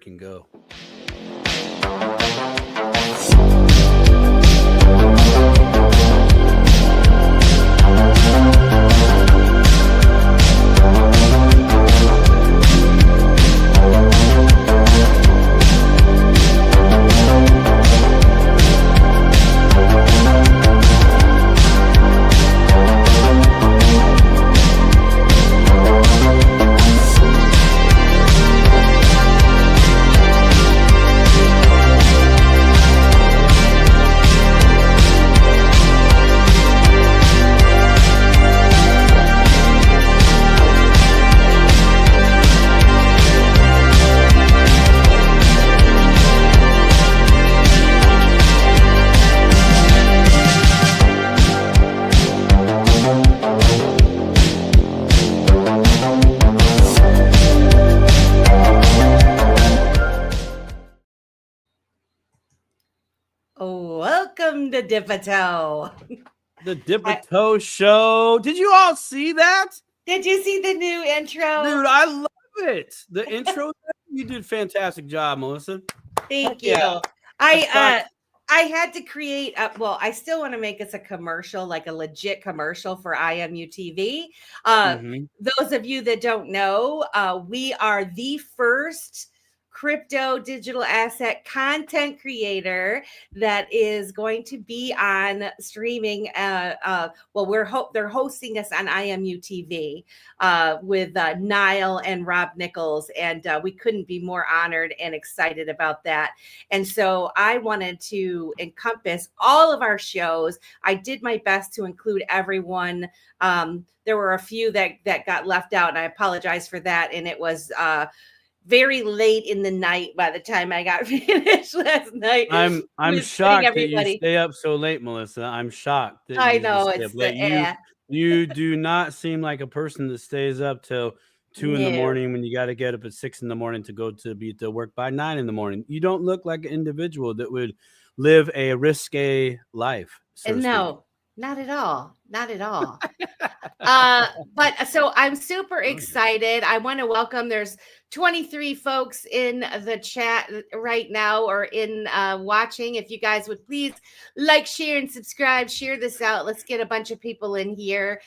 can go. Welcome to Dip-a-Toe. The Dip-a-Toe Show. Did you all see that? Did you see the new intro? Dude, I love it. The intro, you did a fantastic job, Melissa. Thank you. Yeah. I had to create, I still want to make this a commercial, like a legit commercial for IMU TV. Those of you that don't know, we are the first crypto digital asset content creator that is going to be on streaming. They're hosting us on IMU TV with Niall and Rob Nichols, and we couldn't be more honored and excited about that. And so I wanted to encompass all of our shows. I did my best to include everyone. There were a few that got left out, and I apologize for that. And it was very late in the night by the time I got finished last night. I'm shocked that you stay up so late, Melissa. I'm shocked. I know it's you do not seem like a person that stays up till 2 in the morning when you got to get up at 6 in the morning to go to be to work by 9 in the morning. You don't look like an individual that would live a risque life. No, not at all. Not at all. But so I'm super excited. I want to welcome, there's 23 folks in the chat right now or in watching. If you guys would please like, share, and subscribe, share this out. Let's get a bunch of people in here.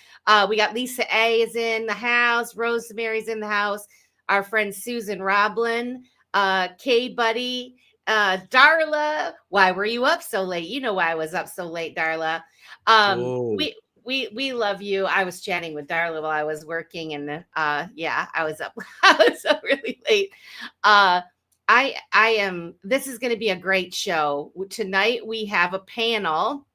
We got Lisa A is in the house. Rosemary's in the house. Our friend Susan Roblin, K Buddy, Darla. Why were you up so late? You know why I was up so late, Darla. We love you. I was chatting with Darla while I was working, and I was up. I was up really late. This is going to be a great show. Tonight we have a panel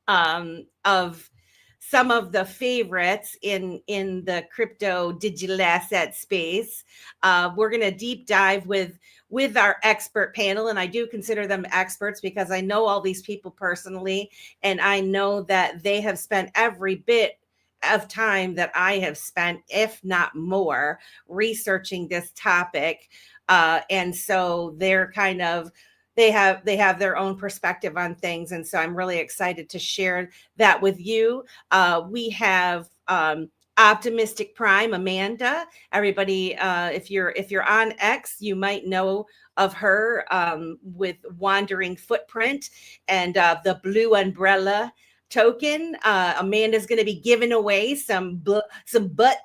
of some of the favorites in the crypto digital asset space. We're going to deep dive with our expert panel. And I do consider them experts because I know all these people personally. And I know that they have spent every bit of time that I have spent, if not more, researching this topic. And so they're they have their own perspective on things. And so I'm really excited to share that with you. We have Optimistic Prime, Amanda. Everybody, if you're on X, you might know of her with Wandering Footprint and the Blue Umbrella token. Amanda's going to be giving away some butt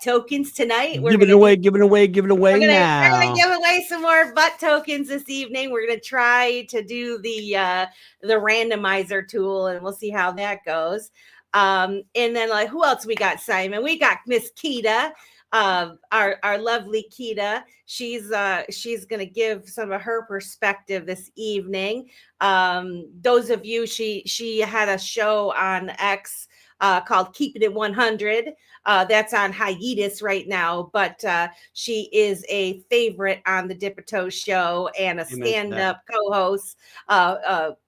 tokens tonight. We're giving away now. We're going to give away some more butt tokens this evening. We're going to try to do the randomizer tool, and we'll see how that goes. And then who else we got, Simon? We got Miss Keita, our lovely Keita. She's going to give some of her perspective this evening. Those of you, she had a show on X called Keeping It 100. That's on hiatus right now, but she is a favorite on the Dip-a-Toe Show and a stand-up co-host.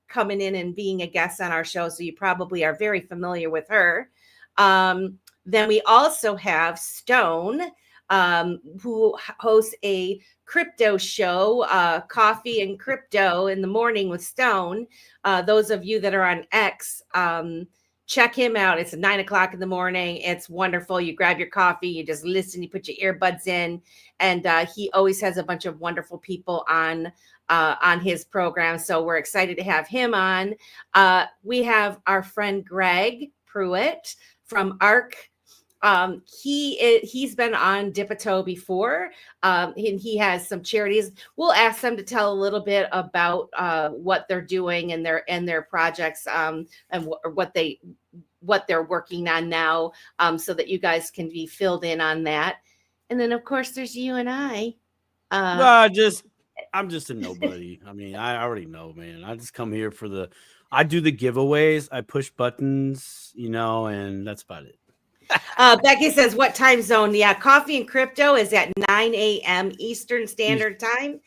Coming in and being a guest on our show. So you probably are very familiar with her. Then we also have Stone, who hosts a crypto show, Coffee and Crypto in the Morning with Stone. Those of you that are on X, check him out. It's at 9 o'clock in the morning. It's wonderful. You grab your coffee, you just listen, you put your earbuds in, and he always has a bunch of wonderful people on his program. So we're excited to have him on. We have our friend Greg Pruitt from ARC. He's been on Dipito before, and he has some charities. We'll ask them to tell a little bit about what they're doing and their projects, and what they're working on now, so that you guys can be filled in on that. And then of course there's you and I. I'm just a nobody. I mean, I already know, man. I just come here I do the giveaways, I push buttons, and that's about it. Becky says, what time zone? Yeah, Coffee and Crypto is at 9 a.m. Eastern Standard Time.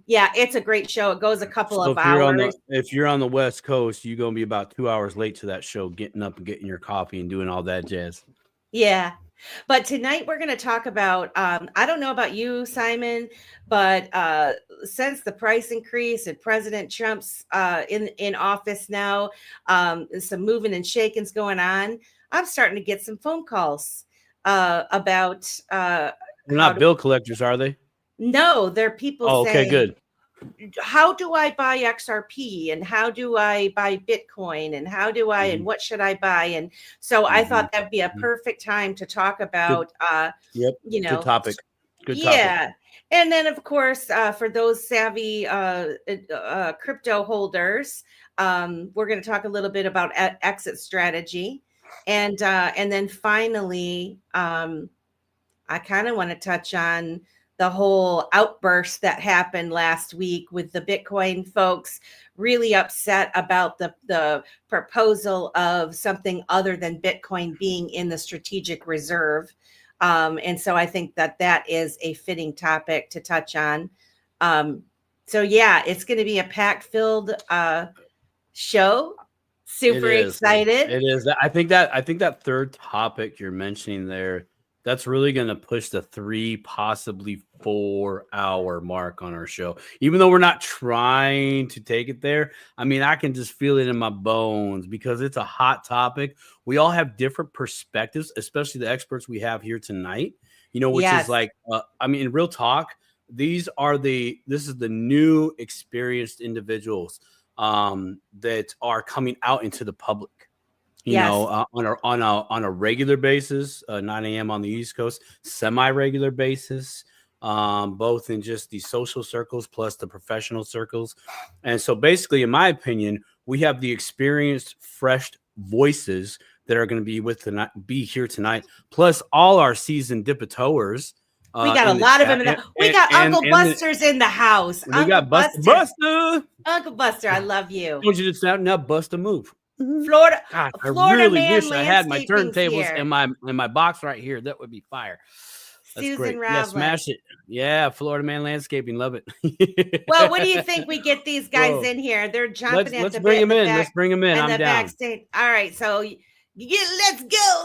Yeah, it's a great show. It goes a couple of hours. If you're on the West Coast, you're going to be about 2 hours late to that show, getting up and getting your coffee and doing all that jazz. Yeah. But tonight we're going to talk about, I don't know about you, Simon, but since the price increase and President Trump's in office now, some moving and shakings going on, I'm starting to get some phone calls about. They're not bill collectors, are they? No, they're people saying, okay, good. How do I buy XRP, and how do I buy Bitcoin, and how do I, and what should I buy? And so I thought that'd be a perfect time to talk about, good topic. Good yeah. topic. And then of course, for those savvy crypto holders, we're going to talk a little bit about exit strategy. And then finally, I kind of want to touch on the whole outburst that happened last week with the Bitcoin folks really upset about the proposal of something other than Bitcoin being in the strategic reserve. And so I think that is a fitting topic to touch on. So yeah, it's going to be a pack-filled show. Super excited. It is. I think that third topic you're mentioning there, that's really going to push the 3, possibly 4 hour mark on our show. Even though we're not trying to take it there, I mean, I can just feel it in my bones because it's a hot topic. We all have different perspectives, especially the experts we have here tonight, which is like, I mean, real talk, this is the new experienced individuals that are coming out into the public. On a regular basis, 9 a.m. on the East Coast, semi-regular basis, both in just the social circles plus the professional circles. And so basically, in my opinion, we have the experienced, fresh voices that are going to be here tonight, plus all our seasoned Dipitoers. We got a lot of them. We got Uncle Buster's in the house. We got Buster. Uncle Buster, I love you. I want you to sound now, Buster, move. Florida, God, I really wish I had my turntables and my box right here. That would be fire. That's Susan great. Ravlin. Yeah, smash it. Yeah, Florida Man Landscaping, love it. Well, what do you think we get these guys in here? They're jumping at let's the bring bit. them in. Let's bring them in. I'm down. Backstage. All right, so let's go.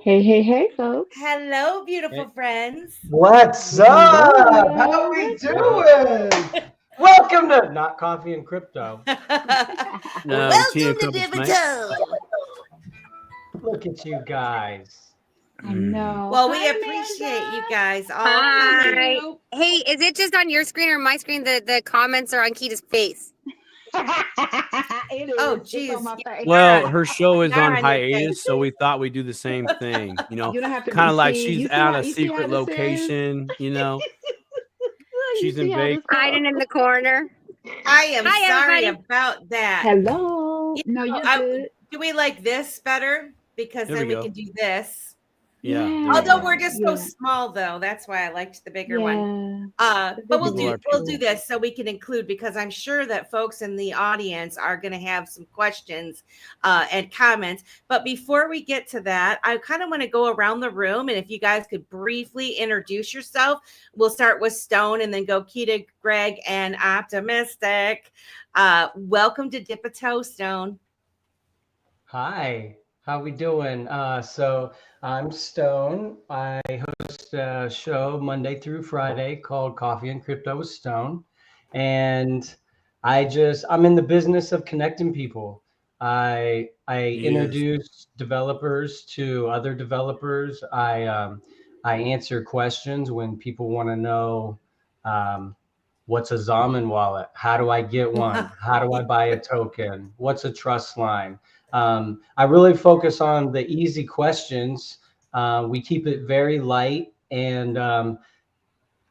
Hey, folks. Hello, beautiful friends. What's up? How we doing? Welcome to Not Coffee and Crypto. Welcome to Dipito. Look at you guys. I know. Well, we appreciate you guys all. Hi. Hey, is it just on your screen or my screen? The comments are on Kita's face. Oh, geez. Well, her show is on hiatus, so we thought we'd do the same thing. Kind of like she's at a secret location. She's in Vegas. Hiding in the corner. I am sorry everybody. about that. Hello. No, you're good. Do we like this better? Because then we can do this. Yeah. Although we're just so small, though, that's why I liked the bigger one. But we'll do this so we can include, because I'm sure that folks in the audience are going to have some questions and comments. But before we get to that, I kind of want to go around the room, and if you guys could briefly introduce yourself. We'll start with Stone and then go Kita, Greg, and Optimistic. Welcome to Dipito, Stone. Hi. How we doing? So I'm Stone. I host a show Monday through Friday called Coffee and Crypto with Stone. And I'm in the business of connecting people. I Yes. introduce developers to other developers. I answer questions when people want to know, what's a Zaman wallet? How do I get one? How do I buy a token? What's a trust line? I really focus on the easy questions. We keep it very light, and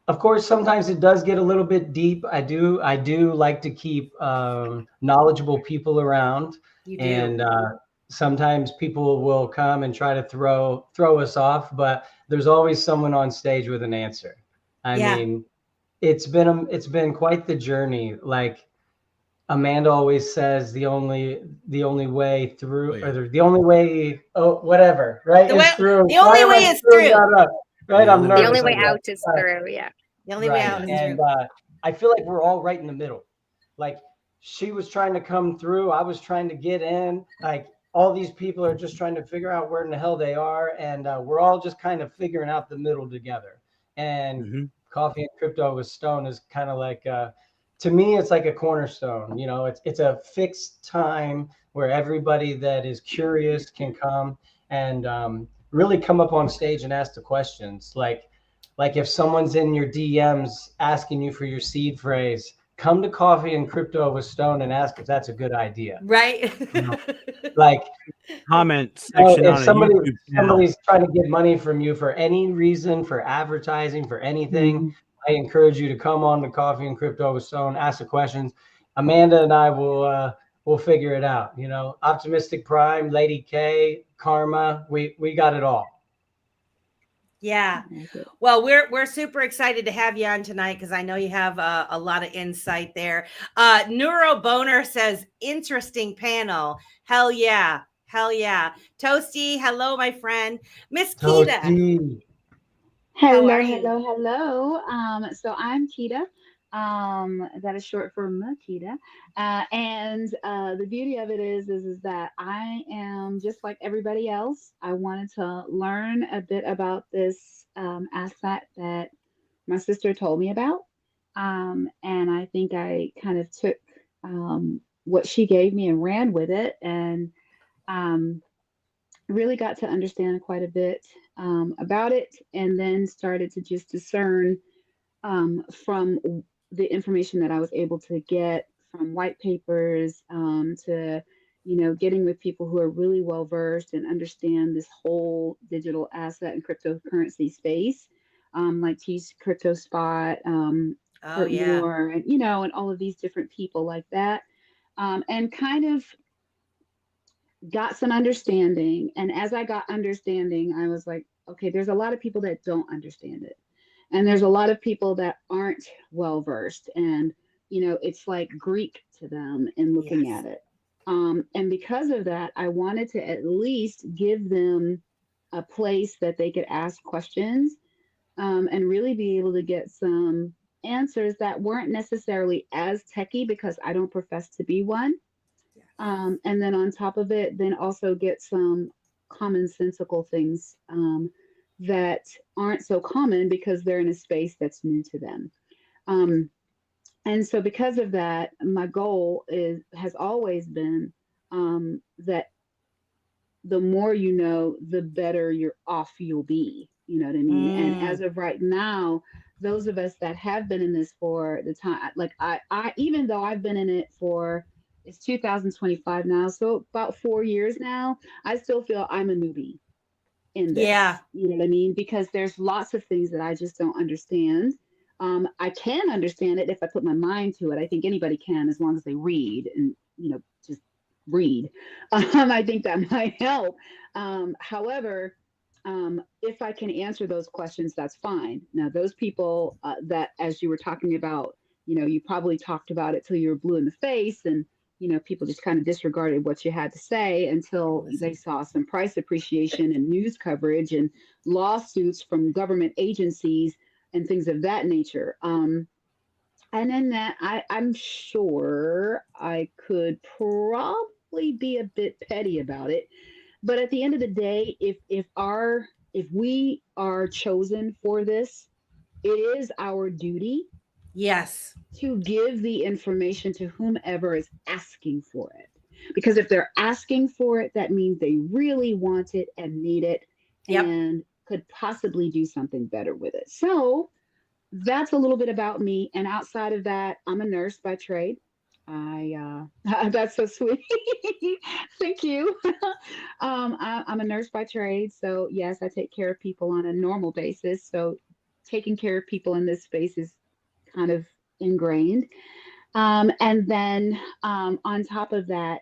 of course, sometimes it does get a little bit deep. I do like to keep knowledgeable people around, You do. and sometimes people will come and try to throw us off, but there's always someone on stage with an answer. I mean, it's been quite the journey. Like Amanda always says, the only way through, or the only way, whatever, right? The through. only Why am way I is screwing through. that up? Right? I'm The nervous. only way like that. out is through. Yeah. The only way out is And through. I feel like we're all right in the middle. Like she was trying to come through, I was trying to get in. Like all these people are just trying to figure out where in the hell they are, and we're all just kind of figuring out the middle together. And Coffee and Crypto with Stone is kind of like, to me, it's like a cornerstone. You know, it's a fixed time where everybody that is curious can come and really come up on stage and ask the questions. Like if someone's in your DMs asking you for your seed phrase, come to Coffee and Crypto with Stone and ask if that's a good idea. Right. Like comment section if on a YouTube channel. somebody's trying to get money from you for any reason, for advertising, for anything, I encourage you to come on to Coffee and Crypto with Stone, ask the questions. Amanda and I will figure it out. You know, Optimistic Prime, Lady K, Karma, we got it all. Yeah. Well, we're super excited to have you on tonight because I know you have a lot of insight there. Neuro Boner says, interesting panel. Hell yeah. Hell yeah. Toasty, hello, my friend. Miss Kita. Hello, are you? hello. So I'm Kita. That is short for Makita. And the beauty of it is that I am just like everybody else. I wanted to learn a bit about this asset that my sister told me about. And I think I kind of took what she gave me and ran with it, and really got to understand quite a bit about it, and then started to just discern from the information that I was able to get from white papers to, getting with people who are really well versed and understand this whole digital asset and cryptocurrency space, like T's Crypto Spot, Kurt Moore, and and all of these different people like that, and kind of got some understanding. And as I got understanding, I was like, okay, there's a lot of people that don't understand it. And there's a lot of people that aren't well versed. And, it's like Greek to them in looking at it. And because of that, I wanted to at least give them a place that they could ask questions and really be able to get some answers that weren't necessarily as techie, because I don't profess to be one. And then on top of it, then also get some commonsensical things that aren't so common because they're in a space that's new to them. And so because of that, my goal has always been that the more you know, the better you're off you'll be. You know what I mean? And as of right now, those of us that have been in this for the time, like I even though I've been in it for, it's 2025 now, so about 4 years now, I still feel I'm a newbie in this. Yeah. You know what I mean? Because there's lots of things that I just don't understand. I can understand it if I put my mind to it. I think anybody can, as long as they read and, just read. I think that might help. However, if I can answer those questions, that's fine. Now, those people that, as you were talking about, you probably talked about it till you were blue in the face, and people just kind of disregarded what you had to say until they saw some price appreciation and news coverage and lawsuits from government agencies and things of that nature. And then that I'm sure I could probably be a bit petty about it. But at the end of the day, if we are chosen for this, it is our duty Yes. to give the information to whomever is asking for it. Because if they're asking for it, that means they really want it and need it Yep. and could possibly do something better with it. So that's a little bit about me. And outside of that, I'm a nurse by trade. That's so sweet. Thank you. I'm a nurse by trade. So yes, I take care of people on a normal basis. So taking care of people in this space is kind of ingrained. And then on top of that,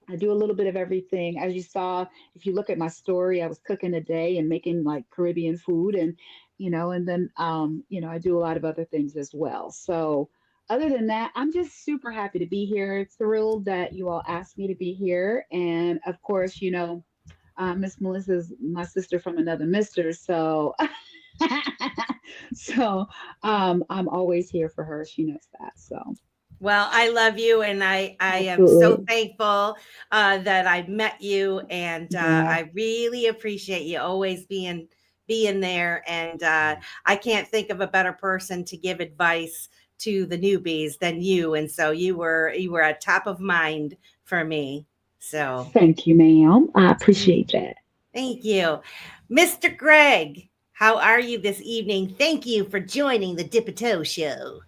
I do a little bit of everything. As you saw, if you look at my story, I was cooking a day and making like Caribbean food, and and then I do a lot of other things as well. So other than that, I'm just super happy to be here. Thrilled that you all asked me to be here, and of course, Miss Melissa's my sister from another mister, so so I'm always here for her. She knows that. So Well, I love you, and I am so absolutely. thankful that I met you, and Yeah. I really appreciate you always being there. And I can't think of a better person to give advice to the newbies than you. And so you were at top of mind for me. So Thank you, ma'am. I appreciate that. thank you, Mr. Greg. How are you this evening? Thank you for joining the Dip a Toe Show.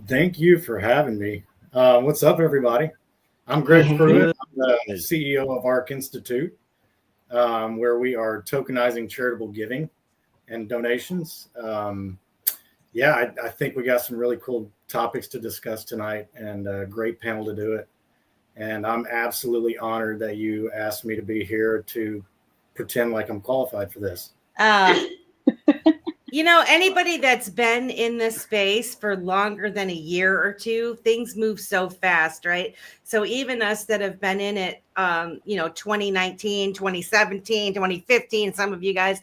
Thank you for having me. What's up, everybody? I'm Hey, Greg hey, Pruitt. hey. I'm the CEO of ARC Institute, where we are tokenizing charitable giving and donations. I think we got some really cool topics to discuss tonight and a great panel to do it. And I'm absolutely honored that you asked me to be here to pretend like I'm qualified for this. Anybody that's been in this space for longer than a year or two, things move so fast, right? So even us that have been in it, 2019, 2017, 2015, some of you guys,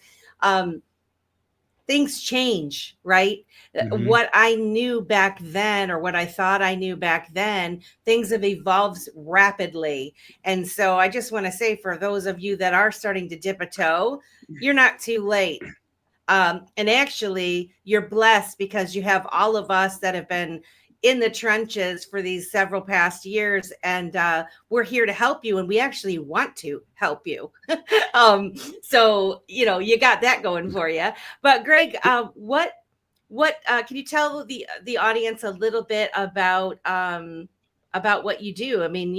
things change, right? Mhm. What I knew back then, or what I thought I knew back then, things have evolved rapidly. And so I just want to say, for those of you that are starting to dip a toe, you're not too late. And actually, you're blessed because you have all of us that have been in the trenches for these several past years, and we're here to help you, and we actually want to help you. So you got that going for you. But Greg, what can you tell the audience a little bit about what you do? I mean,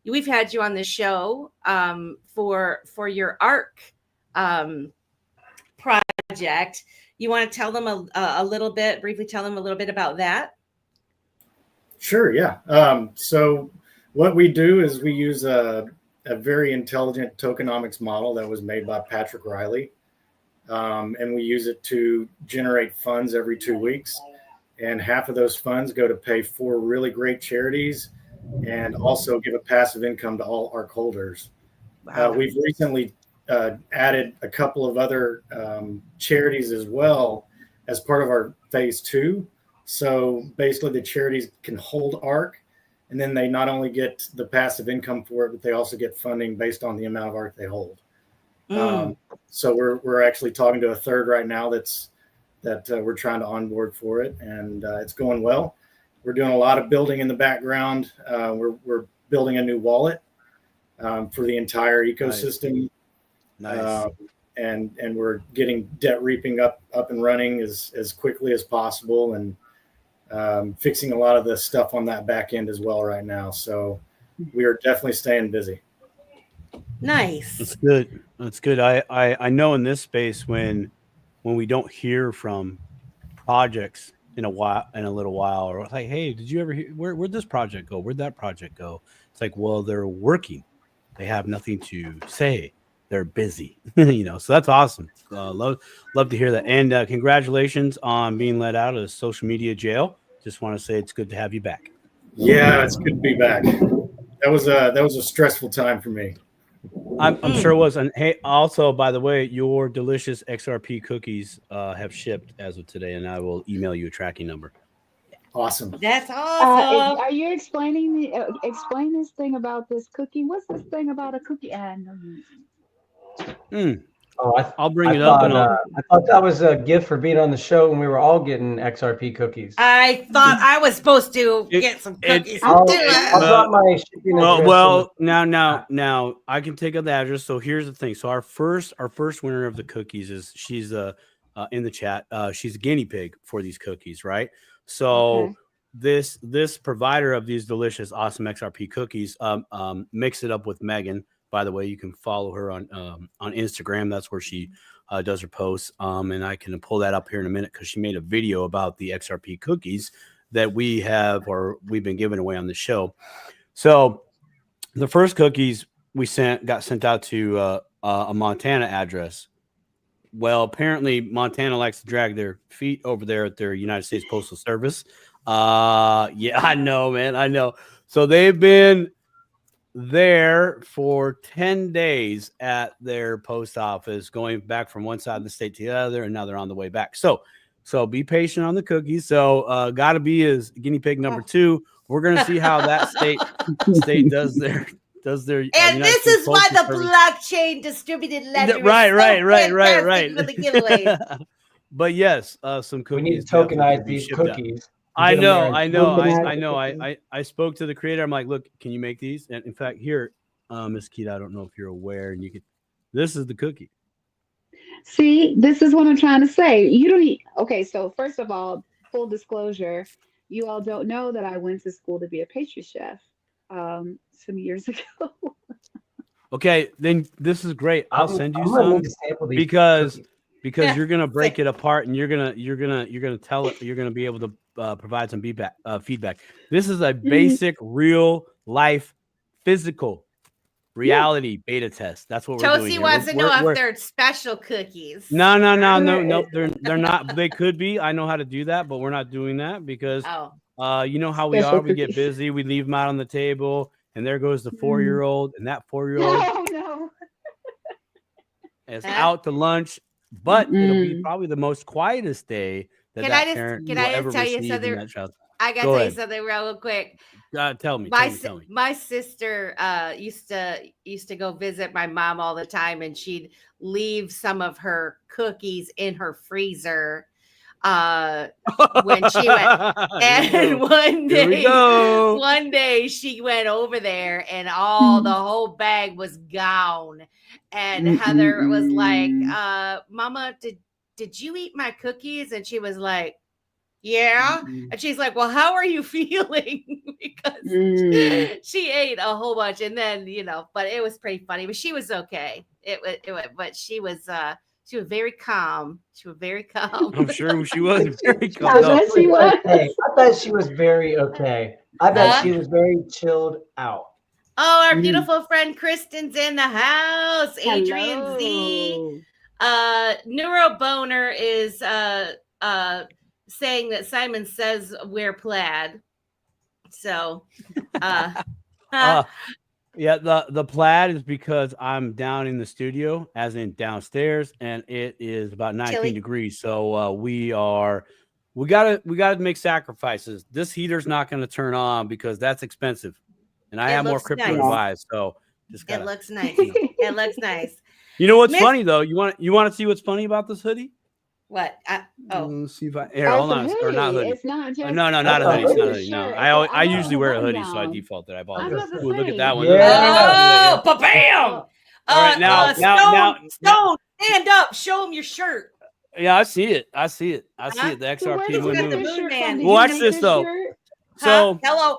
we've had you on the show for your ARC project. You want to tell them briefly tell them a little bit about that? Sure, yeah. So what we do is we use a very intelligent tokenomics model that was made by Patrick Riley. And we use it to generate funds every 2 weeks. And half of those funds go to pay 4 really great charities and also give a passive income to all ARC holders. Wow. We've recently added a couple of other charities as well as part of our phase 2. So basically the charities can hold ARC, and then they not only get the passive income for it, but they also get funding based on the amount of ARC they hold. So we're actually talking to a third right now that we're trying to onboard for it, and it's going well. We're doing a lot of building in the background. We're building a new wallet for the entire ecosystem. Nice. And we're getting debt reaping up and running as quickly as possible, and fixing a lot of the stuff on that back end as well right now. So we are definitely staying busy. Nice. That's good. That's good. I know in this space when we don't hear from projects in a little while, or like, hey, did you ever hear where'd this project go? Where'd that project go? It's like, well, they're working. They have nothing to say. They're busy, so that's awesome. Love to hear that. And congratulations on being let out of social media jail. Just want to say it's good to have you back. Yeah, it's good to be back. That was a stressful time for me. I'm sure it was. And hey, also, by the way, your delicious XRP cookies have shipped as of today, and I will email you a tracking number. Awesome. That's awesome. Are you explaining explain this thing about this cookie? What's this thing about a cookie? Oh, I'll bring it up and I'll. I thought that was a gift for being on the show when we were all getting XRP cookies. I thought I was supposed to get some cookies. I'll Well, drop my shipping address. Now I can take up the address. So here's the thing. So our first winner of the cookies is she's in the chat. She's a guinea pig for these cookies, right? So this provider of these delicious, awesome XRP cookies mix it up with Megan. By the way, you can follow her on Instagram. That's where she does her posts. And I can pull that up here in a minute because she made a video about the XRP cookies that we've been giving away on the show. So the first cookies we got sent out to a Montana address. Well, apparently Montana likes to drag their feet over there at their United States Postal Service. Yeah, I know, man. I know. So they've been there for 10 days at their post office, going back from one side of the state to the other, and now they're on the way back. So be patient on the cookies. So gotta be as guinea pig number 2. We're gonna see how that state does their and this is why the blockchain distributed ledger right. for the giveaways. But yes, some cookies. We need to tokenize these cookies. I know. I spoke to the creator. I'm like, look, can you make these? And in fact, here, Miss Keita, I don't know if you're aware, and this is the cookie. See, this is what I'm trying to say. You don't need, okay, so first of all, full disclosure, you all don't know that I went to school to be a pastry chef some years ago. Okay, then this is great. I'll send you some because you're gonna break it apart and you're gonna tell it. You're gonna be able to provide some feedback. This is a basic, real life, physical reality beta test. That's what we're doing. Toasty wants to know if they're special cookies. No. They're not. They could be. I know how to do that, but we're not doing that because you know how we are. We get busy. We leave them out on the table, and there goes the 4-year-old, and that 4-year-old. Oh no. Is out to lunch, but it'll be probably the most quietest day that parent will ever receive in that child. I gotta tell you something real quick. Tell me. My sister used to go visit my mom all the time, and she'd leave some of her cookies in her freezer when she went. And one day she went over there, and the whole bag was gone. And Heather was like, "Mama, did you eat my cookies?" And she was like, "Yeah." And she's like, "Well, how are you feeling?" Because she ate a whole bunch, and then but it was pretty funny. But she was okay. But she was very calm. She was very calm. I'm sure she was very calm. I bet she was. I bet she was very okay. I bet she was very chilled out. Oh, our beautiful friend Kristen's in the house. Adrian Hello. Z. Neuroboner is saying that Simon says wear plaid. So yeah, the plaid is because I'm down in the studio, as in downstairs, and it is about 19 degrees. So we gotta make sacrifices. This heater's not gonna turn on because that's expensive. And I have more crypto to buy, so it looks nice. It looks nice. You know what's funny though? You want to see what's funny about this hoodie? What? Let's see if hold on. Or not hoodie. It's not just no, not a hoodie. It's not a hoodie. No, I usually wear a hoodie, so I default that. I bought it. Look at that one. Yeah. Oh, bam! All right, now, Stone, stand up. Show them your shirt. Yeah, I see it. The XRP window. Watch this though. So hello.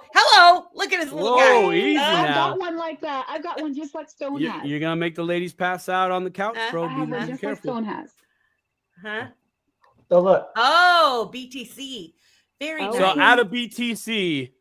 Look at his little guy. Whoa, easy now. I've got one like that. I've got one just like Stone has. You're gonna make the ladies pass out on the couch, bro. I have one just like Stone has. Huh? So look. Oh, BTC. Very nice. So out of BTC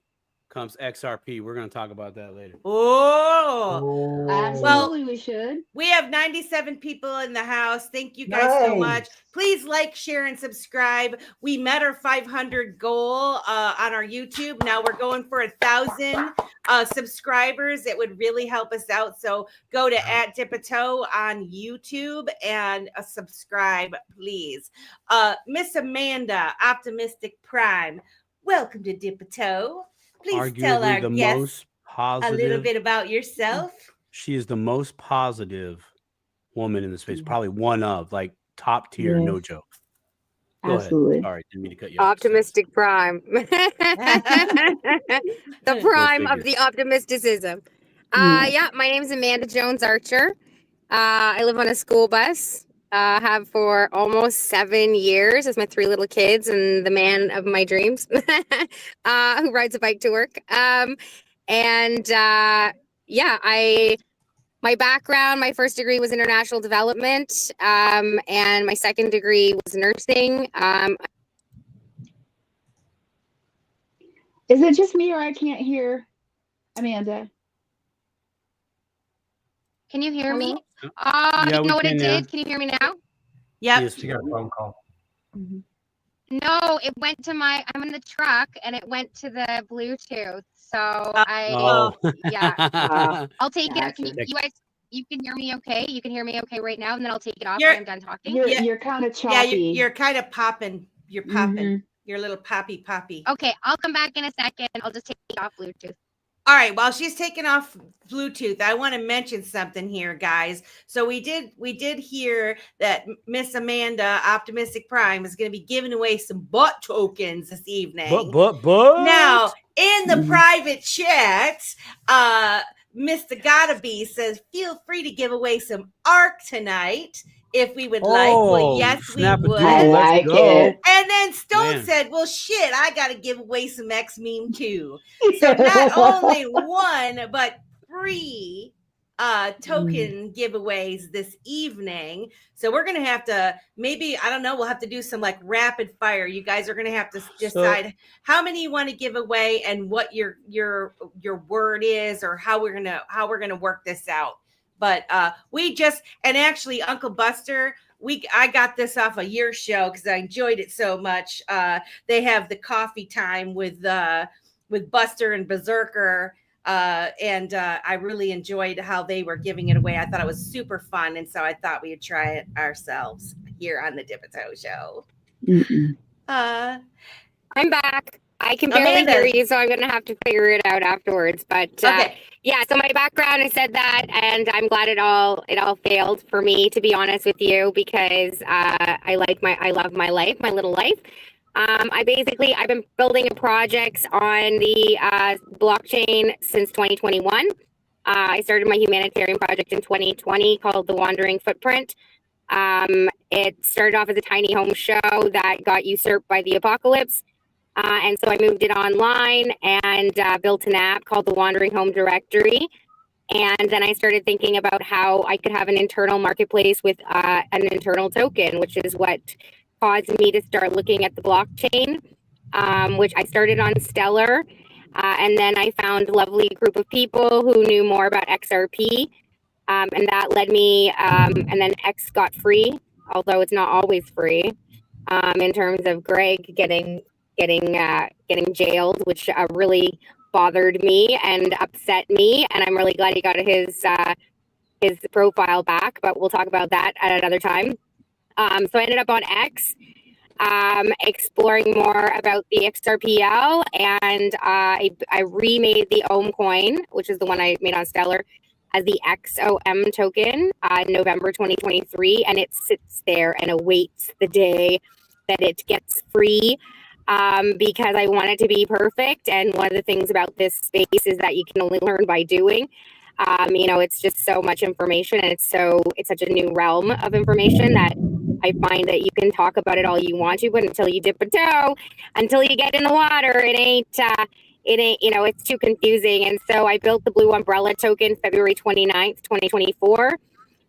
comes XRP. We're going to talk about that later. Oh, absolutely, we should. We have 97 people in the house. Thank you guys so much. Please like, share, and subscribe. We met our 500 goal on our YouTube. Now we're going for 1,000 subscribers. It would really help us out. So go to @Dipito on YouTube and subscribe, please. Miss Amanda, Optimistic Prime. Welcome to Dipito. Please tell our guests a little bit about yourself. She is the most positive woman in the space, probably one of like top tier, no Yes. joke. Go Absolutely. ahead. Sorry, didn't mean to cut you off. Optimistic prime. The prime of figure. the optimisticism. Yeah. Yeah, my name is Amanda Jones Archer. I live on a school bus. Have for almost 7 years with my 3 little kids and the man of my dreams, who rides a bike to work. My background, my first degree was international development, and my second degree was nursing. Is it just me or I can't hear Amanda? Can you hear me? Yeah, You we know what it can now. did? Can you hear me now? Yep. Yes, She got a phone call. Mhm. No, it went to I'm in the truck and it went to the Bluetooth. So Oh. I'll take it. Can Gotcha. you guys, you can hear me okay? You can hear me okay right now, and then I'll take it off You're- when I'm done talking. You're Yeah. you're kind of Yeah, choppy. you're kind of popping. You're popping. Mhm. You're a little poppy. Okay, I'll come back in a second. I'll just take it off Bluetooth. All right, while she's taking off Bluetooth, I want to mention something here, guys. So we did hear that Miss Amanda, Optimistic Prime, is going to be giving away some butt tokens this evening. But Now, in the Mhm. private chat, Mr. Gottabe says, feel free to give away some ARC tonight if we would like. Well, yes, we snap a would. doodle, I let's like go. it. And then Stone Man. said, well, shit, I got to give away some X meme too. So not only 1, but 3 token giveaways this evening. So we're going to have to, maybe, I don't know, we'll have to do some like rapid fire. You guys are going to have to decide how many you want to give away and what your word is, or how we're going to work this out. But and actually Uncle Buster, I got this off a year show because I enjoyed it so much. They have the coffee time with Buster and Berserker. And I really enjoyed how they were giving it away. I thought it was super fun. And so I thought we would try it ourselves here on the Dipito Show. Mm-mm. I'm back. I can barely Amanda. hear you, so I'm going to have to figure it out afterwards. But Okay. yeah, so my background, I said that, and I'm glad it all failed for me, to be honest with you, because I love my life, my little life. I've been building projects on the blockchain since 2021. I started my humanitarian project in 2020 called The Wandering Footprint. It started off as a tiny home show that got usurped by the apocalypse. And so I moved it online and built an app called the Wandering Home Directory. And then I started thinking about how I could have an internal marketplace with an internal token, which is what caused me to start looking at the blockchain, which I started on Stellar. And then I found a lovely group of people who knew more about XRP. And that led me, and then X got free, although it's not always free, in terms of Greg getting jailed, which really bothered me and upset me, and I'm really glad he got his profile back, but we'll talk about that at another time. So I ended up on X, exploring more about the XRPL, and I remade the Ohm coin, which is the one I made on Stellar, as the XOM token in November 2023, and it sits there and awaits the day that it gets free, because I want it to be perfect. And one of the things about this space is that you can only learn by doing. It's just so much information, and it's such a new realm of information that I find that you can talk about it all you want to, but until you dip a toe, until you get in the water, it ain't, it's too confusing. And so I built the Blue Umbrella token February 29th, 2024.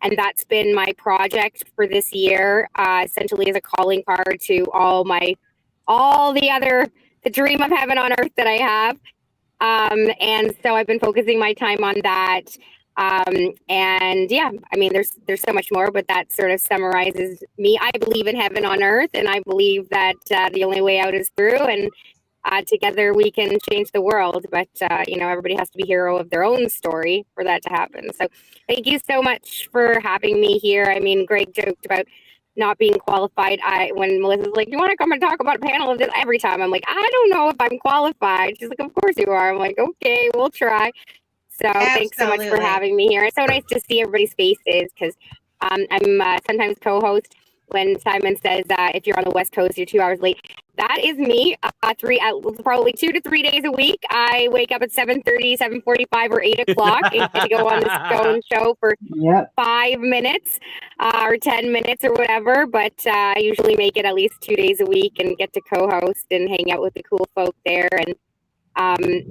And that's been my project for this year, essentially as a calling card to the dream of heaven on earth that I have. And so I've been focusing my time on that. And yeah, I mean, there's so much more, but that sort of summarizes me. I believe in heaven on earth, and I believe that the only way out is through, and together we can change the world. But, everybody has to be hero of their own story for that to happen. So thank you so much for having me here. I mean, Greg joked about not being qualified. When Melissa's like, you want to come and talk about a panel of this every time? I'm like, I don't know if I'm qualified. She's like, of course you are. I'm like, okay, we'll try. So thanks so much for having me here. It's so nice to see everybody's faces, because I'm sometimes co-host when Simon says if you're on the West Coast, you're 2 hours late. That is me. Probably 2 to 3 days a week. I wake up at 7:30, 7:45, or 8 o'clock and get to go on this phone show for 5 minutes or 10 minutes or whatever. But I usually make it at least 2 days a week and get to co-host and hang out with the cool folk there. And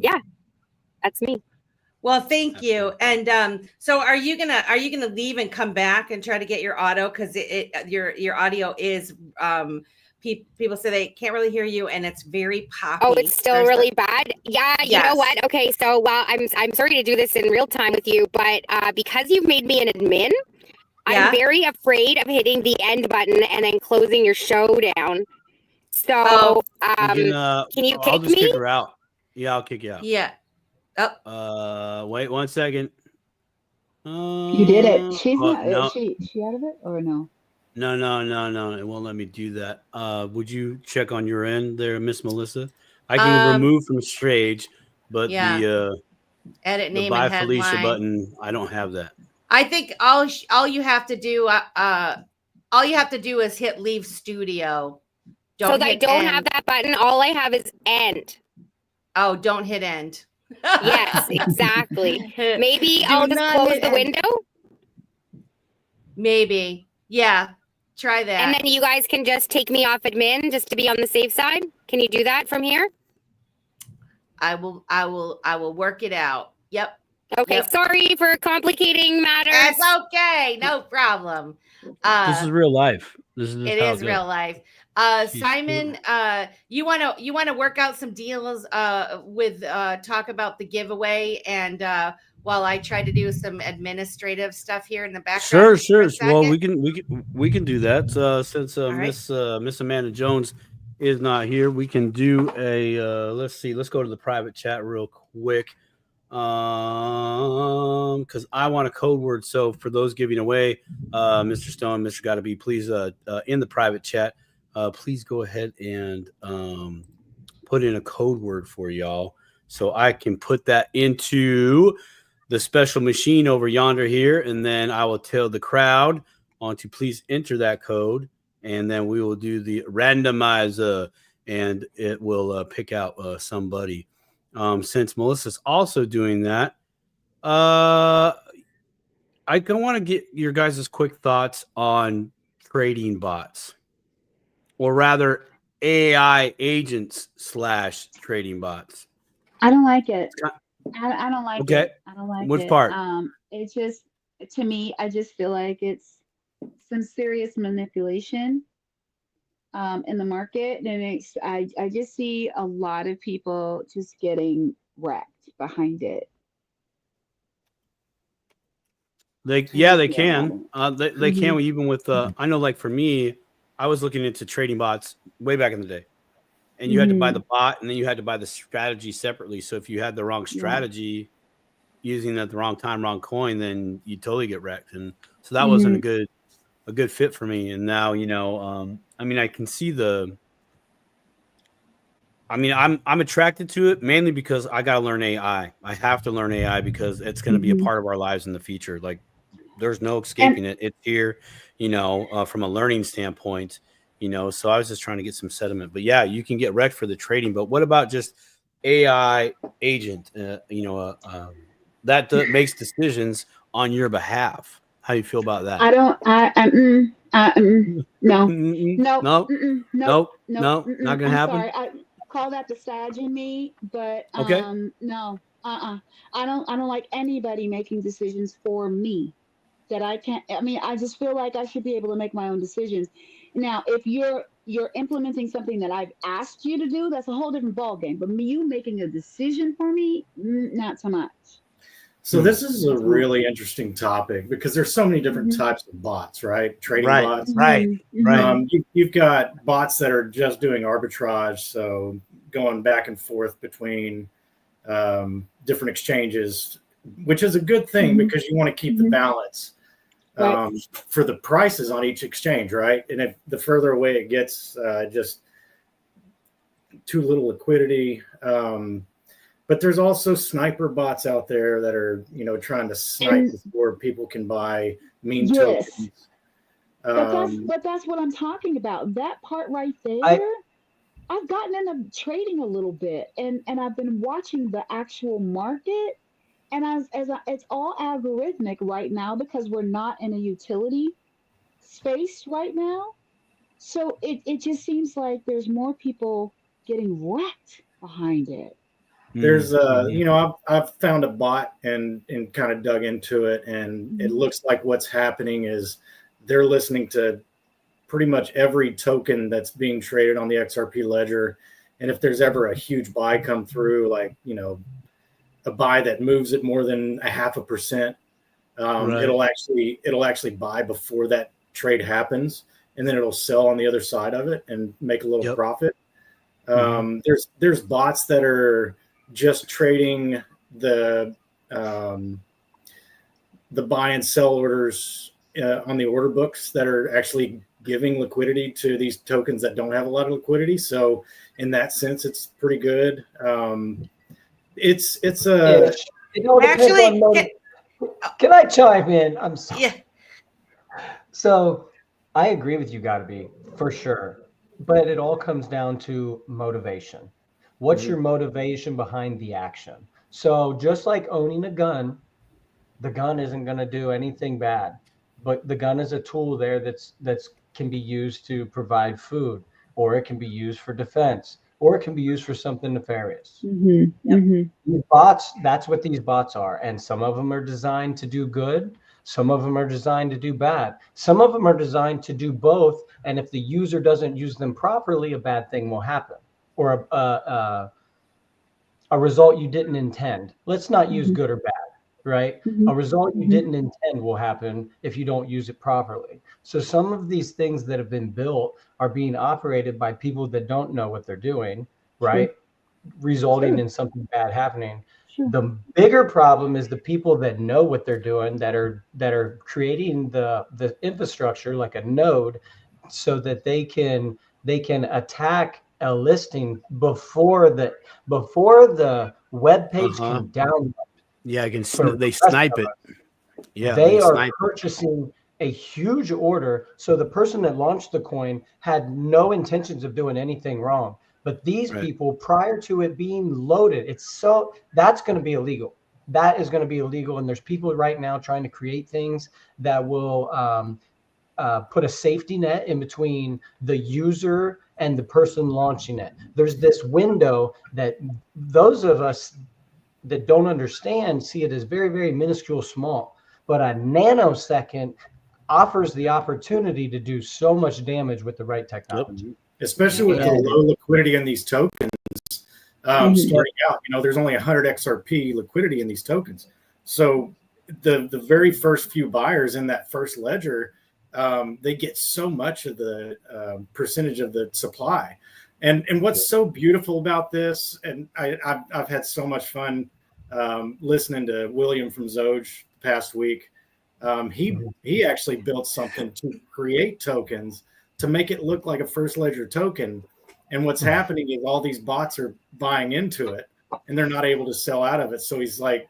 yeah, that's me. Well, thank you. And so are you gonna leave and come back and try to get your audio? Because your audio is people say they can't really hear you and it's very poppy. Oh, it's still really bad. Yeah, you know what? Okay, so I'm sorry to do this in real time with you, but because you've made me an admin, I'm very afraid of hitting the end button and then closing your show down. So can you kick me? Kick her out. Yeah, I'll kick you out. Yeah. Wait 1 second. You did it. She's not. No. Is she out of it or no? No. It won't let me do that. Would you check on your end there, Miss Melissa? I can remove from stage, but the edit name the and Bye Felicia headline button, I don't have that. I think all you have to do is hit leave studio. So I don't have that button. All I have is end. Oh, don't hit end. Yes, exactly. Maybe I'll just close the window. Maybe. Yeah. Try that. And then you guys can just take me off admin just to be on the safe side. Can you do that from here? I will work it out. Yep. Okay. Yep. Sorry for complicating matters. That's okay. No problem. This is real life. It is real life. Simon, you want to work out some deals with talk about the giveaway and while I try to do some administrative stuff here in the background. Sure. Well, we can do that. Since Miss Amanda Jones is not here, we can do a let's go to the private chat real quick. Because I want a code word. So for those giving away, Mr. Stone, Mr. Gotta Be, please in the private chat, please go ahead and put in a code word for y'all so I can put that into the special machine over yonder here, and then I will tell the crowd on to please enter that code, and then we will do the randomizer, and it will pick out somebody. Since Melissa's also doing that, I want to get your guys' quick thoughts on trading bots, or rather AI agents / trading bots. I don't like it. I don't like it. I don't like it. Which part? It's just, to me, I just feel like it's some serious manipulation in the market, and I just see a lot of people just getting wrecked behind it. They can. They can even with I know, like for me, I was looking into trading bots way back in the day, and you had to buy the bot, and then you had to buy the strategy separately. So if you had the wrong strategy, using at the wrong time, wrong coin, then you totally get wrecked. And so that wasn't a good fit for me. And now, I can see I'm attracted to it mainly because I got to learn AI. I have to learn AI because it's going to be a part of our lives in the future. Like there's no escaping it. It's here, from a learning standpoint, so I was just trying to get some sediment, but yeah, you can get wrecked for the trading. But what about just AI agent, that makes decisions on your behalf? How do you feel about that? No, not gonna happen. Sorry. I call that the Sag in me, but okay. No, I don't like anybody making decisions for me that I can't. I just feel like I should be able to make my own decisions. Now, if you're implementing something that I've asked you to do, that's a whole different ballgame. But you making a decision for me, not so much. So this is a really interesting topic because there's so many different types of bots, right? Trading bots. Right. You've got bots that are just doing arbitrage, so going back and forth between different exchanges, which is a good thing because you want to keep the balance for the prices on each exchange, right? And if the further away it gets, just too little liquidity. but there's also sniper bots out there that are, trying to snipe before people can buy meme tokens. But that's what I'm talking about. That part right there. I've gotten into trading a little bit, and I've been watching the actual market, and it's all algorithmic right now because we're not in a utility space right now. So it just seems like there's more people getting wrecked behind it. There's I've found a bot and kind of dug into it, and it looks like what's happening is they're listening to pretty much every token that's being traded on the XRP ledger. And if there's ever a huge buy come through, like, a buy that moves it more than 0.5%, it'll actually buy before that trade happens. And then it'll sell on the other side of it and make a little profit. There's bots that are just trading the buy and sell orders on the order books that are actually giving liquidity to these tokens that don't have a lot of liquidity. So in that sense, it's pretty good. It's a it all depends on can I chime in? I'm sorry. Yeah. So I agree with you, Gotta for sure. But it all comes down to motivation. What's your motivation behind the action? So just like owning a gun, the gun isn't going to do anything bad, but the gun is a tool there that's can be used to provide food, or it can be used for defense, or it can be used for something nefarious. These bots, that's what these bots are. And some of them are designed to do good. Some of them are designed to do bad. Some of them are designed to do both. And if the user doesn't use them properly, a bad thing will happen, or a result you didn't intend. Let's not use good or bad, right? A result you didn't intend will happen if you don't use it properly. So some of these things that have been built are being operated by people that don't know what they're doing, right? Resulting in something bad happening. The bigger problem is the people that know what they're doing, that are creating the infrastructure like a node, so that they can attack a listing before the web page can download. Yeah, they snipe it. Yeah, they are purchasing a huge order. So the person that launched the coin had no intentions of doing anything wrong. But these people, prior to it being loaded, that's going to be illegal. That is going to be illegal. And there's people right now trying to create things that will put a safety net in between the user and the person launching it. There's this window that those of us that don't understand see it as very, very minuscule small. But a nanosecond offers the opportunity to do so much damage with the right technology. Especially with the low liquidity in these tokens starting out. There's only 100 XRP liquidity in these tokens. So the very first few buyers in that first ledger, they get so much of the percentage of the supply. And what's so beautiful about this, and I've had so much fun listening to William from Zoj the past week. He actually built something to create tokens to make it look like a first ledger token. And what's happening is all these bots are buying into it and they're not able to sell out of it. So he's like,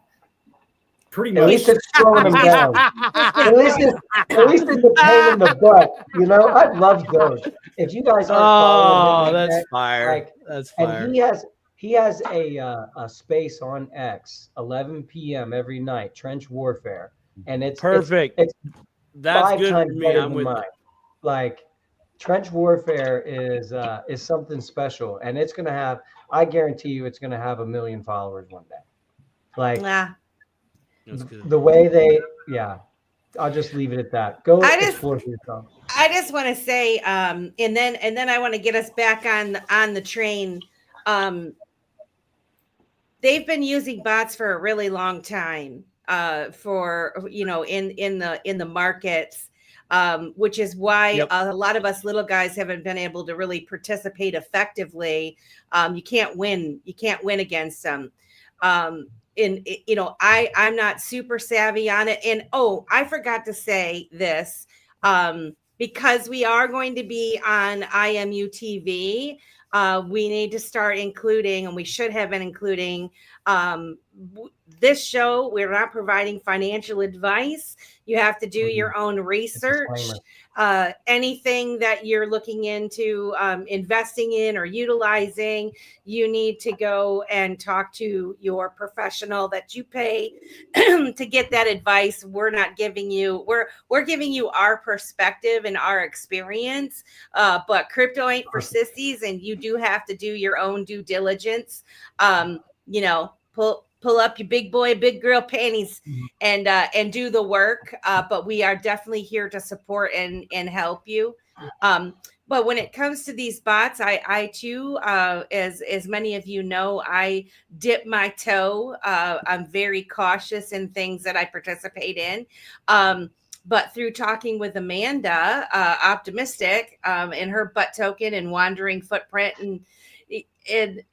pretty much. At least it's slowing them down. At least it's a pain in the butt. I love those. If you guys aren't following him, that's fire. That's fire. And he has a space on X, 11 p.m. every night, Trench Warfare. And it's perfect. That's good for me. I'm with mine. Like, Trench Warfare is something special, and it's going to have, I guarantee you, it's going to have 1 million followers one day. Like, the way I'll just leave it at that. Go explore for yourself. I just want to say, and then I want to get us back on the train. They've been using bots for a really long time, for in the markets. Which is why a lot of us little guys haven't been able to really participate effectively. You can't win against them. I'm not super savvy on it. And I forgot to say this, because we are going to be on IMU TV. we need to start including, and we should have been including, this show. We're not providing financial advice. You have to do your own research. Anything that you're looking into investing in or utilizing, you need to go and talk to your professional that you pay to get that advice. We're not giving you, we're giving you our perspective and our experience, but crypto ain't for sissies, and you do have to do your own due diligence. You know, pull up your big boy, big girl panties and do the work. But we are definitely here to support and help you. But when it comes to these bots, I too, as many of you know, I dip my toe. I'm very cautious in things that I participate in. But through talking with Amanda, optimistic, in her butt token and wandering footprint, and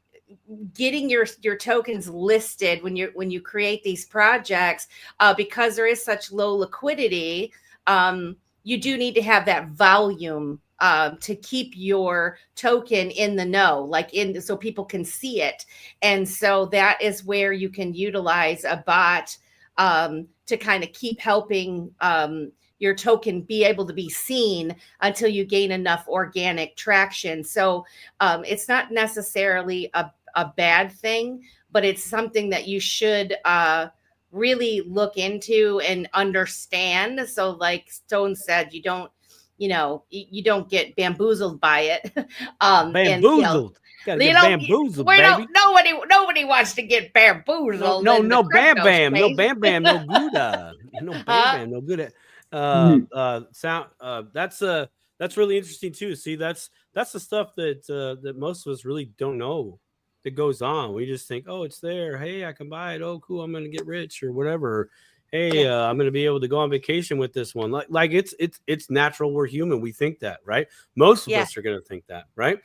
getting your tokens listed when you create these projects, because there is such low liquidity, you do need to have that volume to keep your token in the know, so people can see it. And so that is where you can utilize a bot to kind of keep helping your token be able to be seen until you gain enough organic traction. So it's not necessarily a bad thing, but it's something that you should really look into and understand. So like Stone said, you don't get bamboozled by it. Bamboozled. Gotta get bamboozled, baby. Nobody wants to get bamboozled. No bam bam, no bam bam, no Gouda. No bam bam, no Gouda. That's really interesting too. See, that's the stuff that most of us really don't know that goes on. We just think, oh, it's there. Hey, I can buy it. Oh, cool. I'm gonna get rich or whatever. Hey, I'm gonna be able to go on vacation with this one. Like it's natural. We're human. We think that, right? Most of us are gonna think that, right?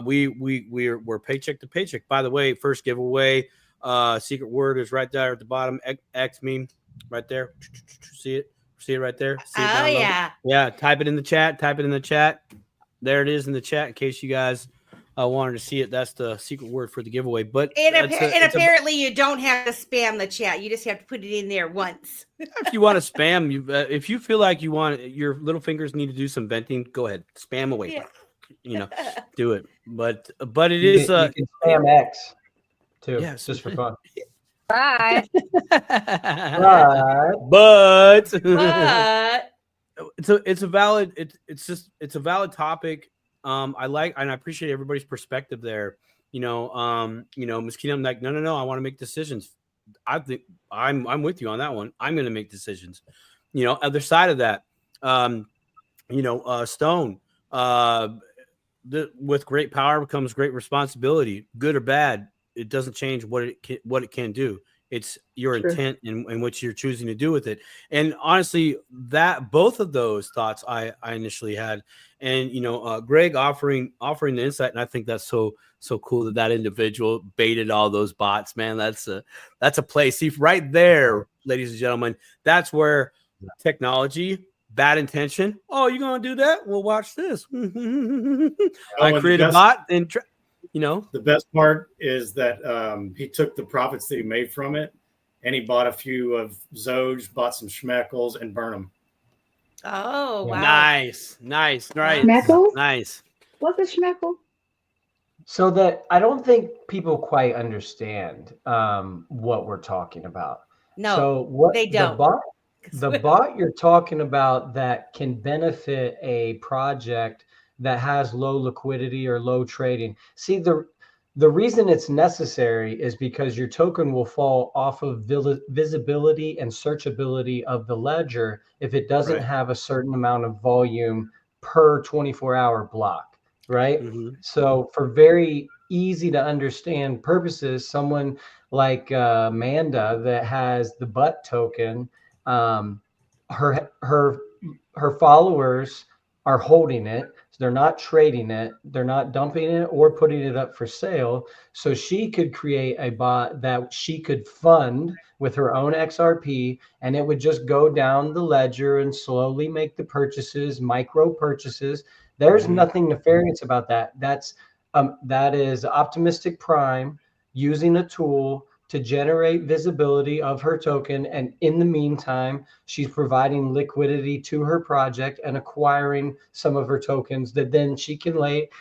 We're paycheck to paycheck. By the way, first giveaway, secret word is right there at the bottom. X meme, right there. See it? See it right there? See it down low? Yeah. Type it in the chat. There it is in the chat in case you guys wanted to see it. That's the secret word for the giveaway. But apparently you don't have to spam the chat. You just have to put it in there once. If you want to spam, if you feel like you want your little fingers need to do some venting, go ahead, spam away. Yeah. Do it. But it is you can spam X too. Yes, just for fun. Bye. But it's a valid topic. I like and I appreciate everybody's perspective there. Miss Keenan, I'm like, no, I want to make decisions. I think I'm with you on that one. I'm going to make decisions. Other side of that, Stone. With great power comes great responsibility. Good or bad, it doesn't change what it can do. It's your intent and what you're choosing to do with it. And honestly, that both of those thoughts I initially had, and Greg offering the insight, and I think that's so cool that individual baited all those bots, man. That's a play. See, right there, ladies and gentlemen, that's where technology, bad intention. Oh, you're gonna do that? Well, watch this. I create a bot and. The best part is that he took the profits that he made from it and he bought a few of Zoj, bought some schmeckles and burned them. Oh, wow. Nice. Schmeckles? Nice. What's a schmeckle? So that I don't think people quite understand what we're talking about. No, so what they don't. The bot you're talking about that can benefit a project that has low liquidity or low trading. See, the reason it's necessary is because your token will fall off of visibility and searchability of the ledger if it doesn't have a certain amount of volume per 24-hour block, right? Mm-hmm. So for very easy to understand purposes, someone like Amanda that has the butt token, her followers are holding it. They're not trading it. They're not dumping it or putting it up for sale. So she could create a bot that she could fund with her own XRP, and it would just go down the ledger and slowly make the purchases, micro purchases. There's nothing nefarious about that. That's That is Optimistic Prime using a tool to generate visibility of her token. And in the meantime, she's providing liquidity to her project and acquiring some of her tokens that then she can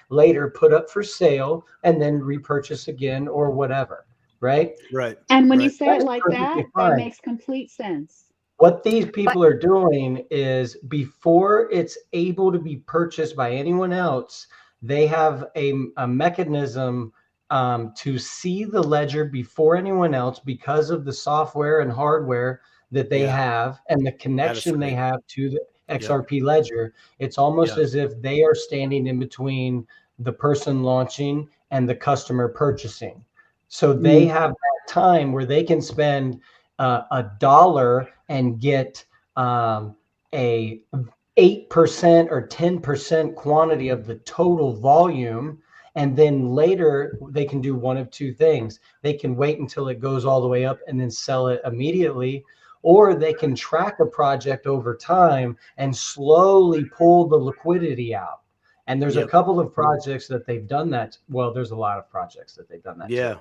later put up for sale and then repurchase again or whatever. Right. Right. And when right. you say That's it like perfectly that, fine. that makes complete sense. What these people are doing is before it's able to be purchased by anyone else, they have a mechanism to see the ledger before anyone else because of the software and hardware that they have and the connection they have to the XRP ledger. It's almost as if they are standing in between the person launching and the customer purchasing. So they have that time where they can spend $1 and get a 8% or 10% quantity of the total volume. And then later they can do one of two things. They can wait until it goes all the way up and then sell it immediately, or they can track a project over time and slowly pull the liquidity out. And there's a couple of projects that they've done that. Well, there's a lot of projects that they've done that. Yeah.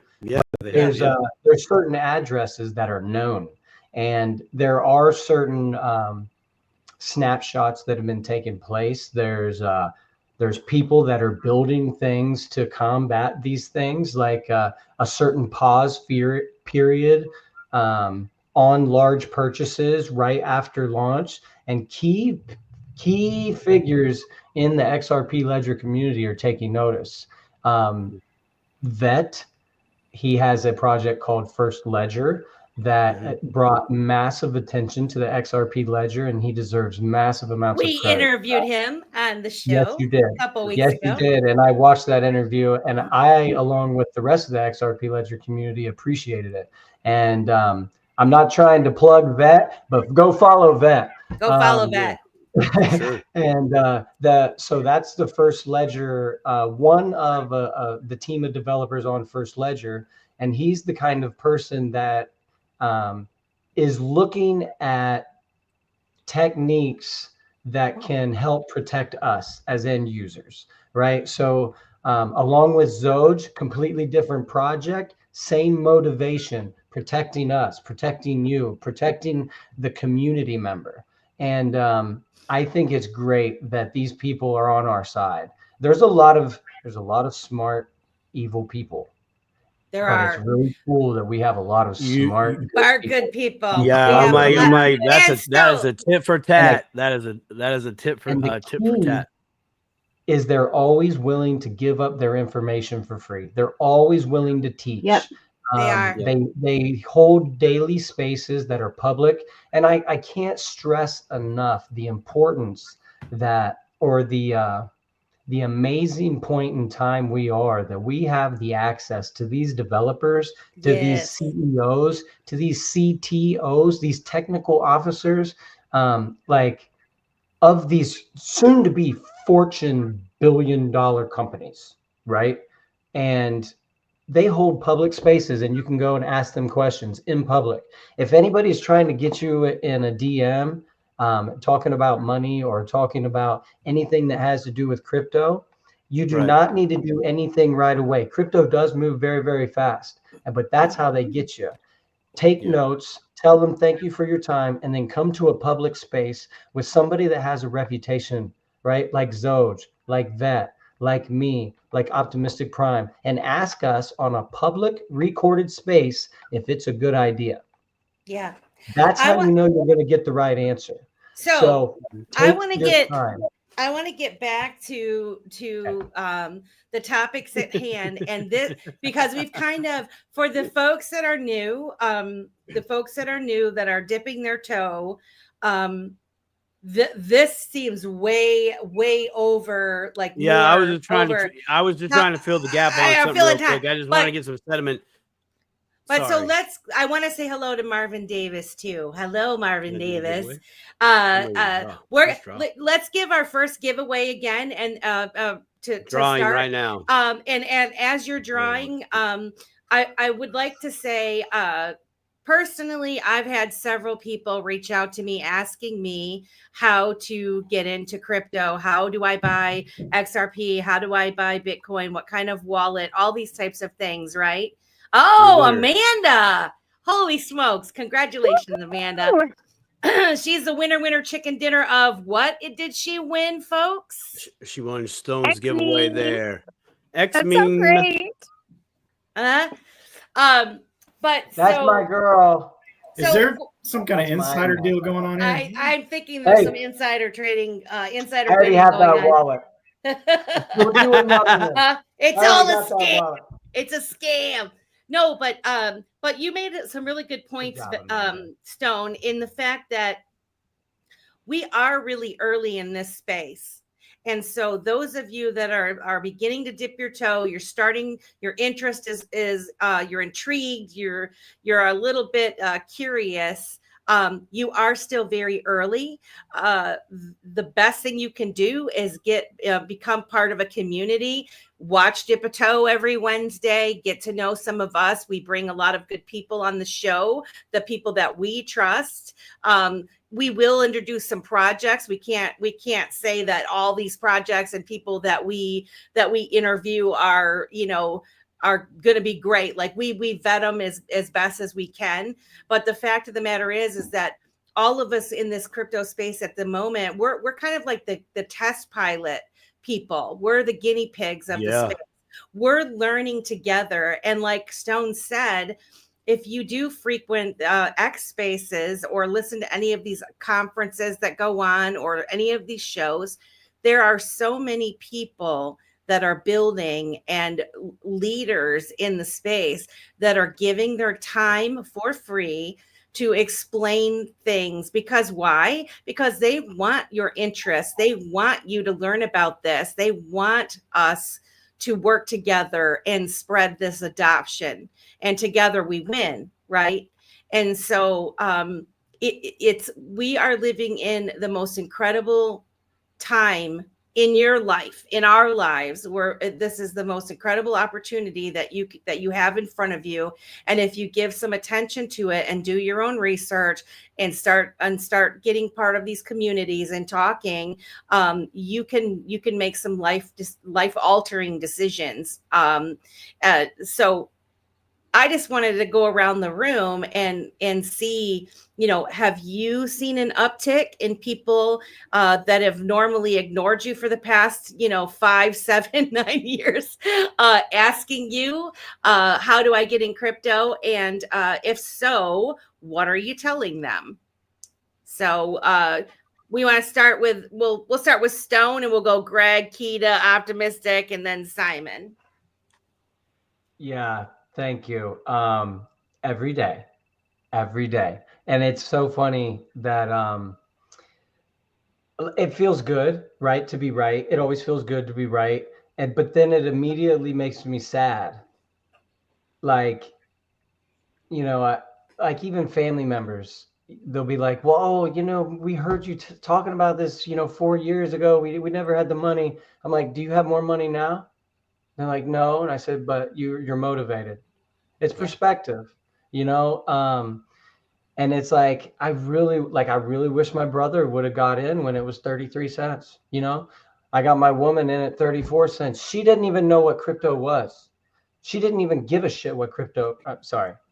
There's certain addresses that are known, and there are certain snapshots that have been taking place. There's people that are building things to combat these things, like a certain pause period on large purchases right after launch. And key figures in the XRP Ledger community are taking notice. Vet, he has a project called First Ledger that brought massive attention to the XRP Ledger, and he deserves massive amounts of credit. We interviewed him on the show. Yes, you did. A couple weeks ago. You did. And I watched that interview, and I, along with the rest of the XRP Ledger community, appreciated it. And I'm not trying to plug Vet, but go follow Vet. Go follow Vet. Sure. And so that's the First Ledger, one of the team of developers on First Ledger. And he's the kind of person that is looking at techniques that can help protect us as end users, right? So along with Zoj, completely different project, same motivation, protecting us, protecting you, protecting the community member. And I think it's great that these people are on our side. There's a lot of smart, evil people. It's really cool that we have a lot of smart, good people. Yeah, that is a tip for tat. That is a tip for tat. Is they're always willing to give up their information for free. They're always willing to teach. Yep. They are. They hold daily spaces that are public, and I can't stress enough the importance that, or the amazing point in time we are that we have the access to these developers, to these CEOs, to these CTOs, these technical officers, like of these soon to be Fortune billion-dollar companies, right? And they hold public spaces, and you can go and ask them questions in public. If anybody's trying to get you in a DM, talking about money or talking about anything that has to do with crypto, you do not need to do anything right away. Crypto does move very, very fast, but that's how they get you. Take notes, tell them thank you for your time, and then come to a public space with somebody that has a reputation, right? Like Zoj, like Vet, like me, like Optimistic Prime, and ask us on a public recorded space if it's a good idea. Yeah. That's how you know you're going to get the right answer. So I want to get time. I want to get back to the topics at hand, and this, because we've kind of, for the folks that are new, that are dipping their toe, this seems way over. Like, I was just trying to fill the gap on something real quick. I just want to get some sediment. But sorry. I want to say hello to Marvin Davis too. Hello, Marvin Davis. Let's give our first giveaway again, and to drawing start right now. And as you're drawing, I would like to say, personally, I've had several people reach out to me asking me how to get into crypto. How do I buy XRP? How do I buy Bitcoin? What kind of wallet? All these types of things, right? Oh, Amanda. Holy smokes. Congratulations, Amanda. She's the winner chicken dinner of what did she win, folks? She won Stone's giveaway there. That's so great. But that's my girl. Is there some kind of insider deal going on here? I'm thinking there's some insider trading, insider. I already have that wallet. It's all a scam. It's a scam. No, but you made some really good points, Stone, in the fact that we are really early in this space. And so those of you that are beginning to dip your toe, you're starting, your interest is you're intrigued, you're a little bit curious. You are still very early. The best thing you can do is become part of a community. Watch Dip a Toe every Wednesday. Get to know some of us. We bring a lot of good people on the show, the people that we trust. We will introduce some projects. We can't say that all these projects and people that we interview are going to be great. Like we vet them as best as we can. But the fact of the matter is that all of us in this crypto space at the moment, we're kind of like the test pilot people. We're the guinea pigs of the space. We're learning together. And like Stone said, if you do frequent X spaces or listen to any of these conferences that go on or any of these shows, there are so many people that are building and leaders in the space that are giving their time for free to explain things. Because why? Because they want your interest. They want you to learn about this. They want us to work together and spread this adoption. And together we win, right? And so we are living in the most incredible time in your life, in our lives, where this is the most incredible opportunity that you have in front of you. And if you give some attention to it and do your own research and start getting part of these communities and talking, you can make some life altering decisions. So I just wanted to go around the room and see, have you seen an uptick in people that have normally ignored you for the past, 5, 7, 9 years, asking you, how do I get in crypto? And if so, what are you telling them? So we want to start with, we'll start with Stone and we'll go Greg, Keita, Optimistic, and then Simon. Yeah. Thank you. Every day. And it's so funny that it feels good, right? To be right. It always feels good to be right. But then it immediately makes me sad. Like, like even family members, they'll be like, well, we heard you talking about this, 4 years ago. We never had the money. I'm like, do you have more money now? They're like, no. And I said, but you're motivated. It's perspective, and it's like, I really wish my brother would have got in when it was 33 cents. I got my woman in at 34 cents. She didn't even know what crypto was. She didn't even give a shit what crypto,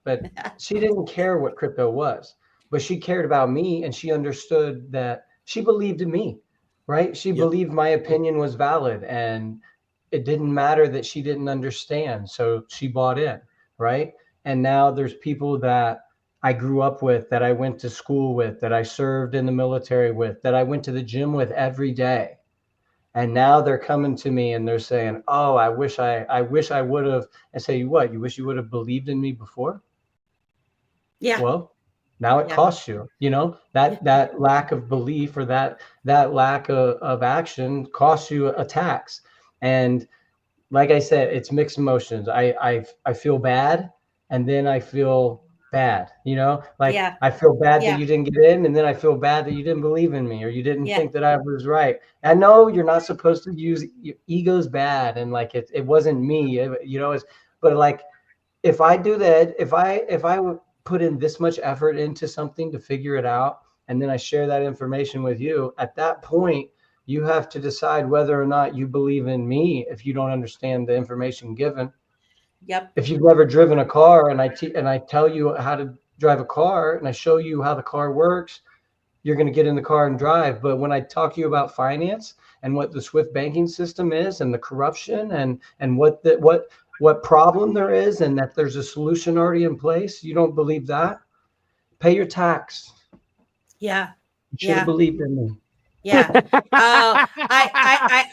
but she didn't care what crypto was, but she cared about me. And she understood that she believed in me, right? She believed my opinion was valid, and it didn't matter that she didn't understand. So she bought in. Right. And now there's people that I grew up with, that I went to school with, that I served in the military with, that I went to the gym with every day. And now they're coming to me and they're saying, oh, I wish I would have. I say, what? You wish you would have believed in me before? Yeah. Well, now it costs you, that lack of belief or that lack of action costs you a tax. And like I said, it's mixed emotions. I feel bad, and then I feel bad, I feel bad that you didn't get in, and then I feel bad that you didn't believe in me, or you didn't think that I was right. I know you're not supposed to use ego's bad, and like it wasn't me, but like if I do that, if I put in this much effort into something to figure it out, and then I share that information with you, at that point, you have to decide whether or not you believe in me if you don't understand the information given. Yep. If you've never driven a car and I tell you how to drive a car and I show you how the car works, you're going to get in the car and drive. But when I talk to you about finance and what the Swift banking system is and the corruption and what problem there is and that there's a solution already in place, you don't believe that? Pay your tax. Yeah. You should have believed in me. Yeah. I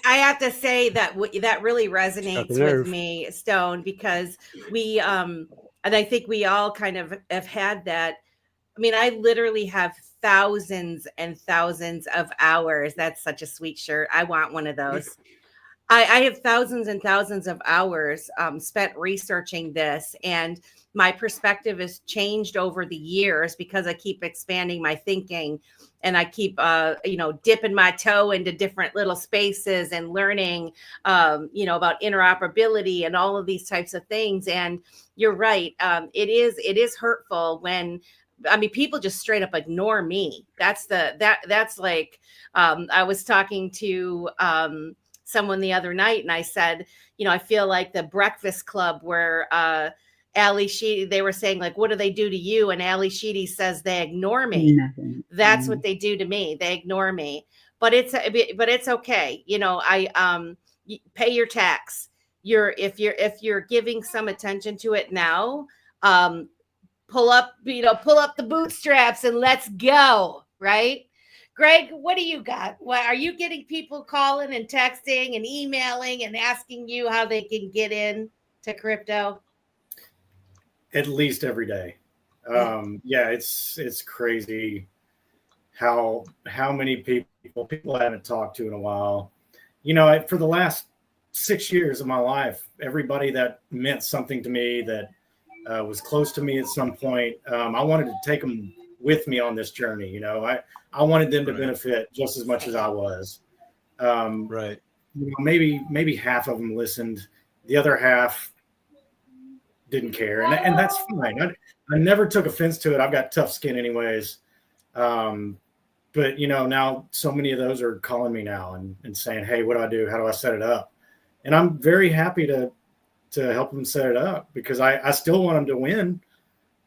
have to say that that really resonates with me, Stone, because we and I think we all kind of have had that. I mean, I literally have thousands and thousands of hours. That's such a sweet shirt. I want one of those. I have thousands and thousands of hours spent researching this, and my perspective has changed over the years because I keep expanding my thinking, and I keep, dipping my toe into different little spaces and learning, about interoperability and all of these types of things. And you're right. It is hurtful when, people just straight up ignore me. That's like, I was talking to, someone the other night, and I said, I feel like the Breakfast Club where Ali Sheedy, they were saying, like, what do they do to you? And Ali Sheedy says they ignore me. Nothing. That's what they do to me. They ignore me. But it's okay. Pay your tax. If you're giving some attention to it now, pull up the bootstraps and let's go. Right. Greg, what do you got? What, are you getting people calling and texting and emailing and asking you how they can get in to crypto? At least every day. It's crazy how many people I haven't talked to in a while. For the last 6 years of my life, everybody that meant something to me, that was close to me at some point, I wanted to take them with me on this journey. I wanted them to benefit just as much as I was. Right. Maybe half of them listened. The other half didn't care. And that's fine. I never took offense to it. I've got tough skin anyways. But now so many of those are calling me now and saying, hey, what do I do? How do I set it up? And I'm very happy to help them set it up, because I still want them to win.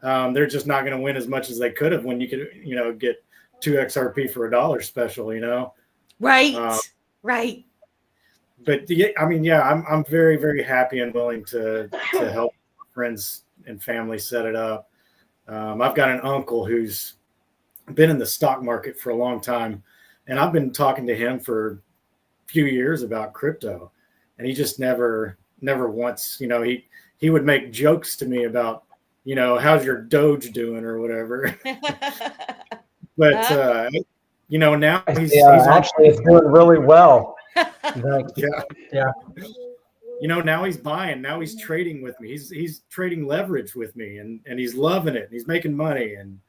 They're just not going to win as much as they could have when you could, get 2 XRP for $1 special, Right. Right. But I'm very, very happy and willing to help friends and family set it up. I've got an uncle who's been in the stock market for a long time, and I've been talking to him for a few years about crypto, and he just never once, he would make jokes to me about, how's your Doge doing or whatever. But now he's actually it's doing really well. Yeah. Now he's buying. Now he's trading with me. He's trading leverage with me, and he's loving it. And he's making money, and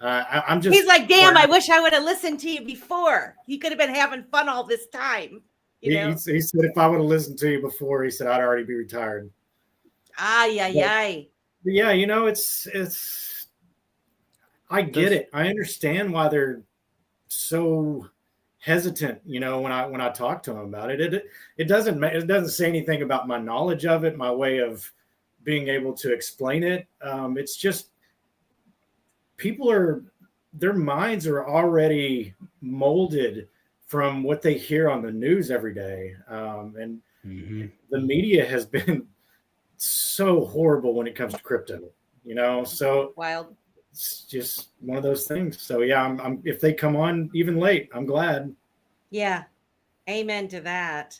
I'm just. He's like, damn! I wish I would have listened to you before. He could have been having fun all this time. He said if I would have listened to you before, he said I'd already be retired. Ay. Yeah, it's. I get it. I understand why they're so hesitant. When I talk to them about it, it doesn't say anything about my knowledge of it, my way of being able to explain it. It's just their minds are already molded from what they hear on the news every day, and the media has been so horrible when it comes to crypto. So wild. It's just one of those things. So yeah, I'm if they come on even late, I'm glad. Yeah. Amen to that.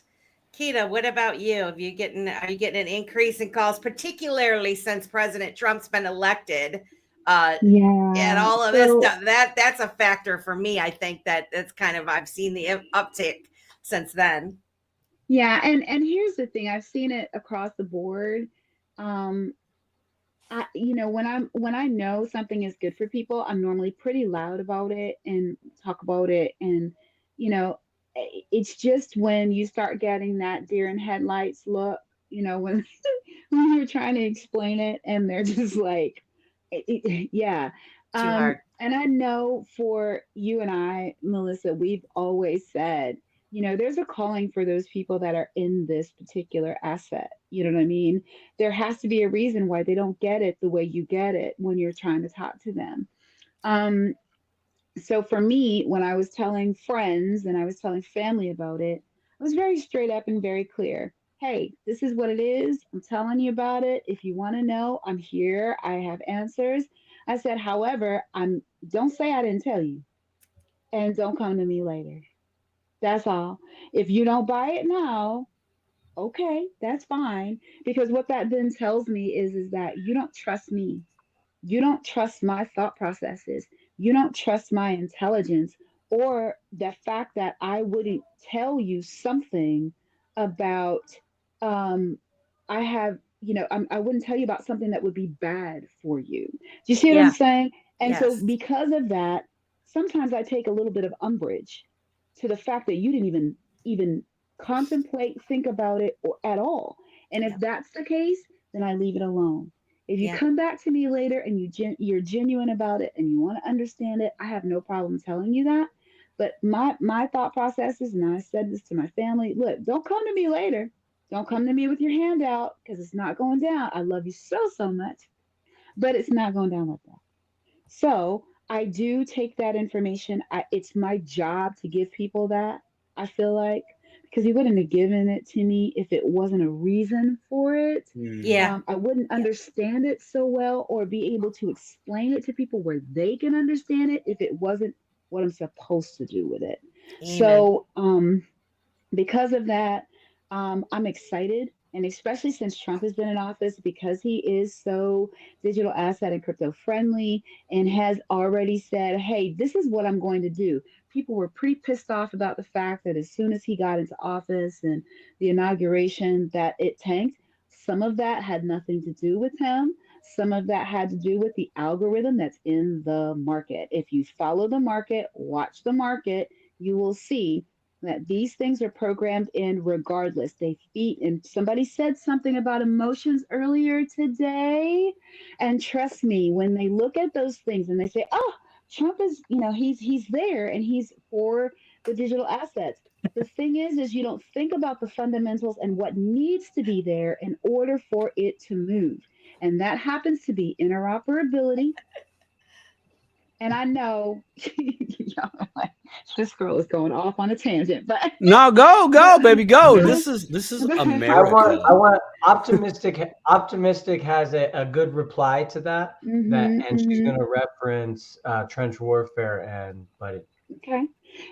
Keita, what about you? Are you getting an increase in calls, particularly since President Trump's been elected? And all of this stuff. That's a factor for me. I think that's kind of, I've seen the uptick since then. Yeah, and here's the thing. I've seen it across the board. When I know something is good for people, I'm normally pretty loud about it and talk about it. And, it's just when you start getting that deer in headlights look, when you're trying to explain it and they're just like, Yeah. Too hard. And I know for you and I, Melissa, we've always said, there's a calling for those people that are in this particular asset. You know what I mean? There has to be a reason why they don't get it the way you get it when you're trying to talk to them. Um, so for me, when I was telling friends and I was telling family about it, I was very straight up and very clear. Hey, this is what it is. I'm telling you about it. If you want to know, I'm here. I have answers. I said, however, don't say I didn't tell you and don't come to me later. That's all. If you don't buy it now, okay, that's fine. Because what that then tells me is that you don't trust me. You don't trust my thought processes. You don't trust my intelligence or the fact that I wouldn't tell you something about, um, I have, I wouldn't tell you about something that would be bad for you. Do you see what I'm Yeah. saying? And so Yes. because of that, sometimes I take a little bit of umbrage to the fact that you didn't even contemplate, think about it or at all. And if Yep. that's the case, then I leave it alone. If you Yeah. come back to me later and you're genuine about it and you want to understand it, I have no problem telling you that. But my thought processes, and I said this to my family, look, don't come to me later. Don't come to me with your hand out because it's not going down. I love you so much, but it's not going down like that. So I do take that information. It's my job to give people that, I feel like, because he wouldn't have given it to me if it wasn't a reason for it. Yeah. I wouldn't understand it so well or be able to explain it to people where they can understand it if it wasn't what I'm supposed to do with it. Amen. So, because of that, I'm excited. And especially since Trump has been in office, because he is so digital asset and crypto friendly and has already said, hey, this is what I'm going to do. People were pretty pissed off about the fact that as soon as he got into office and the inauguration, that it tanked. Some of that had nothing to do with him. Some of that had to do with the algorithm that's in the market. If you follow the market, watch the market, you will see that these things are programmed in regardless. They feed, and somebody said something about emotions earlier today. And trust me, when they look at those things and they say, oh, Trump is, he's there and he's for the digital assets. The thing is you don't think about the fundamentals and what needs to be there in order for it to move. And that happens to be interoperability. And I know y'all are like, this girl is going off on a tangent, but No, go, baby, go. but- This is I America. want optimistic has a good reply to that, Mhm, and she's mhm. going to reference trench warfare and buddy. Okay.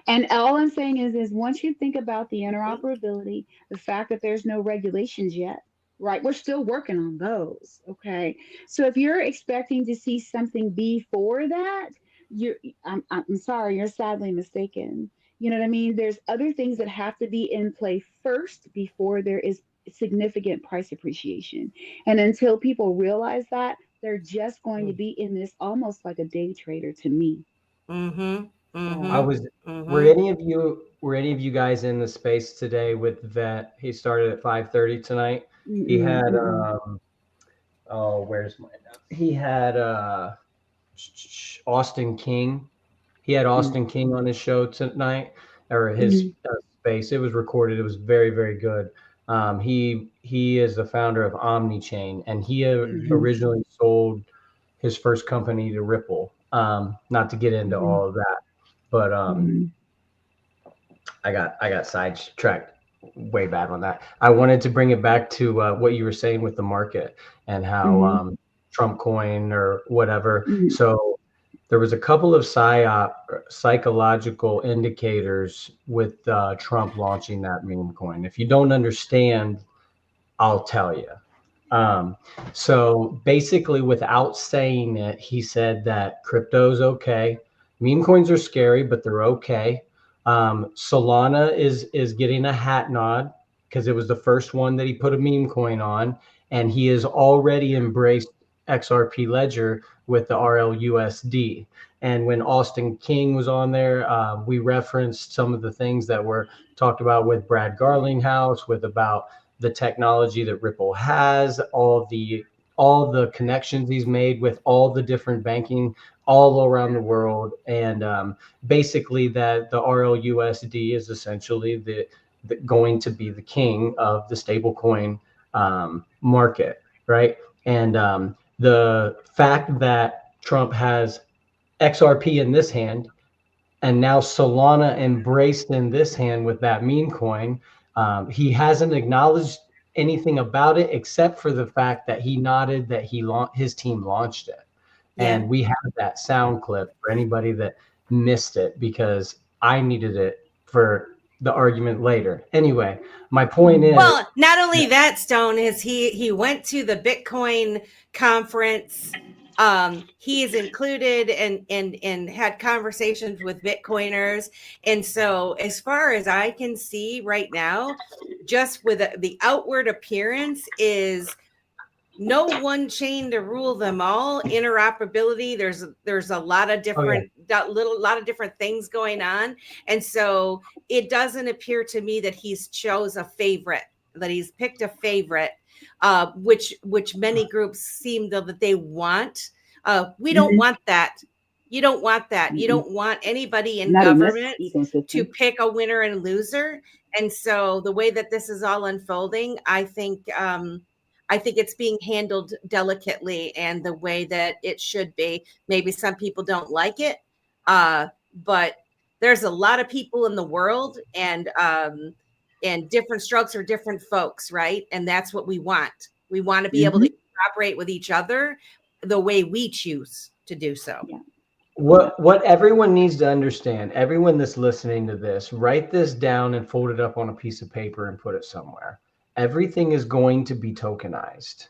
And all I'm saying is once you think about the interoperability, the fact that there's no regulations yet, right? We're still working on those. Okay. So if you're expecting to see something before that, you're I'm sorry, you're sadly mistaken. You know what I mean? There's other things that have to be in play first before there is significant price appreciation. And until people realize that, they're just going to be in this almost like a day trader to me. Mm-hmm. I Mm-hmm. was. Mm-hmm. Were any of you guys in the space today with Vet? He started at 5:30 tonight. He Mm-mm, had mm-mm, oh, where's my note? He had Austin King. He had mm-mm, Austin King on his show tonight, or his mm-mm, space. It was recorded. It was very, very good. He is the founder of OmniChain, and he mm-mm, originally sold his first company to Ripple. Not to get into mm-mm, all of that, but mm-mm, I got sidetracked way bad on that. I wanted to bring it back to what you were saying with the market and how mm-mm, Trump coin or whatever. mm-mm. So there was a couple of psychological indicators with Trump launching that meme coin. If you don't understand, I'll tell you. So basically, without saying it, he said that crypto's okay. Meme coins are scary, but they're okay. Solana is getting a hat nod because it was the first one that he put a meme coin on, and he has already embraced XRP Ledger with the RLUSD. And when Austin King was on there, we referenced some of the things that were talked about with Brad Garlinghouse, with about the technology that Ripple has, all the all the connections he's made with all the different banking all around the world. And basically that the RLUSD is essentially going to be the king of the stablecoin market, right? And the fact that Trump has XRP in this hand, and now Solana embraced in this hand with that meme coin. He hasn't acknowledged anything about it except for the fact that he nodded that his team launched it. Yeah. And we have that sound clip for anybody that missed it, because I needed it for the argument later. Anyway, my point is, well, not only that, Stone, is he went to the Bitcoin conference. He is included and had conversations with Bitcoiners. And so as far as I can see right now, just with the outward appearance is no one chain to rule them all. Interoperability. There's a lot of different, lot of different things going on. And so it doesn't appear to me that he's chose a favorite, that he's picked a favorite, which many groups seem that they want. We don't want that. You don't want that. You don't want anybody in government to pick a winner and loser. And so the way that this is all unfolding, I think it's being handled delicately and the way that it should be. Maybe some people don't like it, but there's a lot of people in the world, and different strokes for different folks, right? And that's what we want. We want to be able to operate with each other the way we choose to do so. Yeah. What everyone needs to understand, everyone that's listening to this, write this down and fold it up on a piece of paper and put it somewhere. Everything is going to be tokenized.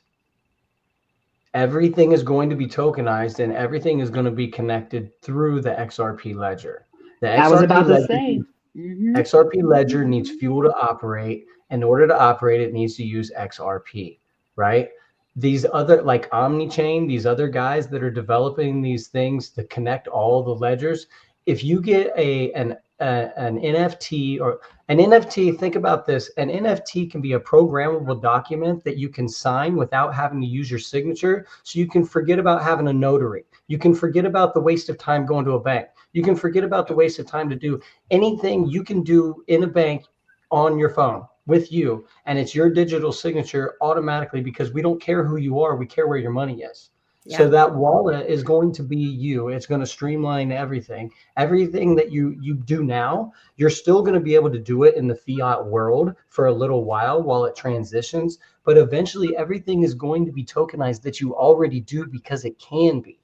Everything is going to be tokenized, and everything is going to be connected through the XRP ledger. I was about to say. XRP ledger needs fuel to operate. In order to operate, it needs to use XRP, right? These other, like OmniChain, these other guys that are developing these things to connect all the ledgers, if you get an NFT or an NFT, think about this. An NFT can be a programmable document that you can sign without having to use your signature. So you can forget about having a notary. You can forget about the waste of time going to a bank. You can forget about the waste of time to do anything you can do in a bank on your phone with you. And it's your digital signature automatically, because we don't care who you are. We care where your money is. Yeah. So that wallet is going to be you. It's going to streamline everything. Everything that you do now, you're still going to be able to do it in the fiat world for a little while it transitions. But eventually everything is going to be tokenized that you already do, because it can be.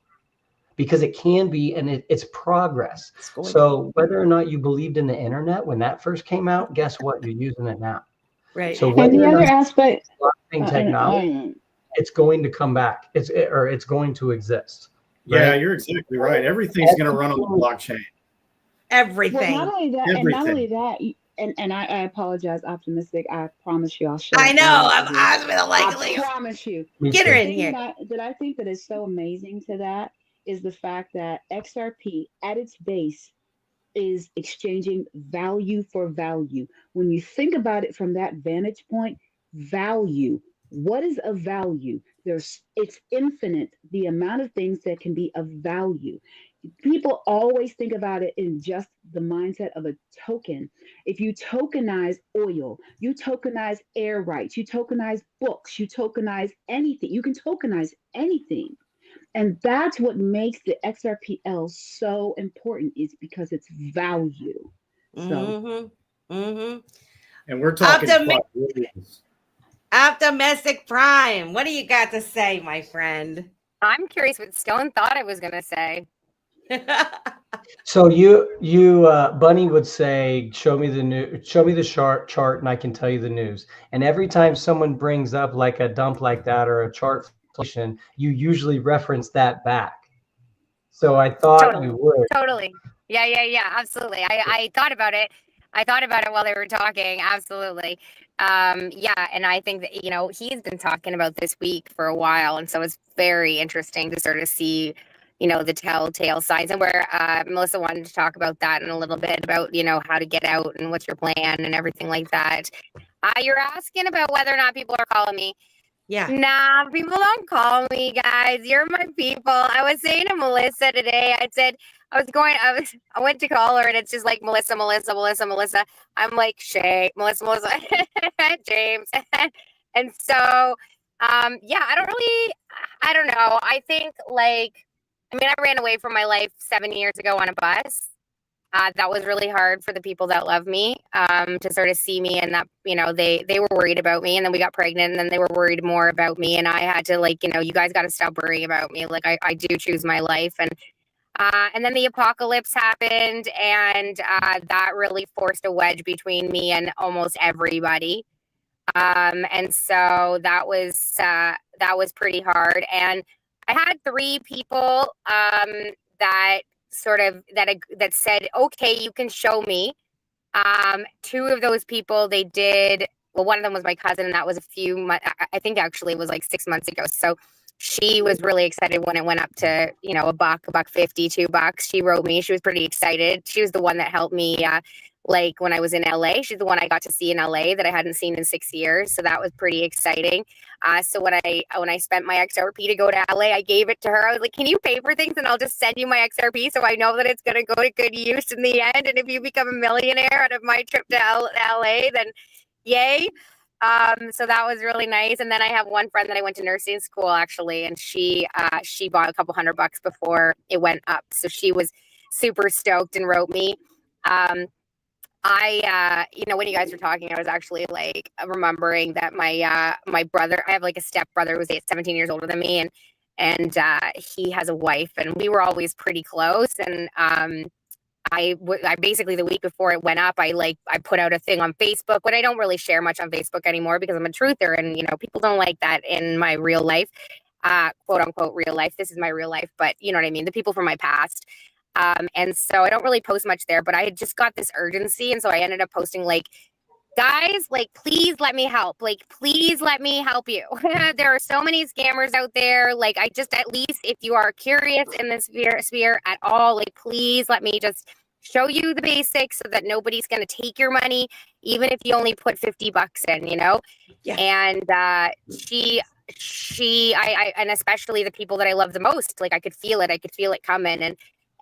Because it can be, and it's progress. So whether or not you believed in the internet when that first came out, guess what? You're using it now. Right. So and the other aspect, technology, it's going to come back. It's going to exist. Right? Yeah, you're exactly right. Everything's going to run on the blockchain. Everything. Well, not only that, and not only that, and I apologize, optimistic. I promise you, I'll show. I know. I promise you. Get her in here. That I think that is so amazing to that is the fact that XRP at its base is exchanging value for value. When you think about it from that vantage point, value. What is of value? It's infinite, the amount of things that can be of value. People always think about it in just the mindset of a token. If you tokenize oil, you tokenize air rights, you tokenize books, you tokenize anything. You can tokenize anything. And that's what makes the XRPL so important, is because it's value. So, and we're talking Optimistic Prime. What do you got to say, my friend? I'm curious what Stone thought I was going to say. So you Bunny would say, show me the chart and I can tell you the news. And every time someone brings up like a dump like that or a chart, you usually reference that back. So I thought you would. Totally. Yeah, absolutely. I thought about it. I thought about it while they were talking. Absolutely. Yeah. And I think that, he's been talking about this week for a while. And so it's very interesting to sort of see, the telltale signs, and where Melissa wanted to talk about that in a little bit about, how to get out and what's your plan and everything like that. You're asking about whether or not people are calling me. Yeah. Nah, people don't call me, guys. You're my people. I was saying to Melissa today, I went to call her and it's just like Melissa, Melissa, Melissa, Melissa. I'm like Shay, Melissa, Melissa, James. And so, yeah, I don't know. I think I ran away from my life 7 years ago on a bus. That was really hard for the people that love me, to sort of see me, and that, they were worried about me, and then we got pregnant, and then they were worried more about me, and I had to you guys got to stop worrying about me. Like I do choose my life, and then the apocalypse happened, and that really forced a wedge between me and almost everybody. And so that was pretty hard, and I had 3 people that that said, okay, you can show me. 2 of those people, they did, well, one of them was my cousin, and that was a few months, I think actually it was like 6 months ago. So she was really excited when it went up to, $1, $1.50, $2. She wrote me, she was pretty excited. She was the one that helped me, when I was in LA. She's the one I got to see in LA that I hadn't seen in 6 years. So that was pretty exciting. So when I spent my XRP to go to LA, I gave it to her. I was like, can you pay for things and I'll just send you my XRP so I know that it's going to go to good use in the end. And if you become a millionaire out of my trip to LA, then yay. So that was really nice. And then I have one friend that I went to nursing school actually, and she bought a couple $100 before it went up. So she was super stoked and wrote me. When you guys were talking, I was actually remembering that my brother, I have a step brother who's 17 years older than me, and he has a wife, and we were always pretty close. And I basically, the week before it went up, I put out a thing on Facebook, but I don't really share much on Facebook anymore because I'm a truther, and people don't like that in my real life, quote unquote real life. This is my real life, but you know what I mean, the people from my past. And so I don't really post much there, but I had just got this urgency. And so I ended up posting guys, please let me help. Please let me help you. There are so many scammers out there. I just, at least if you are curious in this sphere at all, please let me just show you the basics so that nobody's going to take your money, even if you only put $50 in, Yeah. And, and especially the people that I love the most, I could feel it coming.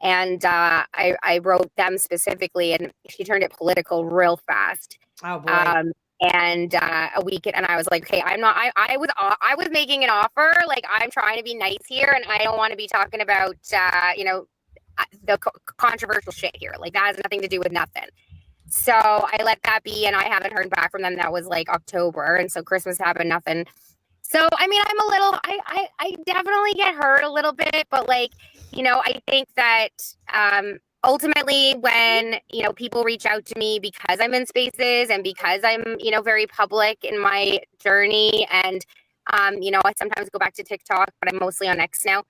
And I wrote them specifically, and she turned it political real fast. Oh boy. And a week, and I was like, okay, I was making an offer. I'm trying to be nice here, and I don't want to be talking about, the controversial shit here. That has nothing to do with nothing. So I let that be, and I haven't heard back from them. That was October. And so Christmas happened, nothing. So, I'm a little, I definitely get hurt a little bit, but I think that ultimately when, people reach out to me because I'm in spaces and because I'm, very public in my journey, and, I sometimes go back to TikTok, but I'm mostly on X now.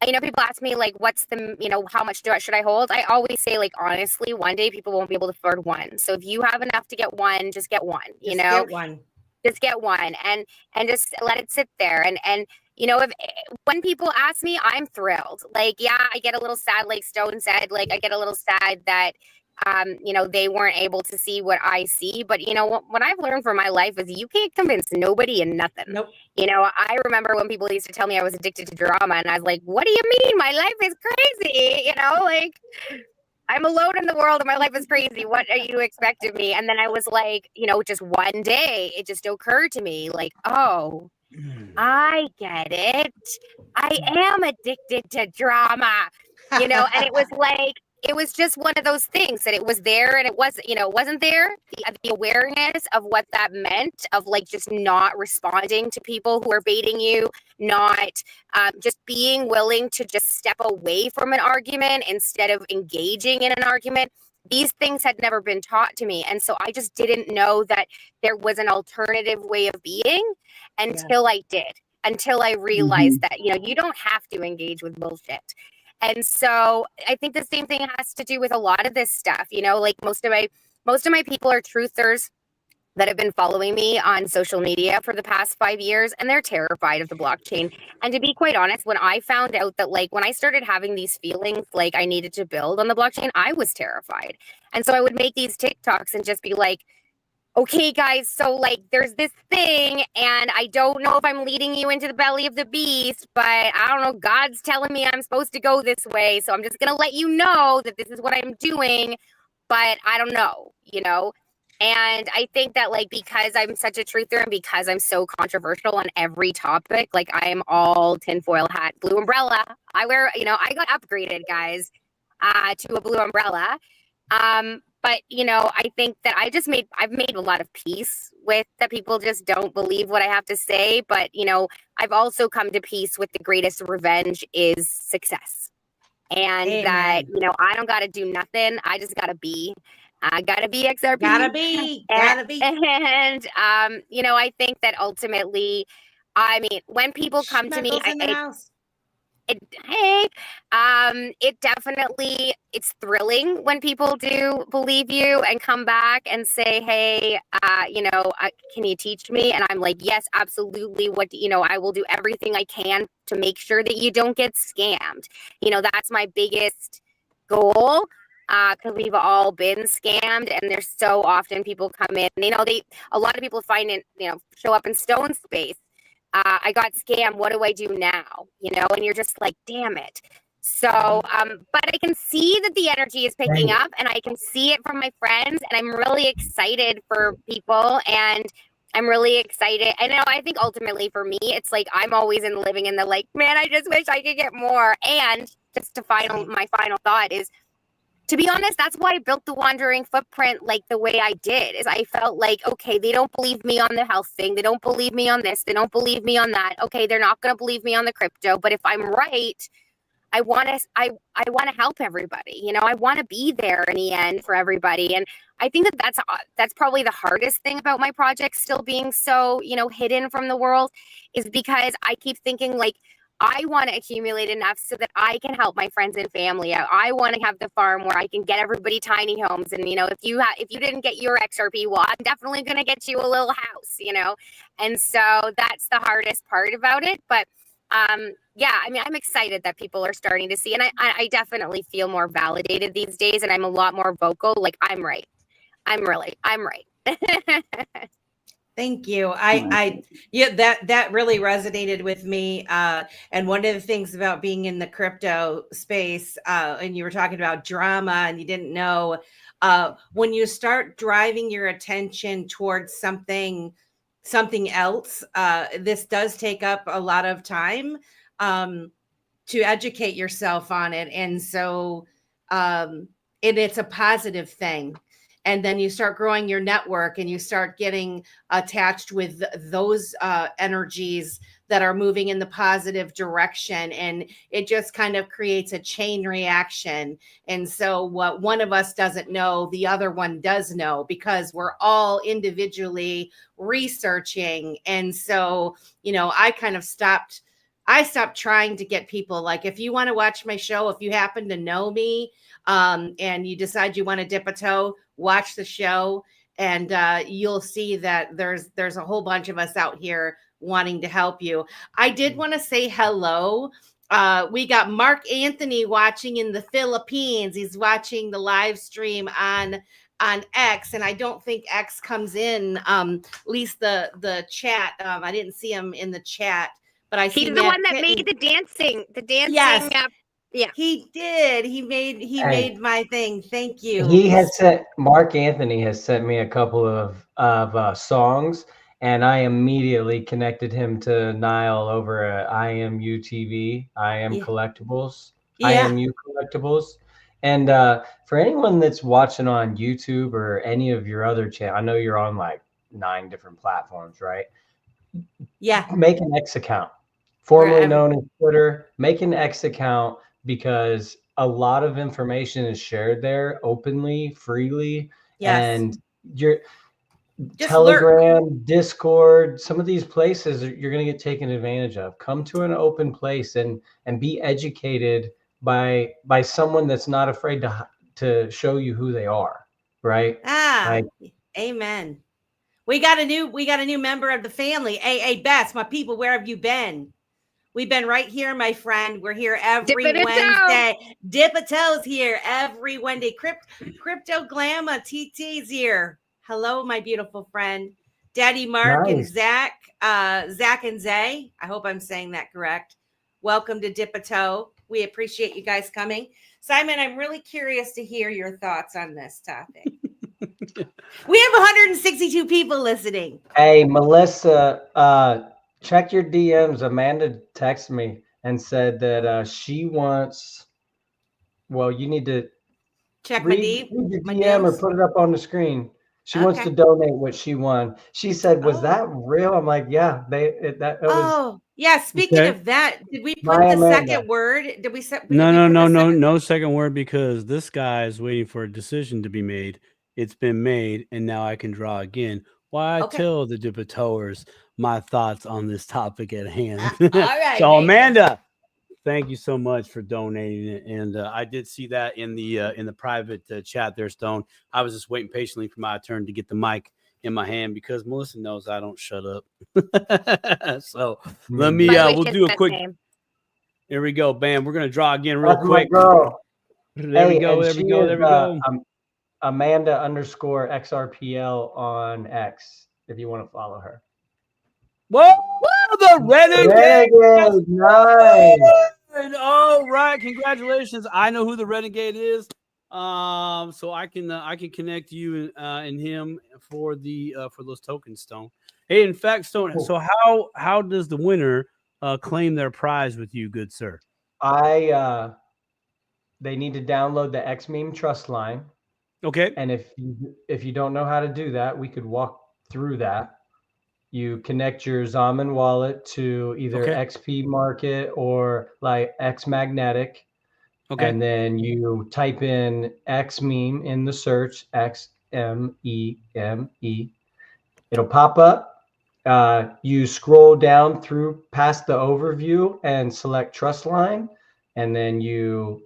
People ask me what's the, how much should I hold? I always say honestly, one day people won't be able to afford one. So if you have enough to get one, just get one, Get one. Just get one and just let it sit there. And when people ask me, I'm thrilled. Yeah, I get a little sad, like Stone said, I get a little sad that, they weren't able to see what I see. But, what I've learned from my life is you can't convince nobody and nothing. Nope. I remember when people used to tell me I was addicted to drama, and I was like, what do you mean? My life is crazy. I'm alone in the world and my life is crazy. What are you expect of me? And then I was just one day, it just occurred to me oh, I get it. I am addicted to drama, and it was just one of those things that it was there and it wasn't there. The awareness of what that meant, of just not responding to people who are baiting you, not just being willing to just step away from an argument instead of engaging in an argument. These things had never been taught to me. And so I just didn't know that there was an alternative way of being until I did, until I realized that, you don't have to engage with bullshit. And so I think the same thing has to do with a lot of this stuff, most of my people are truthers that have been following me on social media for the past 5 years, and they're terrified of the blockchain. And to be quite honest, when I found out that when I started having these feelings I needed to build on the blockchain, I was terrified. And so I would make these TikToks and just be okay, guys, so like there's this thing, and I don't know if I'm leading you into the belly of the beast, but I don't know, God's telling me I'm supposed to go this way. So I'm just going to let you know that this is what I'm doing, but I don't know, you know? And I think that like because I'm such a truther and because I'm so controversial on every topic, like I am all tinfoil hat, blue umbrella. I wear, you know, I got upgraded, guys, to a blue umbrella. But you know, I think that I've made a lot of peace with that people just don't believe what I have to say. But you know, I've also come to peace with the greatest revenge is success. And Amen. that, you know, I don't gotta do nothing. I just gotta be. I gotta be XRP. Gotta be. And you know, I think that ultimately, I mean, when people come to me, Schmeckles in the house. It definitely, it's thrilling when people do believe you and come back and say, hey, you know, can you teach me? And I'm like, yes, absolutely. You know, I will do everything I can to make sure that you don't get scammed. You know, that's my biggest goal. Because we've all been scammed, and there's so often people come in, you know, a lot of people find it, you know, show up in stone space. I got scammed. What do I do now? You know, and you're just like, damn it. So, but I can see that the energy is picking up, and I can see it from my friends, and I'm really excited for people, and I'm really excited. I know, I think ultimately for me, it's like I'm always living in the like, man, I just wish I could get more. And just my final thought is, to be honest, that's why I built the Wandering Footprint like the way I did. Is I felt like, okay, they don't believe me on the health thing. They don't believe me on this. They don't believe me on that. Okay, they're not going to believe me on the crypto. But if I'm right, I want to help everybody. You know, I want to be there in the end for everybody. And I think that that's probably the hardest thing about my project still being so, you know, hidden from the world, is because I keep thinking like, I want to accumulate enough so that I can help my friends and family out. I want to have the farm where I can get everybody tiny homes. And, you know, if you didn't get your XRP, well, I'm definitely going to get you a little house, you know? And so that's the hardest part about it. But, yeah, I mean, I'm excited that people are starting to see, and I definitely feel more validated these days, and I'm a lot more vocal. Like, I'm right. I'm right. Thank you. Yeah, that really resonated with me. And one of the things about being in the crypto space, and you were talking about drama, and you didn't know, when you start driving your attention towards something else, this does take up a lot of time to educate yourself on it, and so it's a positive thing. And then you start growing your network, and you start getting attached with those energies that are moving in the positive direction. And it just kind of creates a chain reaction. And so what one of us doesn't know, the other one does know, because we're all individually researching. And so, you know, I stopped trying to get people like, if you want to watch my show, if you happen to know me, and you decide you want to dip a toe, watch the show, and you'll see that there's a whole bunch of us out here wanting to help you. I did want to say hello. We got Mark Anthony watching in the Philippines. He's watching the live stream on X, and I don't think X comes in, at least the chat. I didn't see him in the chat, but I see he's the one that made the dancing. Yes. Yeah, he did. He made my thing. Thank you. Mark Anthony has sent me a couple of songs, and I immediately connected him to Niall over at IMU TV, Collectibles, IMU Collectibles. And for anyone that's watching on YouTube or any of your other channels, I know you're on like 9 different platforms, right? Yeah. Make an X account, formerly known as Twitter. Make an X account, because a lot of information is shared there openly, freely. Yes. And your Telegram, Discord, some of these places you're going to get taken advantage of. Come to an open place and be educated by someone that's not afraid to show you who they are, right? Amen. We got a new member of the family. Hey, Bess, my people, where have you been? We've been right here, my friend. We're here every Wednesday. Dip a toes here every Wednesday. Crypto Glamma TT's here. Hello, my beautiful friend, Daddy Mark and Nice. Zach. Zach and Zay. I hope I'm saying that correct. Welcome to Dip a Toe. We appreciate you guys coming. Simon, I'm really curious to hear your thoughts on this topic. We have 162 people listening. Hey, Melissa, check your DMs. Amanda texted me and said that she wants. Well, you need to Check read the my DM or DMs. put it up on the screen. She wants Okay. to donate what she won. She said, "Was Oh. that real?" I'm like, "Yeah, it was." Oh, yeah. Speaking Okay. of that, did we put My the Amanda. second word? Did we set? No second word, because this guy is waiting for a decision to be made. It's been made, and now I can draw again. Why I Okay. tell the Dipatowers my thoughts on this topic at hand. All right. So Nathan. Amanda, thank you so much for donating it, and I did see that in the private chat there, Stone. I was just waiting patiently for my turn to get the mic in my hand because Melissa knows I don't shut up. So let me By the way, we'll his do a best quick. name. Here we go. Bam. We're gonna draw again real That's my quick. girl. There we Hey, go. and There we she go. is, There we go. Amanda_XRPL on X if you want to follow her. Whoa! The Renegade. Renegade, nice. All right, congratulations. I know who the Renegade is. So I can connect you and him for those tokens, Stone. Hey, in fact, Stone. Cool. So how does the winner claim their prize with you, good sir? They need to download the X Meme Trust line. Okay. And if you don't know how to do that, we could walk through that. You connect your Zaman wallet to either Okay. XP Market or like X Magnetic. Okay. And then you type in X Meme in the search, XMEME. It'll pop up. You scroll down through past the overview and select Trust Line. And then you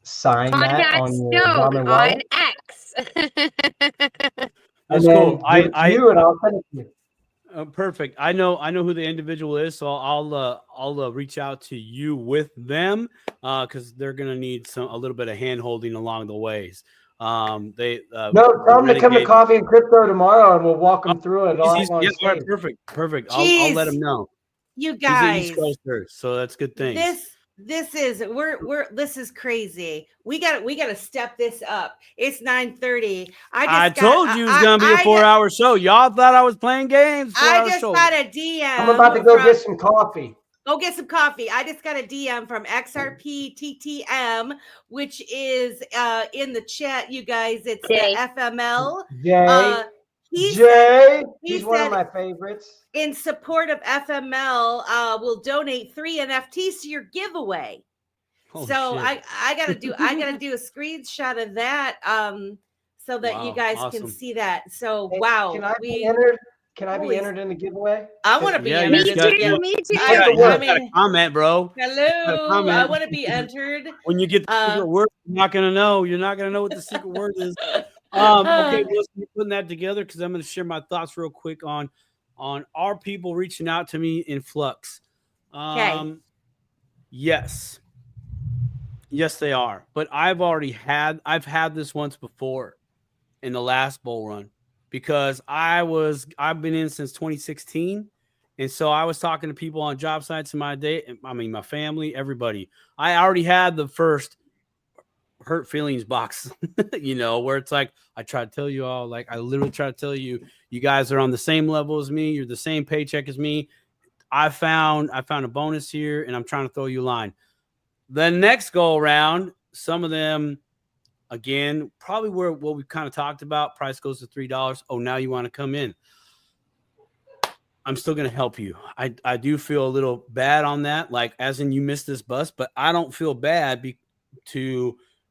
sign that Contact on your Stone Zaman on wallet. X. That's And cool. then give it to you and I'll send it to you. Perfect. I know who the individual is, so I'll reach out to you with them because they're gonna need a little bit of hand holding along the ways. No, tell them to come to Coffee and Crypto tomorrow, and we'll walk them through it all on all stage. right, perfect. I'll let them know. You He's an guys, East Coaster, so that's good things. this is crazy. We gotta step this up. It's 9:30. I told you it was gonna be a 4-hour show. Y'all thought I was playing games. I just got a DM. I'm about to go get some coffee. Go get some coffee. I just got a DM from XRPTTM, which is in the chat, you guys. It's Jay. the FML. Jay, he's one of my favorites. In support of FML, will donate 3 NFTs to your giveaway. Holy so shit. I gotta do a screenshot of that so that you guys can see that. So Hey, wow, can I be entered? Can I be entered in the giveaway? I want to be entered. Me too. I got a comment, bro. Hello. I want to be entered. When you get the secret word, you're not gonna know. You're not gonna know what the secret word is. Okay, let's be putting that together because I'm gonna share my thoughts real quick on our people reaching out to me in flux. Yes, they are. But I've had this once before in the last bull run because I've been in since 2016. And so I was talking to people on job sites in my family, everybody. I already had the first hurt feelings box, where it's like, I try to tell you all, like I literally try to tell you, you guys are on the same level as me. You're the same paycheck as me. I found a bonus here and I'm trying to throw you a line. The next go around, some of them, again, probably what we kind of talked about, price goes to $3. Oh, now you want to come in. I'm still going to help you. I do feel a little bad on that, like as in you missed this bus, but I don't feel bad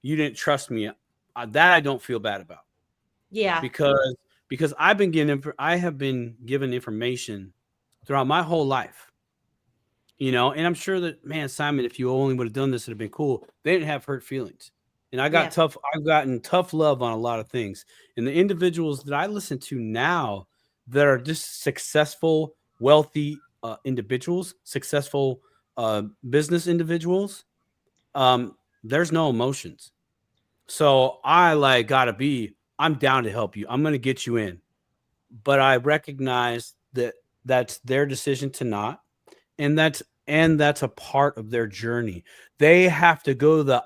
you didn't trust me. That I don't feel bad about. Yeah. Because I have been given information throughout my whole life. And I'm sure that, man, Simon, if you only would have done this, it'd have been cool. They didn't have hurt feelings. And I've gotten tough love on a lot of things. And the individuals that I listen to now that are just successful, wealthy individuals, successful business individuals, there's no emotions. So I gotta be I'm down to help you. I'm going to get you in. But I recognize that that's their decision to not, and that's a part of their journey. They have to go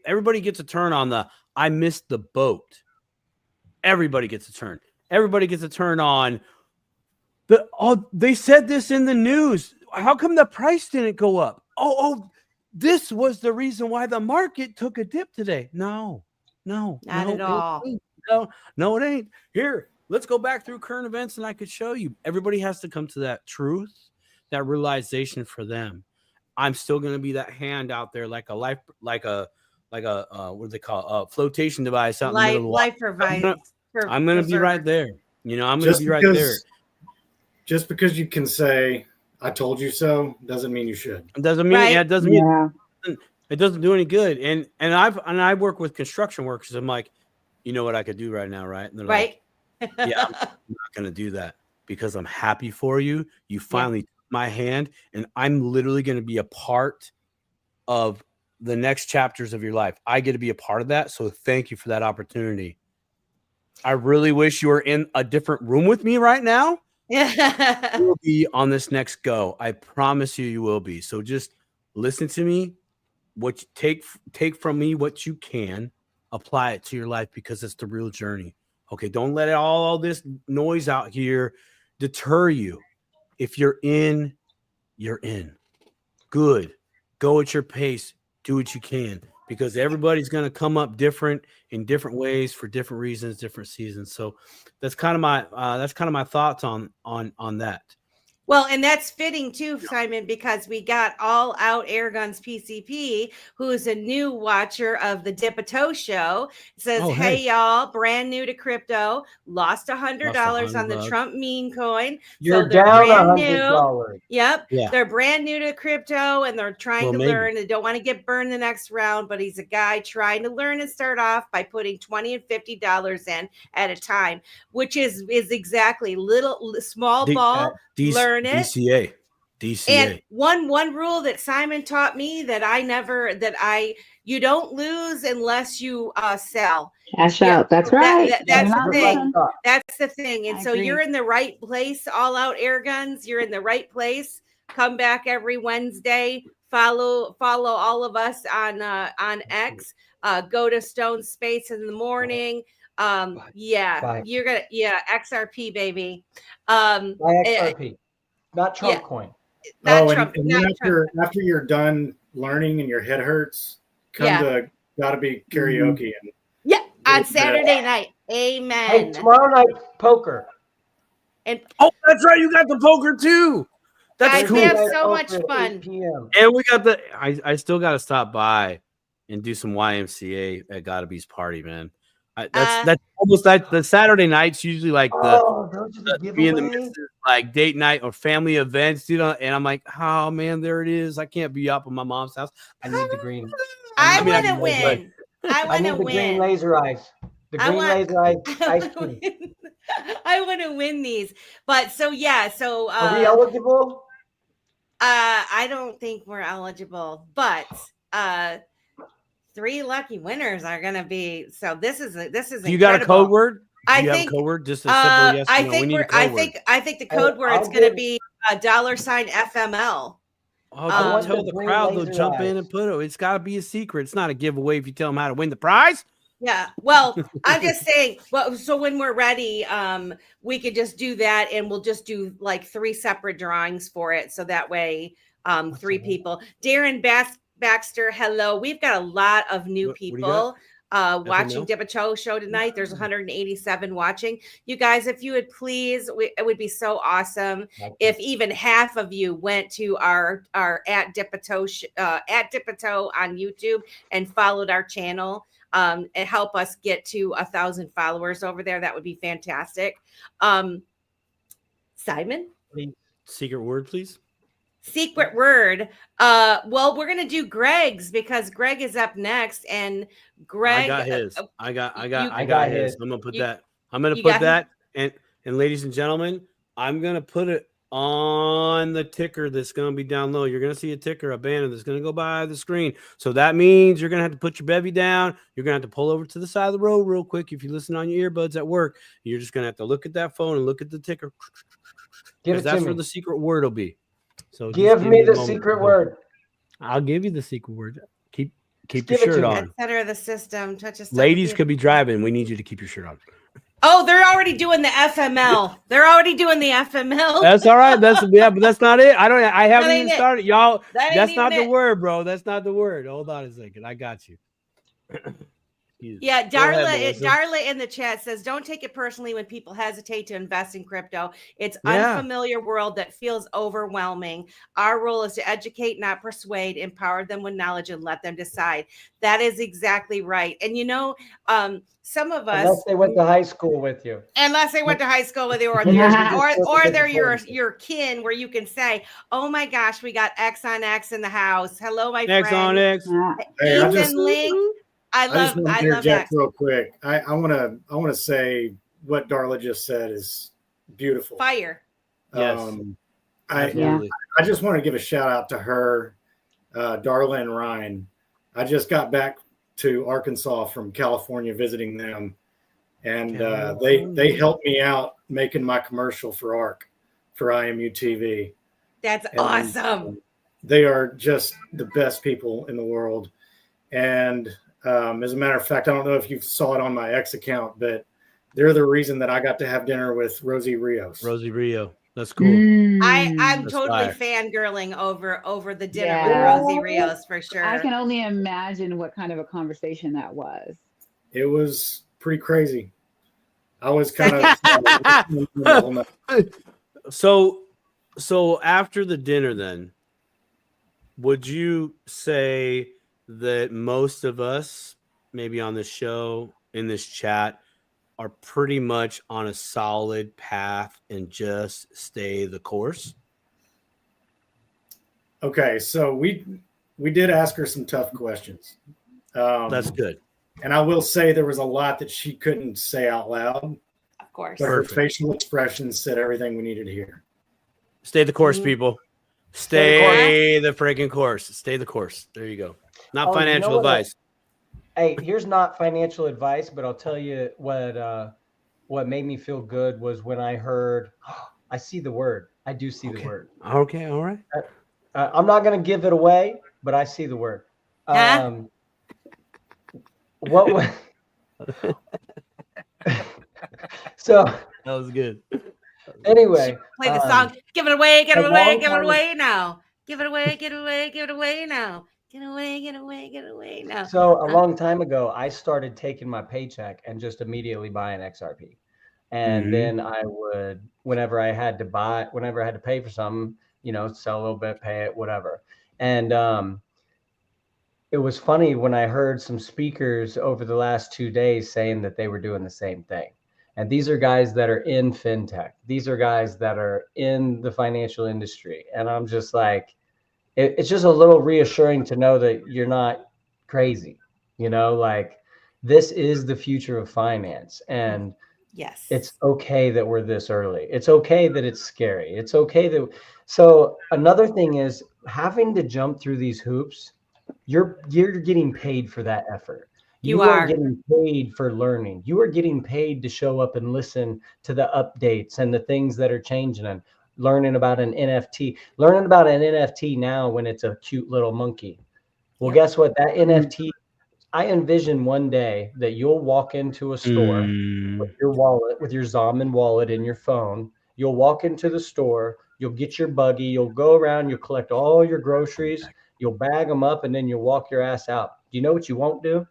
everybody gets a turn on the I missed the boat. Everybody gets a turn. Everybody gets a turn on they said this in the news. How come the price didn't go up? This was the reason why the market took a dip today. No, not at all. No, it ain't. Here, let's go back through current events and I could show you. Everybody has to come to that truth, that realization for them. I'm still going to be that hand out there like a what do they call a flotation device out in the middle of the Life provides. I'm going to be right there. I'm going to be right there. Just because you can say, I told you so, doesn't mean you should. It doesn't mean, it doesn't mean it doesn't do any good. And I work with construction workers. I'm like, you know what I could do right now, right? And they're like, yeah, I'm not going to do that because I'm happy for you. You finally took my hand, and I'm literally going to be a part of the next chapters of your life. I get to be a part of that. So thank you for that opportunity. I really wish you were in a different room with me right now. Yeah. You will be on this next go. I promise you will be. So just listen to me. What you take from me what you can, apply it to your life because it's the real journey. Okay, don't let all this noise out here deter you. If you're in, you're in. Good. Go at your pace. Do what you can because everybody's going to come up different in different ways for different reasons, different seasons. So that's kind of my thoughts on that. Well, and that's fitting too, Simon, because we got All Out Airguns PCP, who is a new watcher of the Dip a Toe show. It says, hey, y'all, brand new to crypto, lost $100 on the Trump meme coin. You're down $100. Yep. Yeah. They're brand new to crypto and they're trying to learn. They don't want to get burned the next round, but he's a guy trying to learn and start off by putting $20 and $50 in at a time, which is exactly small ball. Learn it. DCA. And one rule that Simon taught me that you don't lose unless you sell. Cash out. That's right. That's the thing. That's the thing. And so you're in the right place. All Out Airguns. You're in the right place. Come back every Wednesday. Follow all of us on X. Go to Stone Space in the morning. You're gonna XRP baby. XRP, not Trump coin. After you're done learning and your head hurts, come to Gotta Be Karaoke and on Saturday night. Amen. Hey, tomorrow night poker. And that's right, you got the poker too. That's cool. We have so much fun. And we got I still got to stop by and do some YMCA at Gotta Be's party, man. That's almost like the Saturday nights usually like like date night or family events, and I'm like, oh man, there it is. I can't be up in my mom's house. I need the green. I want to win. I want to win. Green laser eyes. The green laser eyes ice cream. I want to win these, but so are we eligible? I don't think we're eligible, but 3 lucky winners are going to be. So this is you got a code word? I think code word. Just a simple yes. I think the code word is going to be $FML. Don't tell the crowd. They'll jump in and put it. It's got to be a secret. It's not a giveaway if you tell them how to win the prize. Yeah. Well, I'm just saying. Well, so when we're ready, we could just do that, and we'll just do like 3 separate drawings for it, so that way, 3 people. Darren Baxter, hello. We've got a lot of new people watching Dip a Toe show tonight. There's 187 watching. You guys, if you would please, it would be so awesome if even half of you went to our at Dip a Toe on YouTube and followed our channel. And help us get to 1,000 followers over there. That would be fantastic. Simon? Secret word, please. Secret word. Well, we're gonna do Greg's because Greg is up next, and Greg. I got his. I got his. I'm gonna put that. I'm gonna put that. And ladies and gentlemen, I'm gonna put it on the ticker that's going to be down low. You're going to see a ticker, a banner that's going to go by the screen. So that means you're going to have to put your bevy down. You're going to have to pull over to the side of the road real quick. If you listen on your earbuds at work, you're just going to have to look at that phone and look at the ticker. Give it that's to where me. the secret word will be. So Give me the secret word. I'll give you the secret word. Keep your give it to shirt me. on. Center of the system. Touch us. Ladies could be driving. We need you to keep your shirt on. Oh, they're already doing the FML. They're already doing the FML. That's all right. But that's not it. I haven't even started. Y'all, that's not the it. word, bro. That's not the word. Hold on a second. I got you. Yeah, Darla in the chat says, don't take it personally when people hesitate to invest in crypto. It's unfamiliar world that feels overwhelming. Our role is to educate, not persuade, empower them with knowledge, and let them decide. That is exactly right. And some of us, unless they went to high school with you, or they're your kin, where you can say, oh my gosh, we got X on X in the house. Hello, my friend. X on X. Hey, Ethan Link. I love interject real quick. I want to say what Darla just said is beautiful. Fire. Yes. I just want to give a shout out to her, Darla and Ryan. I just got back to Arkansas from California visiting them, and they helped me out making my commercial for ARC for IMU TV. That's awesome. They are just the best people in the world, and as a matter of fact, I don't know if you saw it on my X account, but they're the reason that I got to have dinner with Rosie Rios. Rosie Rio. That's cool. I'm totally fangirling over the dinner with Rosie Rios for sure. I can only imagine what kind of a conversation that was. It was pretty crazy. I was kind of So after the dinner, then, would you say that most of us, maybe on the show, in this chat, are pretty much on a solid path and just stay the course? Okay, so we did ask her some tough questions. That's good. And I will say there was a lot that she couldn't say out loud. Of course. But her facial expressions said everything we needed to hear. Stay the course, people. Stay the freaking course. Stay the course. There you go. Not financial advice. Hey, here's not financial advice, but I'll tell you what made me feel good was when I heard, I see the word. I do see the word. Okay, all right. I'm not going to give it away, but I see the word. What was so that was good. Anyway, play the song. Give it away, give it away, give it away now. Give it away, give it away, give it away now. Get away, get away, get away now. So a long time ago, I started taking my paycheck and just immediately buying XRP. And then I would, whenever I had to pay for something, sell a little bit, pay it, whatever. And it was funny when I heard some speakers over the last 2 days saying that they were doing the same thing. And these are guys that are in fintech. These are guys that are in the financial industry. And I'm just like, it's just a little reassuring to know that you're not crazy, like this is the future of finance. And yes, it's okay that we're this early. It's okay that it's scary. It's okay that. So another thing is having to jump through these hoops. You're getting paid for that effort. You are getting paid for learning. You are getting paid to show up and listen to the updates and the things that are changing and learning about an NFT now when it's a cute little monkey. Well, guess what? That NFT, I envision one day that you'll walk into a store with your wallet, with your Zalman wallet in your phone. You'll walk into the store, you'll get your buggy, you'll go around, you'll collect all your groceries, you'll bag them up, and then you'll walk your ass out. Do you know what you won't do?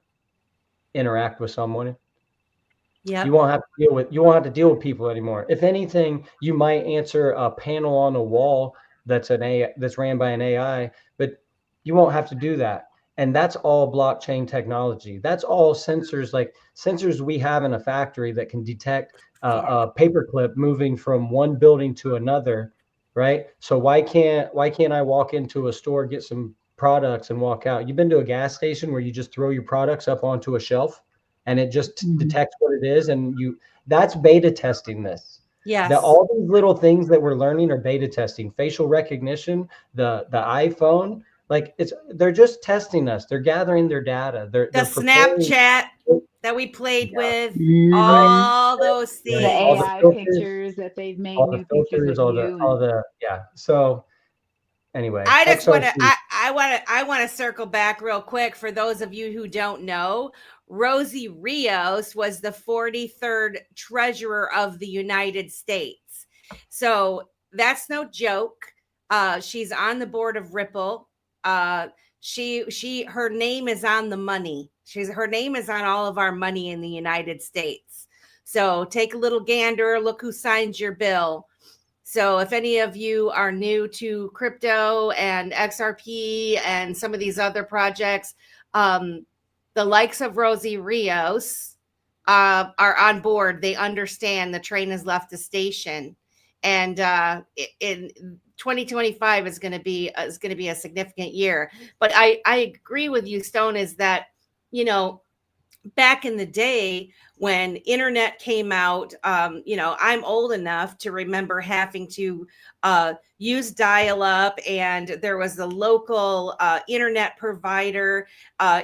Interact with someone. Yeah. You won't have to deal with people anymore. If anything, you might answer a panel on a wall that's ran by an AI, but you won't have to do that. And that's all blockchain technology. That's all sensors, like sensors we have in a factory that can detect a paperclip moving from one building to another, right? So why can't I walk into a store, get some products, and walk out? You've been to a gas station where you just throw your products up onto a shelf and it just detects what it is, and that's beta testing this. Yes. All these little things that we're learning are beta testing. Facial recognition, the iPhone, like they're just testing us. They're gathering their data. The They're preparing. Snapchat that we played with, Mhm. all those The things. all the AI filters, pictures that they've made, all the new pictures filters, of all you. the yeah. So anyway, I just want to XRP. I want to circle back real quick for those of you who don't know. Rosie Rios was the 43rd treasurer of the United States. So that's no joke. She's on the board of Ripple. Her name is on the money. Her name is on all of our money in the United States. So take a little gander, look who signs your bill. So if any of you are new to crypto and XRP and some of these other projects, the likes of Rosie Rios are on board. They understand the train has left the station, and in 2025 is going to be a significant year. But I agree with you, Stone, is that, you know, back in the day when internet came out, you know, I'm old enough to remember having to use dial-up, and there was a local internet provider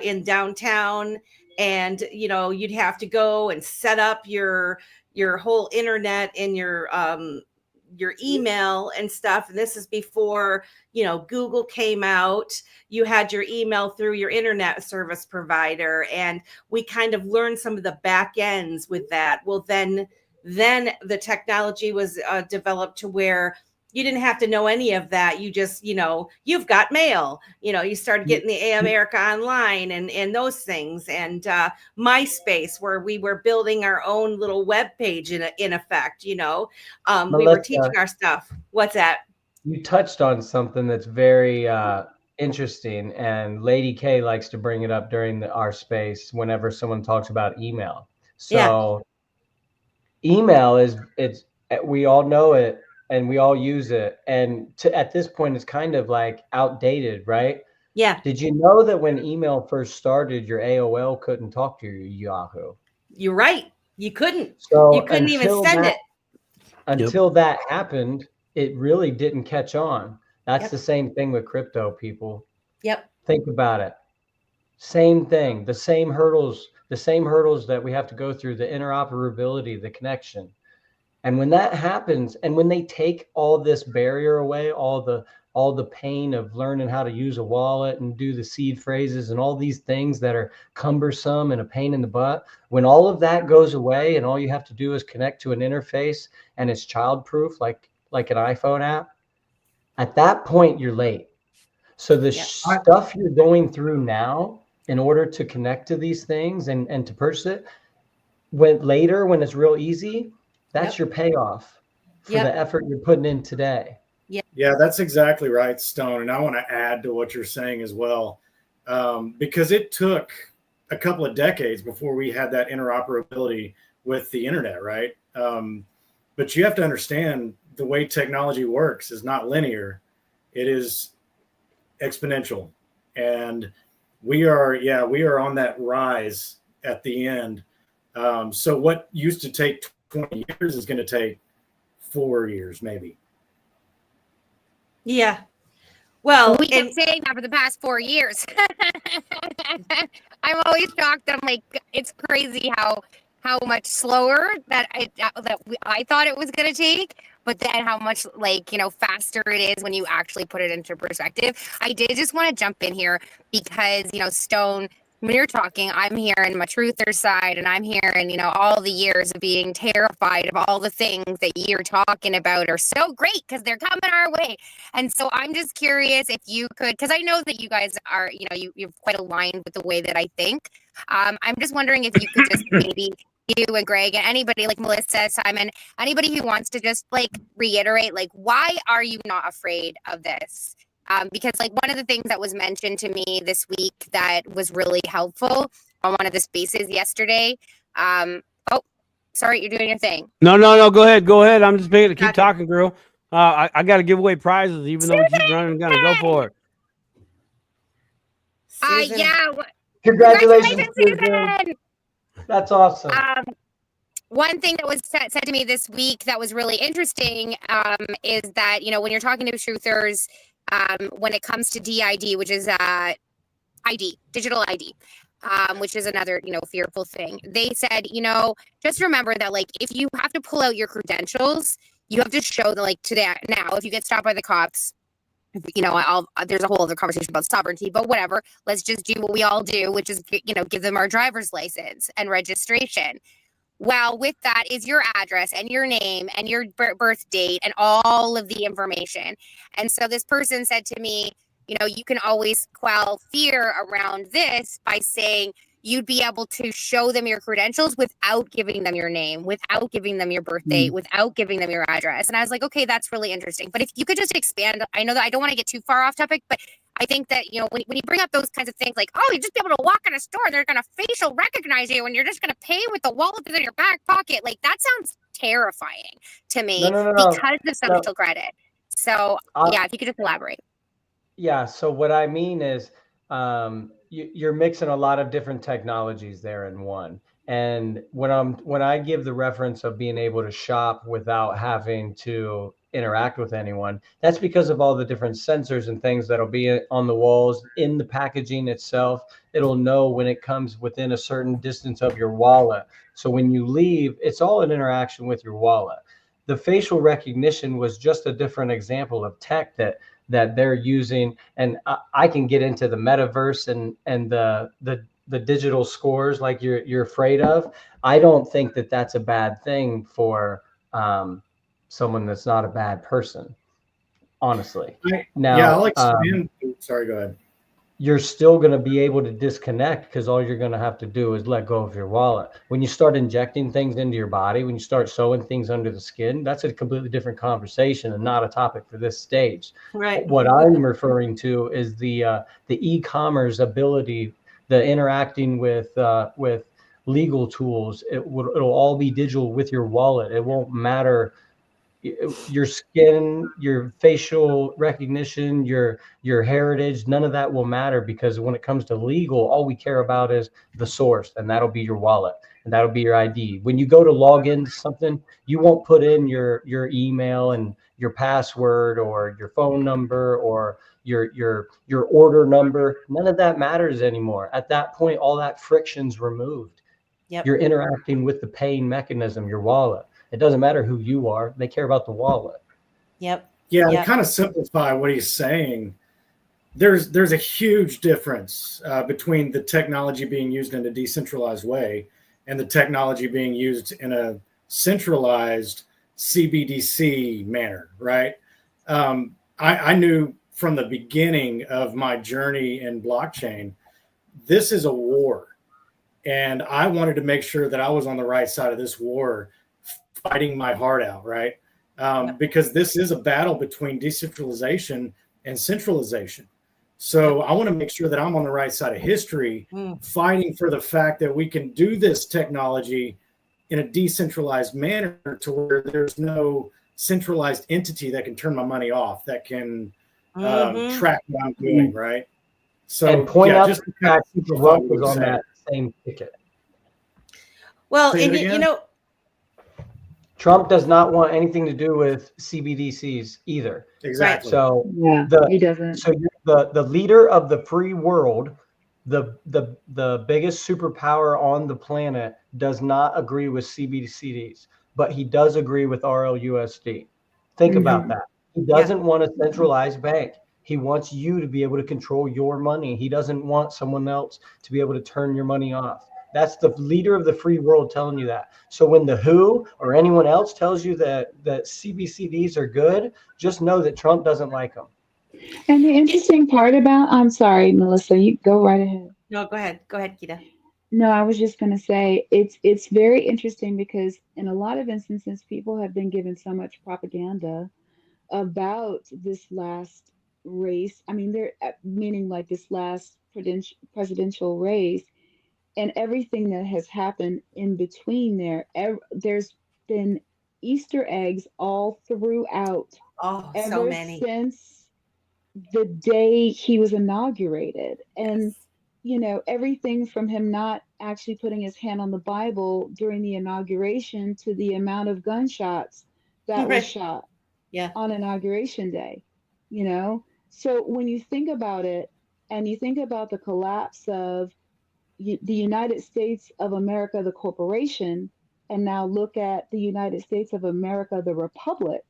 in downtown, and you know, you'd have to go and set up your whole internet in your email and stuff. And this is before, you know, Google came out. You had your email through your internet service provider, and we kind of learned some of the back ends with that. Well, then the technology was developed to where you didn't have to know any of that. You just, you know, you've got mail, you know, you started getting the America Online and those things, and MySpace, where we were building our own little web page in effect, you know. We were teaching our stuff. What's that? You touched on something that's very interesting, and Lady K likes to bring it up during our space whenever someone talks about email. So email we all know it and we all use it, and at this point it's kind of like outdated, right? Yeah. Did you know that when email first started, your AOL couldn't talk to your Yahoo? You're right. You couldn't. So you couldn't even send it. Until that happened, it really didn't catch on. That's the same thing with crypto, people. Yep. Think about it. Same thing. The same hurdles that we have to go through, the interoperability, the connection. And when that happens, and when they take all this barrier away, all the pain of learning how to use a wallet and do the seed phrases and all these things that are cumbersome and a pain in the butt, when all of that goes away and all you have to do is connect to an interface and it's childproof, like an iPhone app, at that point you're late. So the stuff you're going through now in order to connect to these things and to purchase it, when it's real easy, that's your payoff for the effort you're putting in today. Yeah, that's exactly right, Stone. And I want to add to what you're saying as well, because it took a couple of decades before we had that interoperability with the internet, right? But you have to understand the way technology works is not linear. It is exponential. And we are on that rise at the end. So what used to take 20 years is going to take 4 years, maybe. Yeah. Well, we kept saying that for the past 4 years. I'm always shocked. I'm like, it's crazy how much slower that I thought it was going to take, but then how much, like, you know, faster it is when you actually put it into perspective. I did just want to jump in here because, you know, Stone, when you're talking, I'm hearing my truther side, and I'm hearing, you know, all the years of being terrified of all the things that you're talking about are so great because they're coming our way. And so I'm just curious if you could, because I know that you guys are, you know, you're quite aligned with the way that I think. I'm just wondering if you could just maybe, you and Greg and anybody like Melissa, Simon, anybody who wants to just like reiterate, like, why are you not afraid of this? Because like one of the things that was mentioned to me this week that was really helpful on one of the spaces yesterday. Oh, sorry, you're doing your thing. No, go ahead. I'm just paying to keep talking, girl. I got to give away prizes, even though we keep running. I'm gonna go for it. Congratulations, Susan. That's awesome. one thing that was said to me this week that was really interesting is that, you know, when you're talking to truthers, when it comes to DID, which is ID, digital ID, which is another, you know, fearful thing. They said, you know, just remember that, like, if you have to pull out your credentials, you have to show that, like, today, now, if you get stopped by the cops, you know, there's a whole other conversation about sovereignty, but whatever. Let's just do what we all do, which is, you know, give them our driver's license and registration. Well, with that is your address and your name and your birth date and all of the information. And so this person said to me, you know, you can always quell fear around this by saying you'd be able to show them your credentials without giving them your name, without giving them your birth date, without giving them your address. And I was like, okay, that's really interesting. But if you could just expand, I know that I don't want to get too far off topic, but I think that, you know, when you bring up those kinds of things like, oh, you just be able to walk in a store, they're going to facial recognize you and you're just going to pay with the wallet that's in your back pocket. Like, that sounds terrifying to me because of social credit. So yeah, if you could just elaborate. Yeah. So what I mean is you're mixing a lot of different technologies there in one. And when I give the reference of being able to shop without having to interact with anyone, that's because of all the different sensors and things that'll be on the walls, in the packaging itself. It'll know when it comes within a certain distance of your wallet. So when you leave, it's all an interaction with your wallet. The facial recognition was just a different example of tech that they're using. And I can get into the metaverse and the digital scores like you're afraid of. I don't think that that's a bad thing for someone that's not a bad person, honestly. Now, yeah, I'll expand. Sorry, go ahead. You're still going to be able to disconnect because all you're going to have to do is let go of your wallet. When you start injecting things into your body, when you start sewing things under the skin, that's a completely different conversation and not a topic for this stage. Right. What I'm referring to is the e-commerce ability, the interacting with legal tools. It'll all be digital with your wallet. It won't matter your skin, your facial recognition, your heritage, none of that will matter, because when it comes to legal, all we care about is the source, and that'll be your wallet and that'll be your ID. When you go to log into something, you won't put in your email and your password or your phone number or your order number. None of that matters anymore. At that point, all that friction's removed. Yep. You're interacting with the paying mechanism, your wallet. It doesn't matter who you are. They care about the wallet. Yep. Yeah, Yep. to kind of simplify what he's saying, there's a huge difference between the technology being used in a decentralized way and the technology being used in a centralized CBDC manner, right? I knew from the beginning of my journey in blockchain, this is a war. And I wanted to make sure that I was on the right side of this war, fighting my heart out, right? Because this is a battle between decentralization and centralization. So I want to make sure that I'm on the right side of history, fighting for the fact that we can do this technology in a decentralized manner to where there's no centralized entity that can turn my money off, that can track what I'm doing, right? So and point out just the fact that Trump was on that same ticket. Well, and you know, Trump does not want anything to do with CBDCs either. Exactly. So Yeah, he doesn't. So the leader of the free world, the biggest superpower on the planet, does not agree with CBDCs, but he does agree with RLUSD. Think about that. He doesn't want a centralized bank. He wants you to be able to control your money. He doesn't want someone else to be able to turn your money off. That's the leader of the free world telling you that. So when the WHO or anyone else tells you that CBDCs are good, just know that Trump doesn't like them. And the interesting part about, I'm sorry, Melissa, you go right ahead. No, go ahead. Go ahead, Kita. No, I was just going to say it's very interesting because in a lot of instances, people have been given so much propaganda about this last race. I mean, they're meaning like this last presidential race and everything that has happened in between there. There's been Easter eggs all throughout. Oh, so ever many. Since the day he was inaugurated. And everything from him not actually putting his hand on the Bible during the inauguration to the amount of gunshots that was Right. shot Yeah. on inauguration day, you know? So when you think about it and you think about the collapse of the United States of America, the corporation, and now look at the United States of America, the republic,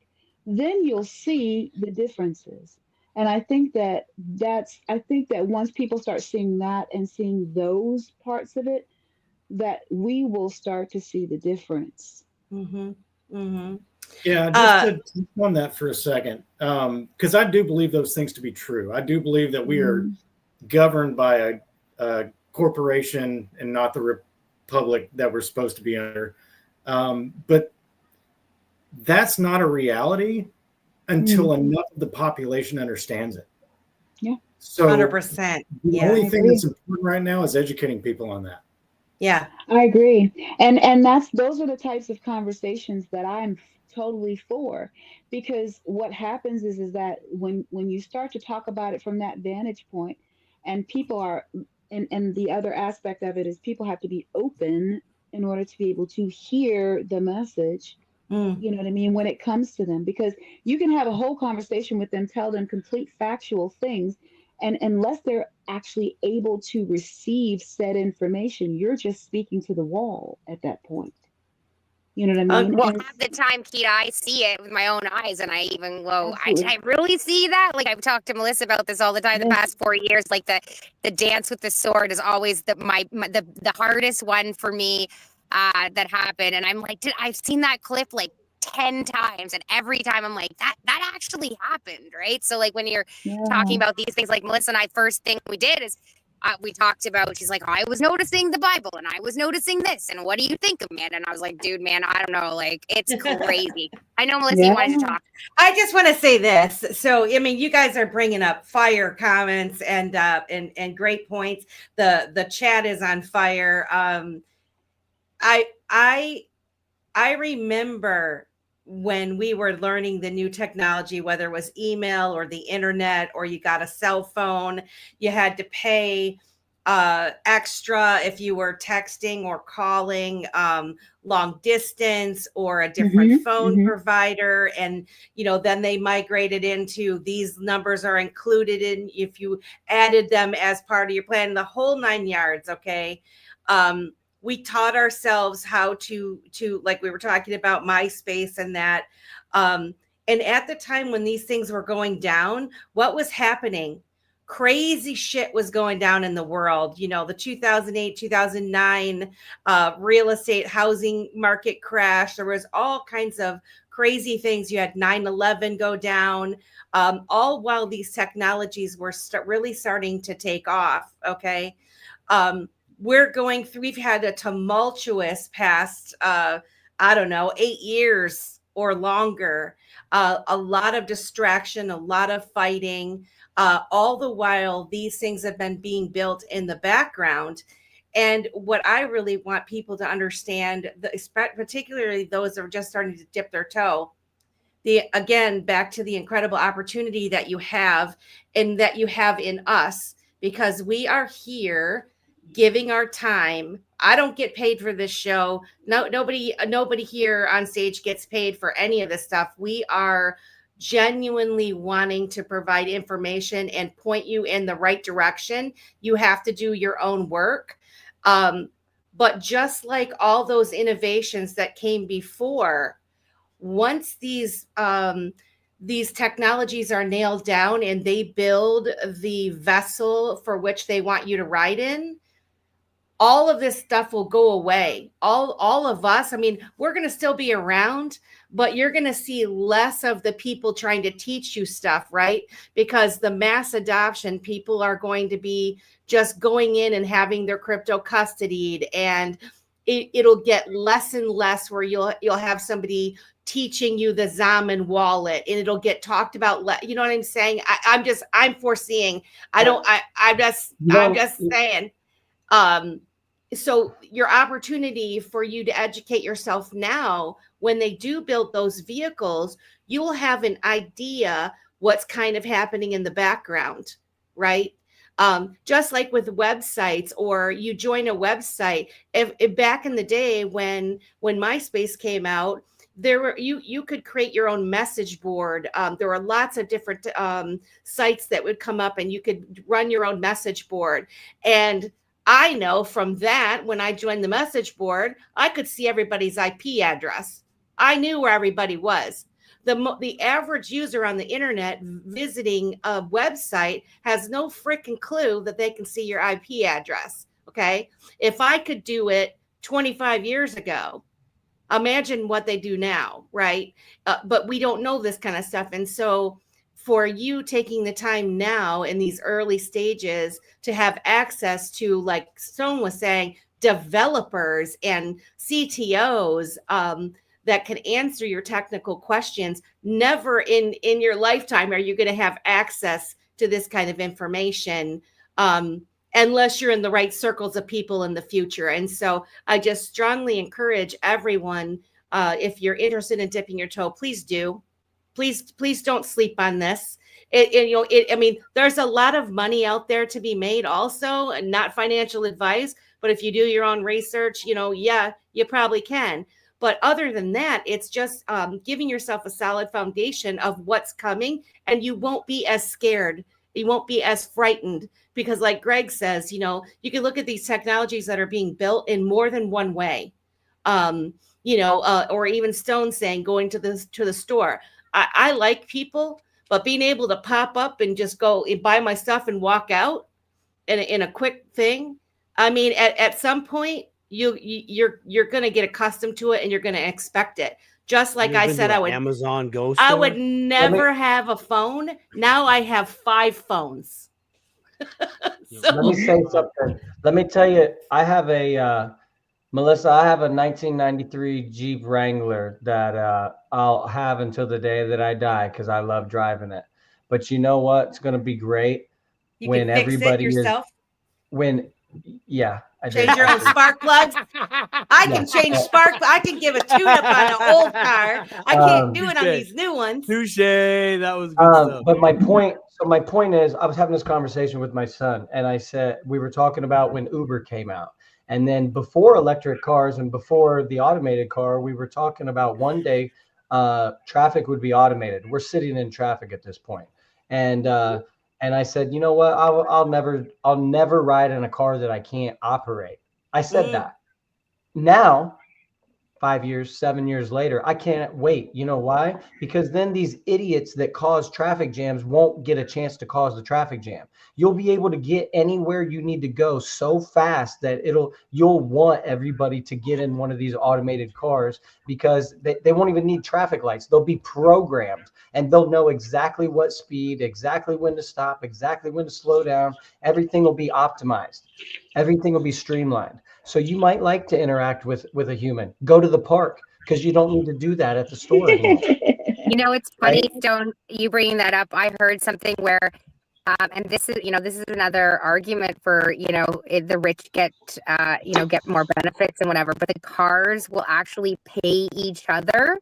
then you'll see the differences. And I think that once people start seeing that and seeing those parts of it, that we will start to see the difference. Mm-hmm. Mm-hmm. Yeah, just to touch on that for a second, because I do believe those things to be true. I do believe that we are governed by a corporation and not the republic that we're supposed to be under. But that's not a reality until enough of the population understands it. Yeah. So 100%. the only thing that's important right now is educating people on that. Yeah, I agree. And those are the types of conversations that I'm totally for, because what happens is that when you start to talk about it from that vantage point, and people are, and the other aspect of it is people have to be open in order to be able to hear the message. You know what I mean? When it comes to them, because you can have a whole conversation with them, tell them complete factual things, and unless they're actually able to receive said information, you're just speaking to the wall at that point. You know what I mean? Well, half the time, Keita, I see it with my own eyes, and I even go, did I really see that? Like, I've talked to Melissa about this all the time the past 4 years. Like, the dance with the sword is always the hardest one for me that happened. And I'm like, I've seen that clip like 10 times, and every time I'm like, that actually happened, right? So, like, when you're talking about these things, like Melissa and I, first thing we did is we talked about, she's like, I was noticing the Bible and I was noticing this, and what do you think of it? And I was like, dude, man, I don't know, like, it's crazy. I know, Melissa, you wanted to talk. I just want to say this. So, I mean, you guys are bringing up fire comments and great points. The chat is on fire. I remember when we were learning the new technology, whether it was email or the internet, or you got a cell phone, you had to pay extra if you were texting or calling long distance, or a different phone provider. And, then they migrated into these numbers are included in if you added them as part of your plan, the whole 9 yards. Okay. We taught ourselves how to, like we were talking about MySpace and that. And at the time when these things were going down, what was happening? Crazy shit was going down in the world. The 2008, 2009 real estate housing market crash. There was all kinds of crazy things. You had 9/11 go down, all while these technologies were really starting to take off. Okay. We've had a tumultuous past, 8 years or longer, a lot of distraction, a lot of fighting, all the while these things have been being built in the background. And what I really want people to understand, particularly those that are just starting to dip their toe, again, back to the incredible opportunity that you have and that you have in us, because we are here giving our time. I don't get paid for this show. Nobody here on stage gets paid for any of this stuff. We are genuinely wanting to provide information and point you in the right direction. You have to do your own work. But just like all those innovations that came before, once these technologies are nailed down and they build the vessel for which they want you to ride in, all of this stuff will go away. All of us, I mean, we're going to still be around, but you're going to see less of the people trying to teach you stuff, right? Because the mass adoption, people are going to be just going in and having their crypto custodied, and it'll get less and less where you'll have somebody teaching you the Zaman wallet, and it'll get talked about. You know what I'm saying? I'm foreseeing. I'm just saying. So your opportunity for you to educate yourself now, when they do build those vehicles, you will have an idea what's kind of happening in the background, right? Just like with websites, or you join a website. If back in the day when MySpace came out, there were you could create your own message board. There were lots of different sites that would come up, and you could run your own message board. And I know from that, when I joined the message board, I could see everybody's IP address. I knew where everybody was. The average user on the internet visiting a website has no freaking clue that they can see your IP address. Okay. If I could do it 25 years ago, imagine what they do now, right? But we don't know this kind of stuff. And so for you taking the time now in these early stages to have access to, like Stone was saying, developers and CTOs that can answer your technical questions, never in your lifetime are you going to have access to this kind of information unless you're in the right circles of people in the future. And so I just strongly encourage everyone, if you're interested in dipping your toe, please do. Please don't sleep on this. I mean, there's a lot of money out there to be made also, and not financial advice, but if you do your own research, yeah, you probably can. But other than that, it's just giving yourself a solid foundation of what's coming, and you won't be as scared. You won't be as frightened, because like Greg says, you can look at these technologies that are being built in more than one way. Or even Stone saying going to the store. I like people, but being able to pop up and just go and buy my stuff and walk out in a quick thing. I mean, at some point you're going to get accustomed to it, and you're going to expect it. Just like I said, I would Amazon Go I store? would never have a phone. Now I have 5 phones. Let me say something. Let me tell you, I have Melissa, I have a 1993 Jeep Wrangler that I'll have until the day that I die, because I love driving it. But you know what? It's going to be great You when can fix everybody it yourself. I Change your own spark plugs. I can change I can give a tune-up on an old car. I can't do it on these new ones. Touche. That was good stuff. But my point is, I was having this conversation with my son, and I said, we were talking about when Uber came out. And then before electric cars and before the automated car, we were talking about one day traffic would be automated. We're sitting in traffic at this point. And I said, you know what? I'll never ride in a car that I can't operate. I said that. Now, 5 years, 7 years later, I can't wait. You know why? Because then these idiots that cause traffic jams won't get a chance to cause the traffic jam. You'll be able to get anywhere you need to go so fast that you'll want everybody to get in one of these automated cars, because they won't even need traffic lights. They'll be programmed, and they'll know exactly what speed, exactly when to stop, exactly when to slow down. Everything will be optimized. Everything will be streamlined. So you might like to interact with a human. Go to the park, because you don't need to do that at the store anymore. It's funny, right? Stone, you bringing that up. I heard something where, and this is another argument for, the rich get more benefits and whatever, but the cars will actually pay each other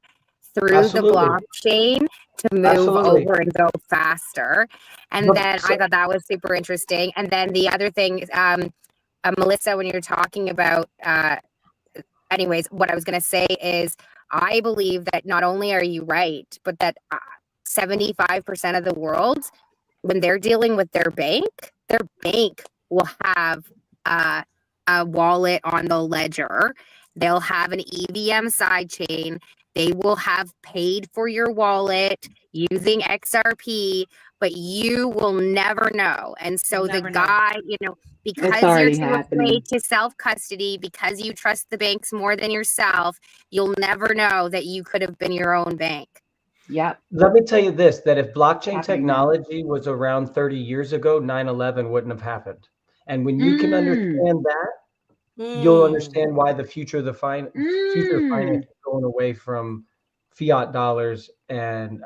through the blockchain to move over and go faster. And then I thought that was super interesting. And then the other thing, Melissa, when you're talking about, anyways, what I was going to say is, I believe that not only are you right, but that 75% of the world, when they're dealing with their bank will have a wallet on the ledger. They'll have an EVM sidechain. They will have paid for your wallet using XRP, but you will never know. And so the guy, because you're too afraid to self-custody, because you trust the banks more than yourself, you'll never know that you could have been your own bank. Yep. Let me tell you this, that if blockchain technology was around 30 years ago, 9/11 wouldn't have happened. And when you can understand that, you'll understand why the future of finance is going away from fiat dollars, and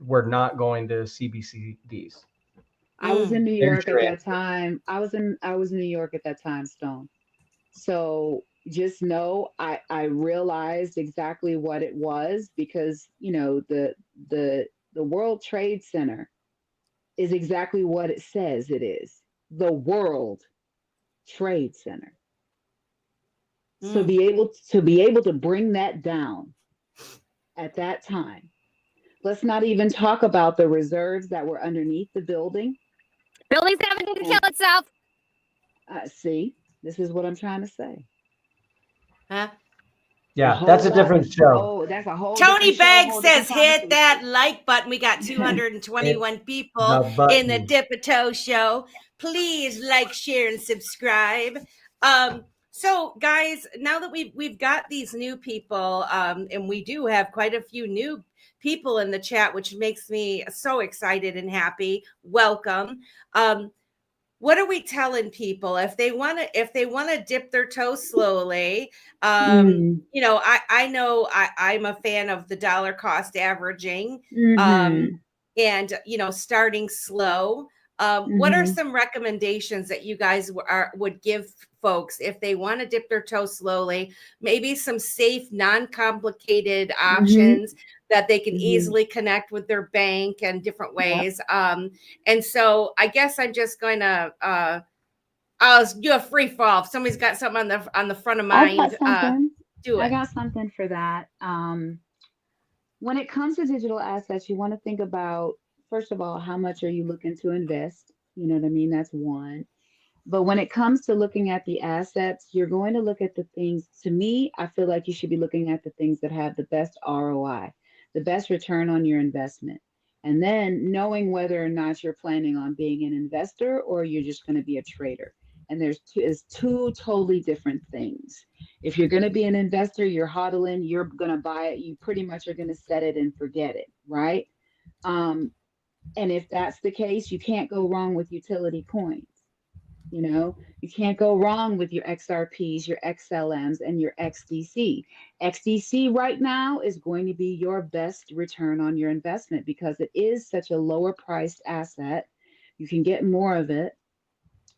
we're not going to CBDCs. I was in New York at that time. I was in New York at that time, Stone. So just know I realized exactly what it was, because the World Trade Center is exactly what it says it is. the World Trade Center. So Mm. be able to bring that down at that time. Let's not even talk about the reserves that were underneath the building. Building's having to kill itself. See, this is what I'm trying to say. Huh? Yeah, that's a different show. Oh, that's a whole Tony different show, Begg whole says, different hit that like button. We got 221 people in the Dipito show. Please like, share, and subscribe. So guys, now that we've got these new people, and we do have quite a few new people in the chat, which makes me so excited and happy. Welcome. What are we telling people if they want to dip their toe slowly? You know, I know I'm a fan of the dollar cost averaging, and you know, starting slow. What are some recommendations that you guys would give folks if they want to dip their toe slowly? Maybe some safe, non-complicated options that they can easily connect with their bank and different ways. And so I guess I'm just going to I'll do a free fall. If somebody's got something on the front of mind, do it. I got something for that. When it comes to digital assets, you want to think about, first of all, how much are you looking to invest? You know what I mean? That's one. But when it comes to looking at the assets, you're going to look at the things, to me, I feel like you should be looking at the things that have the best ROI, the best return on your investment. And then knowing whether or not you're planning on being an investor or you're just going to be a trader. And there's two totally different things. If you're going to be an investor, you're hodling, you're going to buy it, you pretty much are going to set it and forget it, right? And if that's the case, you can't go wrong with utility coins. You know, you can't go wrong with your XRPs, your XLMs, and your XDC. XDC right now is going to be your best return on your investment because it is such a lower priced asset. You can get more of it.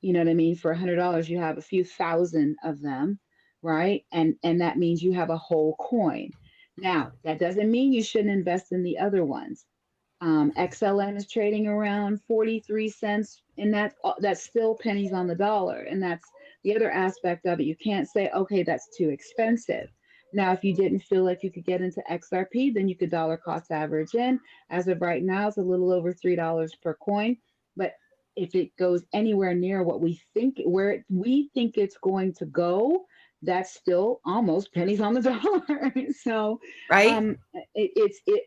You know what I mean? For $100, you have a few thousand of them, right? And that means you have a whole coin. Now, that doesn't mean you shouldn't invest in the other ones. XLM is trading around 43 cents, and that's still pennies on the dollar. And that's the other aspect of it. You can't say, okay, that's too expensive. Now, if you didn't feel like you could get into XRP, then you could dollar cost average in. As of right now, it's a little over $3 per coin. But if it goes anywhere near what we think, where we think it's going to go, that's still almost pennies on the dollar. So, right.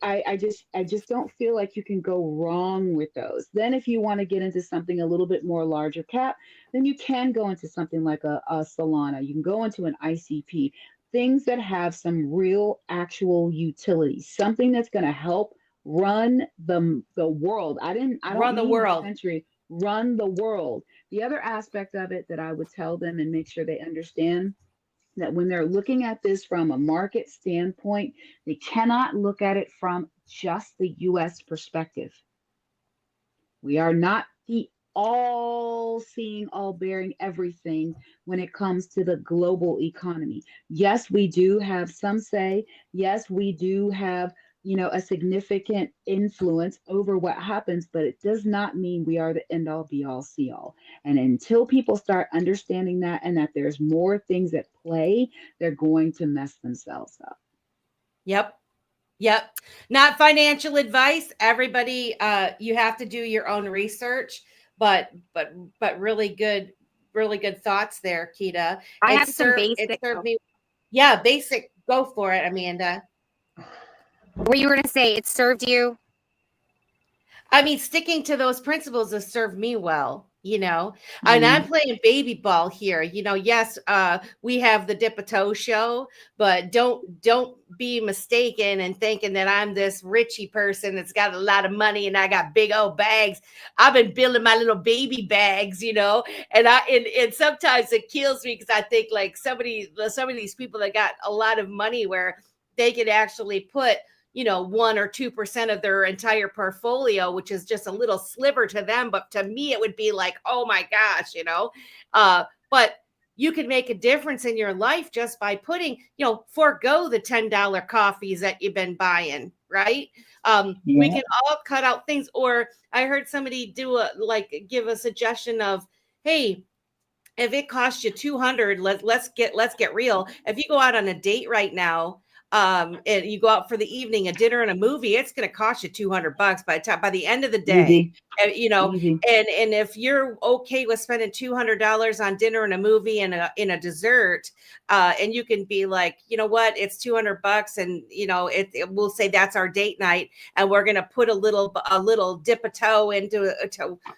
I just don't feel like you can go wrong with those. Then if you want to get into something a little bit more larger cap, then you can go into something like a Solana. You can go into an ICP, things that have some real actual utility, something that's going to help run the world. I don't run the world. Country, run the world. The other aspect of it that I would tell them and make sure they understand, that when they're looking at this from a market standpoint, they cannot look at it from just the US perspective. We are not the all seeing, all bearing everything when it comes to the global economy. Yes, we do have some say. Yes, we do have, you know, a significant influence over what happens, but it does not mean we are the end all be all see all. And until people start understanding that and that there's more things at play, they're going to mess themselves up. Yep. Not financial advice. Everybody, you have to do your own research, but really good thoughts there, Kita. I have some basic. Basic. Go for it, Amanda. What you were going to say, it served you? I mean, sticking to those principles has served me well, you know, and I'm playing baby ball here. You know, yes, we have the Dipito show, but don't be mistaken and thinking that I'm this richy person that's got a lot of money and I got big old bags. I've been building my little baby bags, you know, and sometimes it kills me because I think like some of these people that got a lot of money where they could actually put, you know, 1 or 2% of their entire portfolio, which is just a little sliver to them. But to me, it would be like, oh my gosh, you know, but you can make a difference in your life just by putting, you know, forego the $10 coffees that you've been buying, right? We can all cut out things. Or I heard somebody give a suggestion of, hey, if it costs you 200, let's get real. If you go out on a date right now, and you go out for the evening, a dinner and a movie, it's going to cost you $200 by the end of the day. Easy. And if you're okay with spending $200 on dinner and a movie and a dessert, and you can be like, you know what, it's $200, and we'll say that's our date night, and we're going to put a little dip a toe into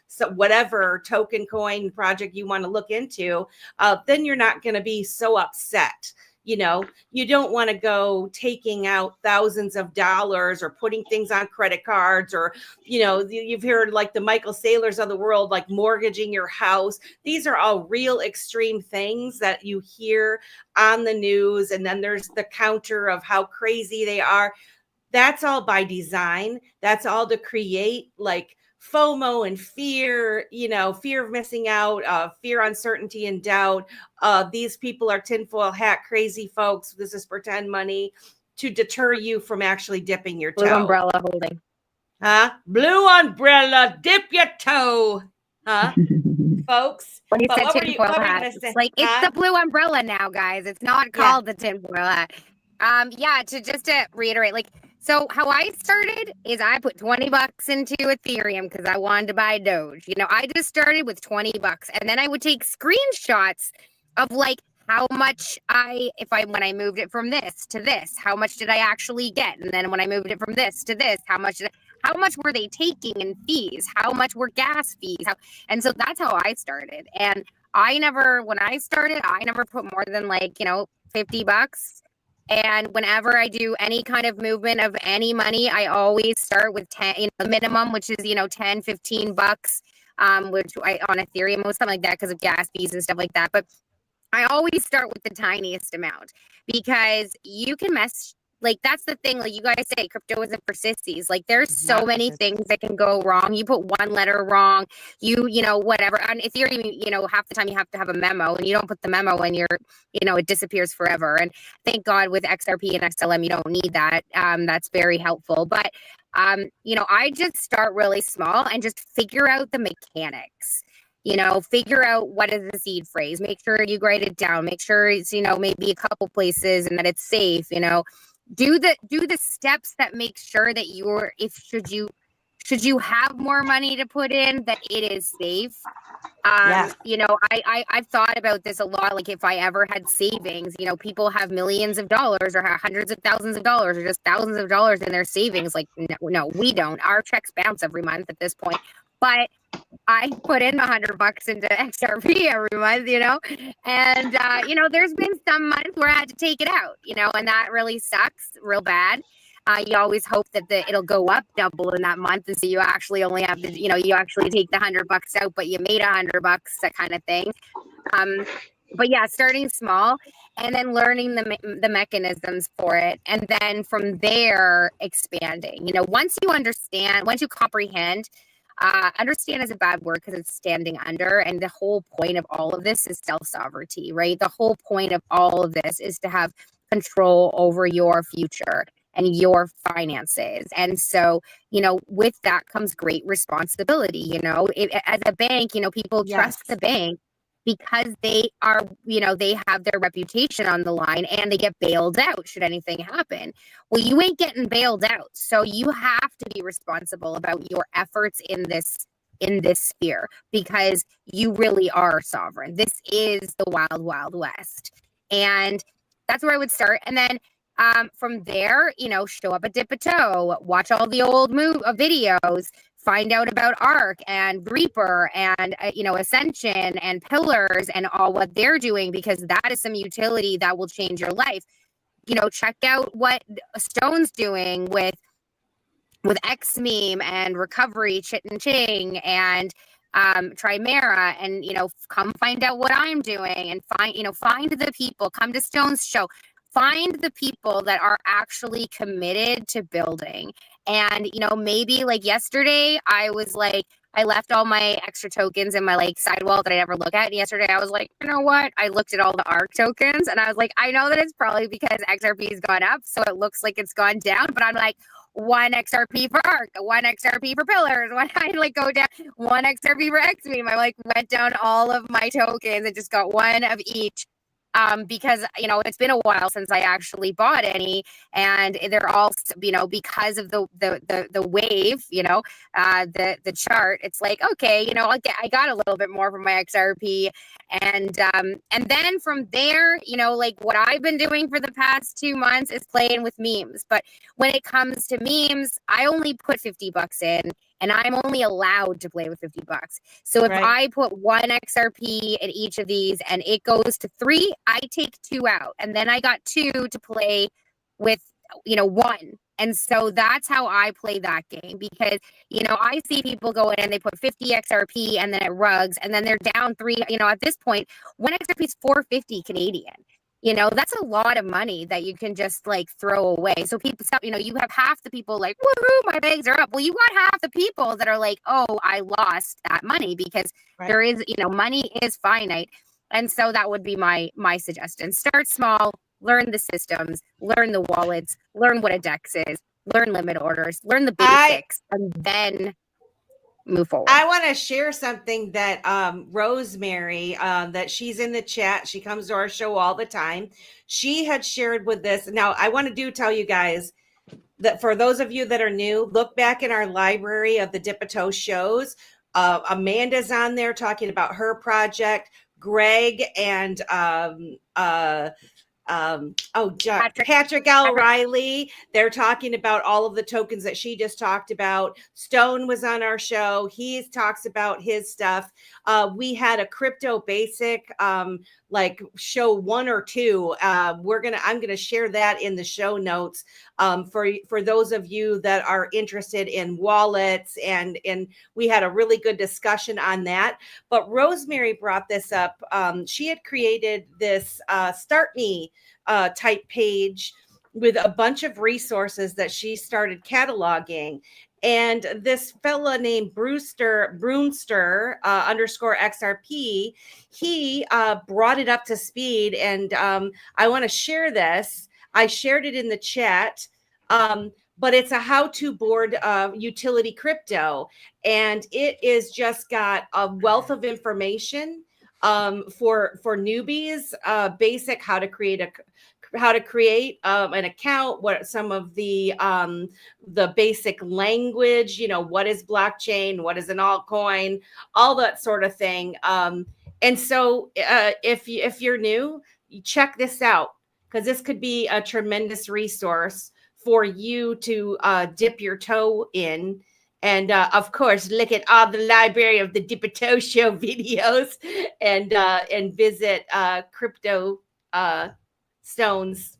so whatever token coin project you want to look into, then you're not going to be so upset. You don't want to go taking out thousands of dollars or putting things on credit cards, or, you've heard like the Michael Saylors of the world, like mortgaging your house. These are all real extreme things that you hear on the news. And then there's the counter of how crazy they are. That's all by design. That's all to create like FOMO and fear, fear of missing out, fear, uncertainty, and doubt. These people are tinfoil hat crazy folks. This is pretend money to deter you from actually dipping your toe. Blue umbrella holding. Huh? Blue umbrella, dip your toe. Huh? Folks. When you But said what were you tinfoil hat, gonna say? it's like, it's the blue umbrella now, guys. It's not called the tinfoil hat. To reiterate, like, so how I started is I put $20 into Ethereum because I wanted to buy Doge. I just started with $20, and then I would take screenshots of like how much when I moved it from this to this, how much did I actually get? And then when I moved it from this to this, how much were they taking in fees? How much were gas fees? And so that's how I started. And when I started, I never put more than like, $50. And whenever I do any kind of movement of any money, I always start with 10, the minimum, which is, $10, $15, which on Ethereum or something like that because of gas fees and stuff like that. But I always start with the tiniest amount because you can mess. Like, that's the thing. Like you guys say, crypto isn't for sissies. Like, there's so many things that can go wrong. You put one letter wrong, whatever. On Ethereum, half the time you have to have a memo, and you don't put the memo in it disappears forever. And thank God with XRP and XLM, you don't need that. That's very helpful. But, I just start really small and just figure out the mechanics. Figure out what is the seed phrase. Make sure you write it down. Make sure it's, maybe a couple places and that it's safe, Do the steps that make sure that should you have more money to put in, that it is safe. I've thought about this a lot. Like if I ever had savings, people have millions of dollars or hundreds of thousands of dollars or just thousands of dollars in their savings. Like, no, we don't. Our checks bounce every month at this point. But I put in $100 into XRP every month, and, there's been some months where I had to take it out, and that really sucks real bad. You always hope that it'll go up double in that month. And so you actually only have to, you actually take the $100 out, but you made $100, that kind of thing. But yeah, starting small and then learning the mechanisms for it. And then from there, expanding, once you comprehend. Understand is a bad word because it's standing under. And the whole point of all of this is self-sovereignty, right? The whole point of all of this is to have control over your future and your finances. And so, with that comes great responsibility. As a bank, people trust the bank because they are, they have their reputation on the line and they get bailed out should anything happen. Well, you ain't getting bailed out. So you have to be responsible about your efforts in this sphere because you really are sovereign. This is the wild, wild west. And that's where I would start. And then from there, show up at Dip a Toe, watch all the old videos, find out about ARC and Reaper and, Ascension and Pillars and all what they're doing, because that is some utility that will change your life. Check out what Stone's doing with XMeme and Recovery, Chit and Ching and Trimera, and, come find out what I'm doing and find the people, come to Stone's show. Find the people that are actually committed to building. And, maybe like yesterday, I I left all my extra tokens in my like sidewall that I never look at. And yesterday I was like, you know what? I looked at all the ARC tokens and I was like, I know that it's probably because XRP has gone up, so it looks like it's gone down. But I'm like, 1 XRP for ARC, 1 XRP for pillars. When I like go down, 1 XRP for XMeme, I like went down all of my tokens and just got one of each. Because it's been a while since I actually bought any, and they're all because of the wave, the chart. It's like, okay, I got a little bit more from my XRP, and then from there, like what I've been doing for the past 2 months is playing with memes. But when it comes to memes, I only put $50 in. And I'm only allowed to play with $50. So if I put 1 XRP in each of these and it goes to 3, I take 2 out. And then I got 2 to play with, 1. And so that's how I play that game, because, I see people go in and they put 50 XRP and then it rugs and then they're down 3. At this point, 1 XRP is 450 Canadian. That's a lot of money that you can just like throw away. So people, you have half the people like, woohoo, my bags are up. Well, you got half the people that are like, oh, I lost that money, because there is, money is finite. And so that would be my suggestion. Start small, learn the systems, learn the wallets, learn what a DEX is, learn limit orders, learn the basics, and then move forward. I want to share something that Rosemary, that she's in the chat. She comes to our show all the time. She had shared with this. Now, I want to tell you guys that for those of you that are new, look back in our library of the Dip a Toe shows. Amanda's on there talking about her project. Greg and Patrick L. Riley, they're talking about all of the tokens that she just talked about. Stone was on our show. He talks about his stuff. We had a crypto basic, like show 1 or 2. I'm gonna share that in the show notes for those of you that are interested in wallets, and we had a really good discussion on that. But Rosemary brought this up. She had created this Start Me type page with a bunch of resources that she started cataloging. And this fella named Brewster underscore XRP, he brought it up to speed. And I want to share this. I shared it in the chat. But it's a how-to board utility crypto. And it is just got a wealth of information for newbies, basic how to create an account, what some of the basic language, what is blockchain, what is an altcoin, all that sort of thing. And so if you're new, you check this out, because this could be a tremendous resource for you to dip your toe in. And of course, look at all the library of the Dip a Toe show videos, and visit Crypto Stone's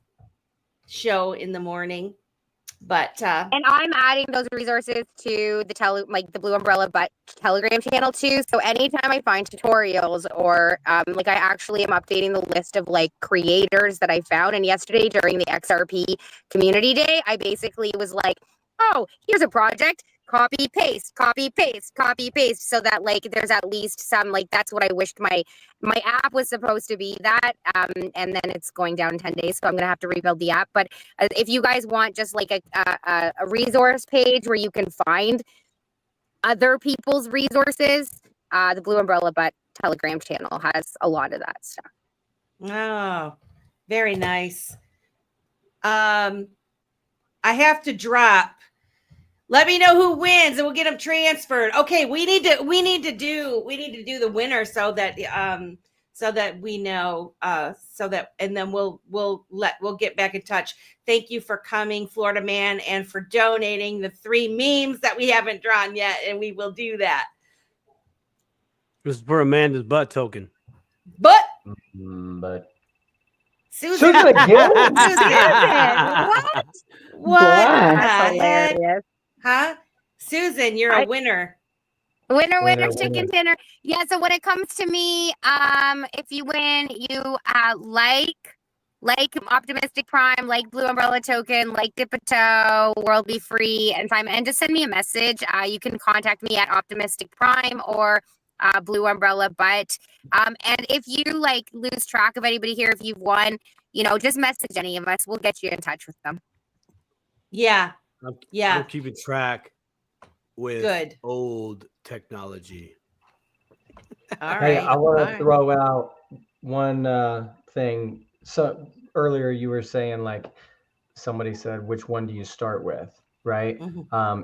show in the morning. But and I'm adding those resources to the Blue Umbrella but Telegram channel too. So anytime I find tutorials or I actually am updating the list of like creators that I found. And yesterday during the XRP community day, I basically was like, oh, here's a project. Copy, paste, copy, paste, copy, paste. So that like there's at least some, like that's what I wished my app was supposed to be, that. And then it's going down in 10 days. So I'm going to have to rebuild the app. But if you guys want just like a resource page where you can find other people's resources, the Blue Umbrella but Telegram channel has a lot of that stuff. Oh, very nice. I have to drop. Let me know who wins and we'll get them transferred. Okay, we need to do the winner so that we know, and then we'll get back in touch. Thank you for coming, Florida Man, and for donating the 3 memes that we haven't drawn yet, and we will do that. This is for Amanda's butt token. But Susan again? What? That's hilarious. Huh? Susan, you're a winner. Winner, chicken dinner. Yeah, so when it comes to me, if you win, you like, like Optimistic Prime, like Blue Umbrella Token, like Dip a Toe, World Be Free, and Simon. And just send me a message. You can contact me at Optimistic Prime or Blue Umbrella. But and if you like lose track of anybody here, if you've won, just message any of us. We'll get you in touch with them. Yeah. I'm keeping track with Good. old technology. All right. Hey, I want to throw out one thing. So earlier you were saying, like, somebody said, which one do you start with, right?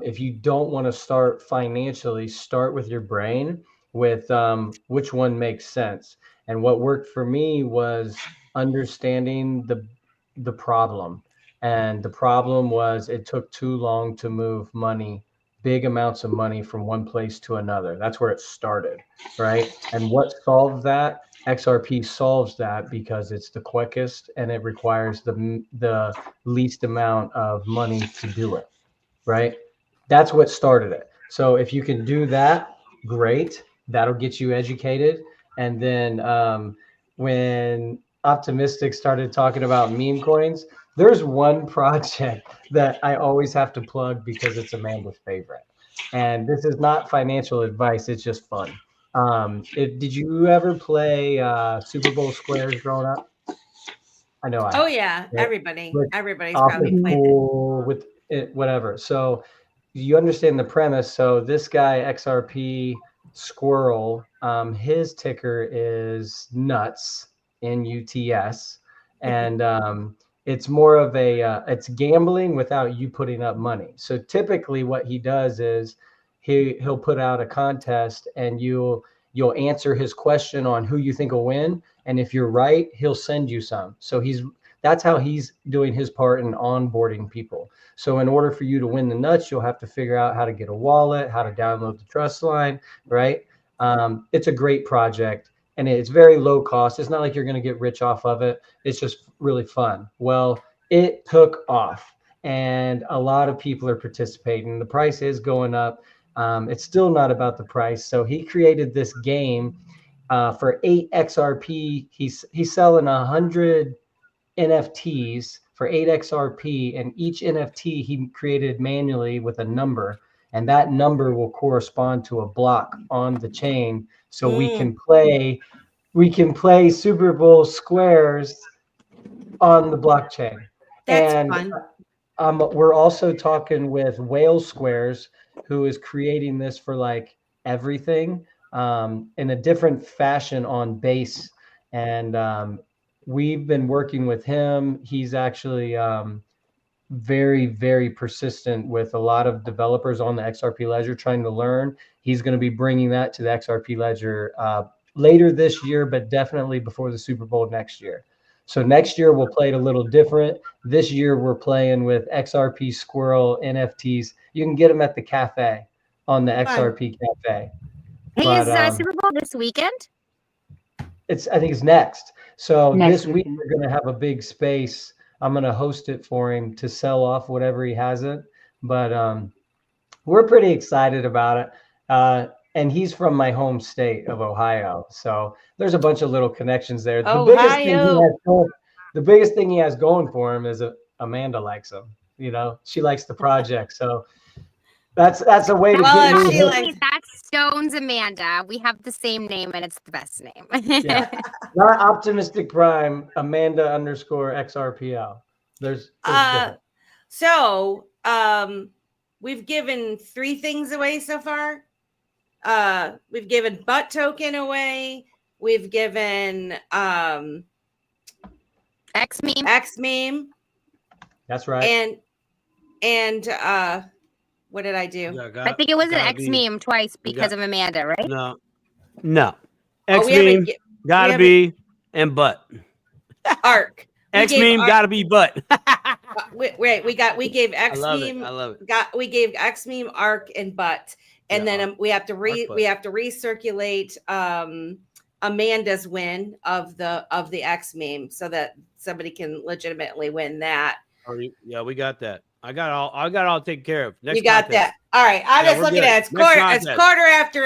If you don't want to start financially, start with your brain, with which one makes sense. And what worked for me was understanding the problem. And the problem was it took too long to move money, big amounts of money from one place to another. That's where it started, right? And what solved that? XRP solves that because it's the quickest and it requires the least amount of money to do it, right? That's what started it. So if you can do that, great. That'll get you educated. And then when Optimistic started talking about meme coins, there's one project that I always have to plug because it's Amanda's favorite. And this is not financial advice. It's just fun. Did you ever play Super Bowl squares growing up? I know. Oh yeah, everybody's off probably the played it. pool with it, whatever. So you understand the premise. So this guy XRP Squirrel, his ticker is nuts, NUTS, and it's more of it's gambling without you putting up money. So typically, what he does is he'll put out a contest, and you'll answer his question on who you think will win, and if you're right, he'll send you some. So that's how he's doing his part in onboarding people. So in order for you to win the nuts, you'll have to figure out how to get a wallet, how to download the trust line, right? It's a great project and it's very low cost. It's not like you're going to get rich off of it. It's just really fun. Well, it took off and a lot of people are participating. The price is going up. It's still not about the price. So he created this game for 8 XRP. He's selling 100 NFTs for 8 XRP, and each NFT he created manually with a number, and that number will correspond to a block on the chain. So we can play Super Bowl squares on the blockchain. That's fun. We're also talking with Whale Squares, who is creating this for like everything in a different fashion on base. And we've been working with him. He's actually very, very persistent with a lot of developers on the XRP Ledger trying to learn. He's going to be bringing that to the XRP Ledger later this year, but definitely before the Super Bowl next year. So next year we'll play it a little different. This year we're playing with XRP Squirrel NFTs. You can get them at the cafe on the XRP Cafe. Hey, is Super Bowl this weekend? I think it's next. So Next this week weekend. we're going to have a big space. I'm going to host it for him to sell off whatever he hasn't. But we're pretty excited about it. And he's from my home state of Ohio. So there's a bunch of little connections there. The biggest thing he has going for him is Amanda likes him. She likes the project. So that's a way to get me. That's Stone's Amanda. We have the same name and it's the best name. Yeah. Not Optimistic Prime, Amanda _XRPL. There's so we've given 3 things away so far. We've given butt token away. We've given X meme. That's right. And what did I do? I think it was an X meme twice because of Amanda, right? No. X meme gotta be and butt. Arc. X meme gotta be butt. Wait, we gave X meme. I love it. We gave X meme, arc, and butt, and then we have to recirculate Amanda's win of the X meme so that somebody can legitimately win that. Yeah, we got that. I got it all taken care of. Next You got contest. that. All right. I'm Yeah, just we're looking good. at it. It's Next quarter contest. it's quarter I told after you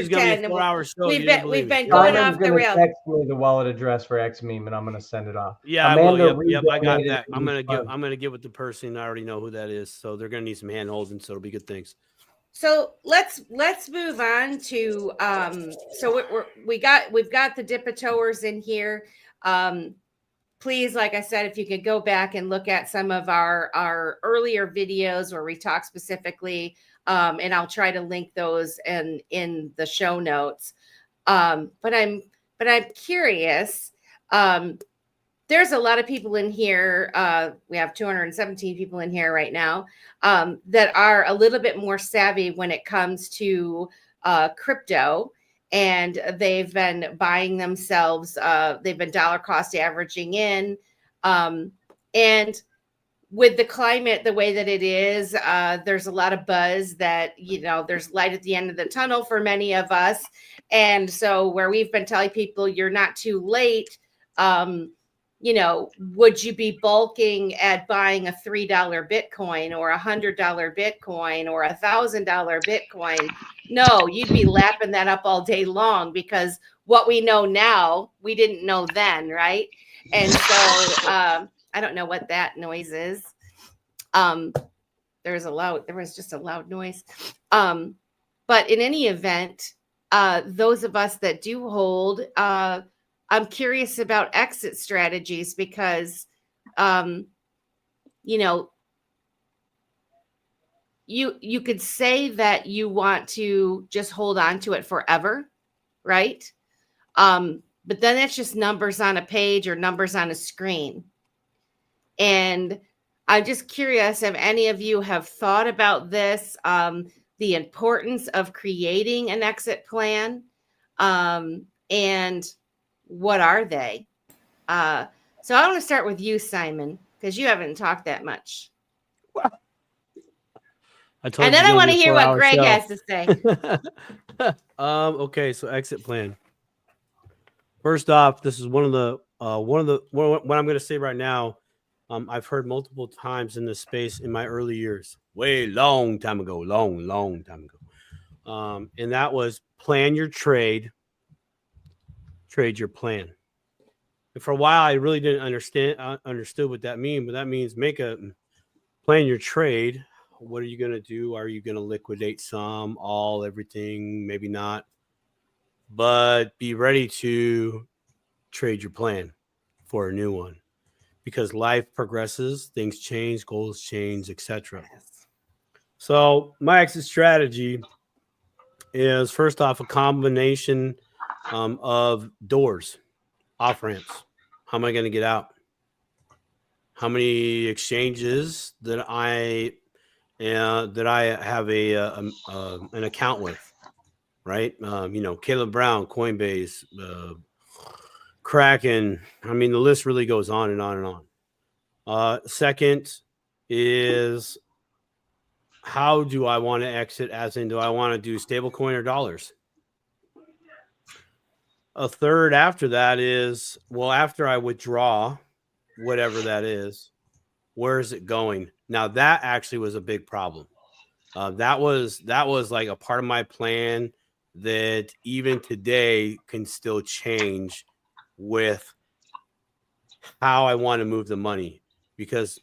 it's gonna be 10. a 4-hour show. We've You didn't been believe me. going Simon's off the gonna rails. text me the wallet address for X meme, and I'm gonna send it off. Yeah, I will. Amanda Yep, I got redonated that. I'm gonna funds. get with the person. I already know who that is, so they're gonna need some hand holding. So it'll be good things. So let's move on to so we've got the dip-a-toers in here. Please, like I said, if you could go back and look at some of our earlier videos where we talk specifically, and I'll try to link those in the show notes. But I'm curious. There's a lot of people in here. We have 217 people in here right now that are a little bit more savvy when it comes to crypto. And they've been buying themselves, they've been dollar cost averaging in. And with the climate the way that it is, there's a lot of buzz that, there's light at the end of the tunnel for many of us. And so where we've been telling people you're not too late, would you be bulking at buying a $3 Bitcoin or $100 Bitcoin or $1,000 Bitcoin? No, you'd be lapping that up all day long, because what we know now, we didn't know then, right? And so I don't know what that noise is. There was just a loud noise. But in any event, those of us that do hold, I'm curious about exit strategies, because, you could say that you want to just hold on to it forever, right? But then it's just numbers on a page or numbers on a screen. And I'm just curious if any of you have thought about this, the importance of creating an exit plan, and what are they? So I want to start with you, Simon, because you haven't talked that much. And then I want to hear what Greg has to say. Okay, so exit plan. First off, this is one of the what I'm going to say right now. I've heard multiple times in this space in my early years, way long time ago, long time ago. And that was plan your trade your plan. And for a while, I really didn't understood what that means, but that means plan your trade. What are you going to do? Are you going to liquidate some, all, everything? Maybe not. But be ready to trade your plan for a new one, because life progresses, things change, goals change, etc. Yes. So my exit strategy is, first off, a combination of doors, off ramps. How am I going to get out? How many exchanges that I have an account with, right? Caleb Brown, Coinbase, Kraken. I mean, the list really goes on and on and on. Second is, how do I want to exit? As in, do I want to do stablecoin or dollars? A third after that is, well, after I withdraw, whatever that is, where is it going? Now that actually was a big problem. That was like a part of my plan that even today can still change with how I want to move the money, because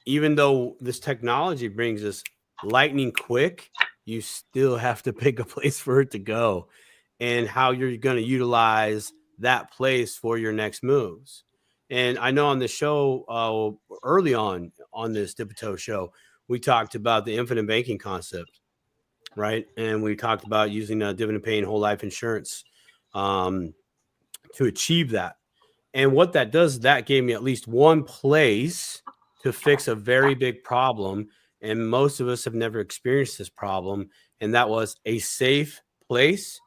even though this technology brings us lightning quick, you still have to pick a place for it to go, and how you're going to utilize that place for your next moves. And I know on the show, early on this Dip-a-Toe show, we talked about the infinite banking concept, right? And we talked about using dividend paying whole life insurance to achieve that. And what that does, that gave me at least one place to fix a very big problem. And most of us have never experienced this problem. And that was a safe place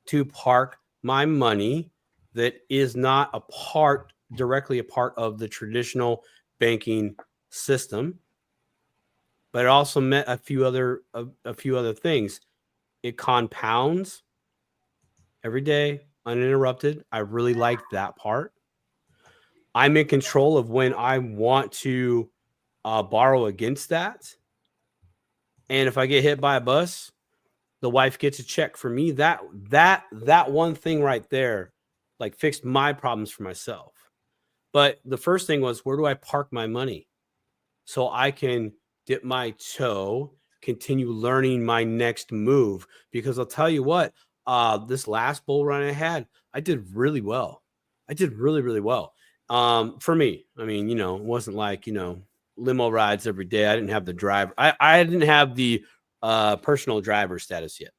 to park my money that is not directly a part of the traditional banking system. But it also meant a few other things. It compounds every day, uninterrupted. I really like that part. I'm in control of when I want to borrow against that. And if I get hit by a bus, the wife gets a check for me. That one thing right there, like, fixed my problems for myself. But the first thing was, where do I park my money so I can dip my toe, continue learning my next move? Because I'll tell you what, this last bull run I had, I did really well. I did really, really well. For me, I mean, it wasn't like, limo rides every day. I didn't have the driver. I didn't have the personal driver status yet.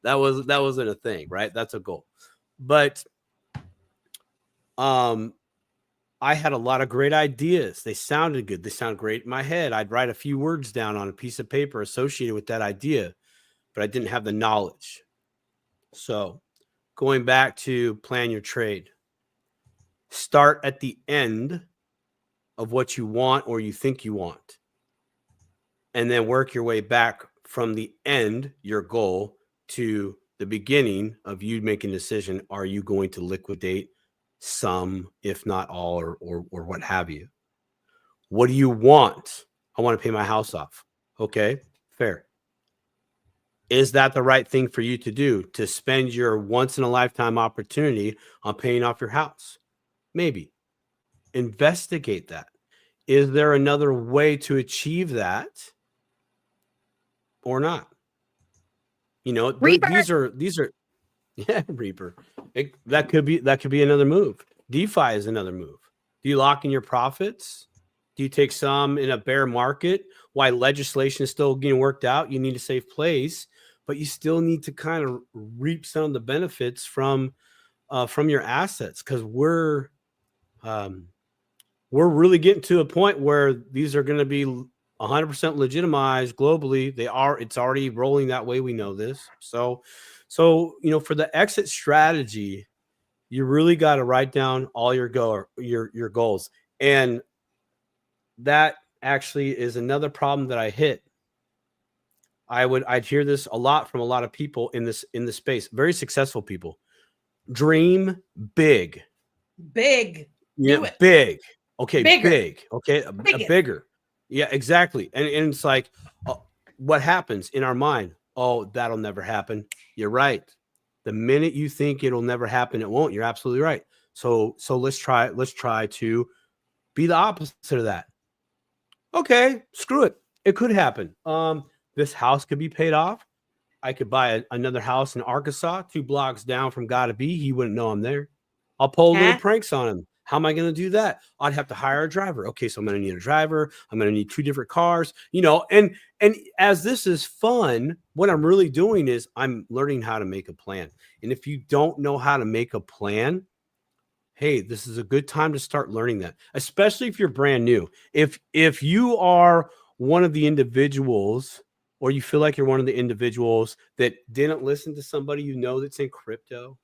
that wasn't a thing, right? That's a goal. But I had a lot of great ideas. They sounded good. They sound great in my head. I'd write a few words down on a piece of paper associated with that idea, but I didn't have the knowledge. So going back to plan your trade, start at the end of what you want or you think you want, and then work your way back from the end, your goal, to the beginning of you making a decision. Are you going to liquidate some, if not all, or what have you? What do you want? I want to pay my house off. Okay, fair. Is that the right thing for you to do, to spend your once in a lifetime opportunity on paying off your house? Maybe. Investigate that. Is there another way to achieve that or not? These are yeah, Reaper. That could be another move. DeFi is another move. Do you lock in your profits? Do you take some in a bear market? Why legislation is still getting worked out? You need a safe place, but you still need to kind of reap some of the benefits from your assets, because we're really getting to a point where these are going to be 100% legitimized globally. It's already rolling that way. We know this. So, for the exit strategy, you really got to write down all your goals. And that actually is another problem that I hit. I'd hear this a lot from a lot of people in this space, very successful people. Dream big. Big. Yeah, Do it. big. Okay, Bigger. big. Okay, bigger. Yeah, exactly. And it's like, what happens in our mind? Oh, that'll never happen. You're right. The minute you think it'll never happen, it won't. You're absolutely right. So let's try to be the opposite of that. Okay, screw it. It could happen. This house could be paid off. I could buy another house in Arkansas, 2 blocks down from Gotta Be. He wouldn't know I'm there. I'll pull little pranks on him. How am I going to do that? I'd have to hire a driver. Okay, so I'm going to need a driver. I'm going to need 2 different cars, and as this is fun, what I'm really doing is I'm learning how to make a plan. And if you don't know how to make a plan, hey, this is a good time to start learning that, especially if you're brand new. If you are one of the individuals, or you feel like you're one of the individuals that didn't listen to somebody that's in crypto,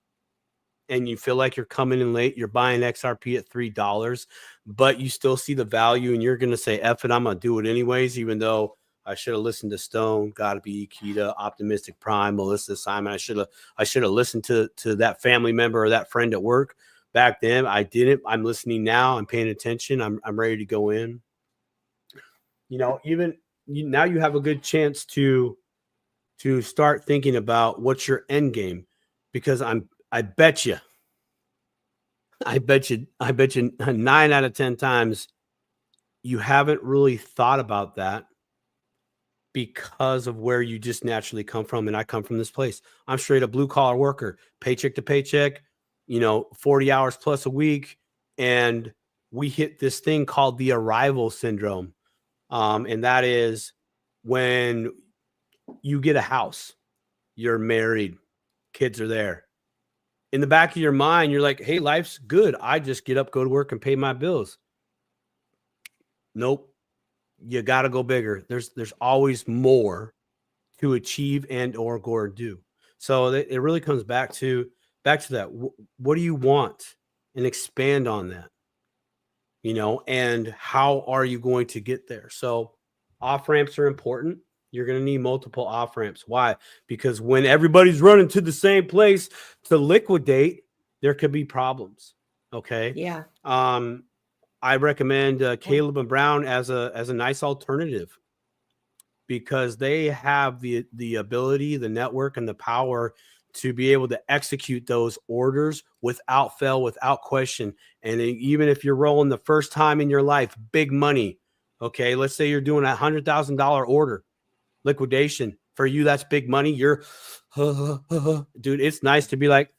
and you feel like you're coming in late, you're buying XRP at $3, but you still see the value, and you're going to say, F it, I'm going to do it anyways, even though I should have listened to Stone, Gotta Be, Kita, Optimistic Prime, Melissa Simon. I should have listened to that family member or that friend at work back then. I didn't. I'm listening now. I'm paying attention. I'm ready to go in. Now you have a good chance to start thinking about what's your end game, because I bet you 9 out of 10 times you haven't really thought about that because of where you just naturally come from. And I come from this place. I'm straight up blue collar worker, paycheck to paycheck, 40 hours plus a week. And we hit this thing called the arrival syndrome. And that is when you get a house, you're married, kids are there. In the back of your mind, you're like, hey, life's good. I just get up, go to work, and pay my bills. Nope. You got to go bigger. There's always more to achieve and or go or do. So it really comes back to that. What do you want? And expand on that, and how are you going to get there? So off ramps are important. You're going to need multiple off ramps. Why? Because when everybody's running to the same place to liquidate, there could be problems. Okay. Yeah. I recommend Caleb and Brown as a nice alternative, because they have the ability, the network, and the power to be able to execute those orders without fail, without question. And even if you're rolling the first time in your life, big money. Okay, let's say you're doing a $100,000 order liquidation. For you, that's big money. You're, dude, it's nice to be like,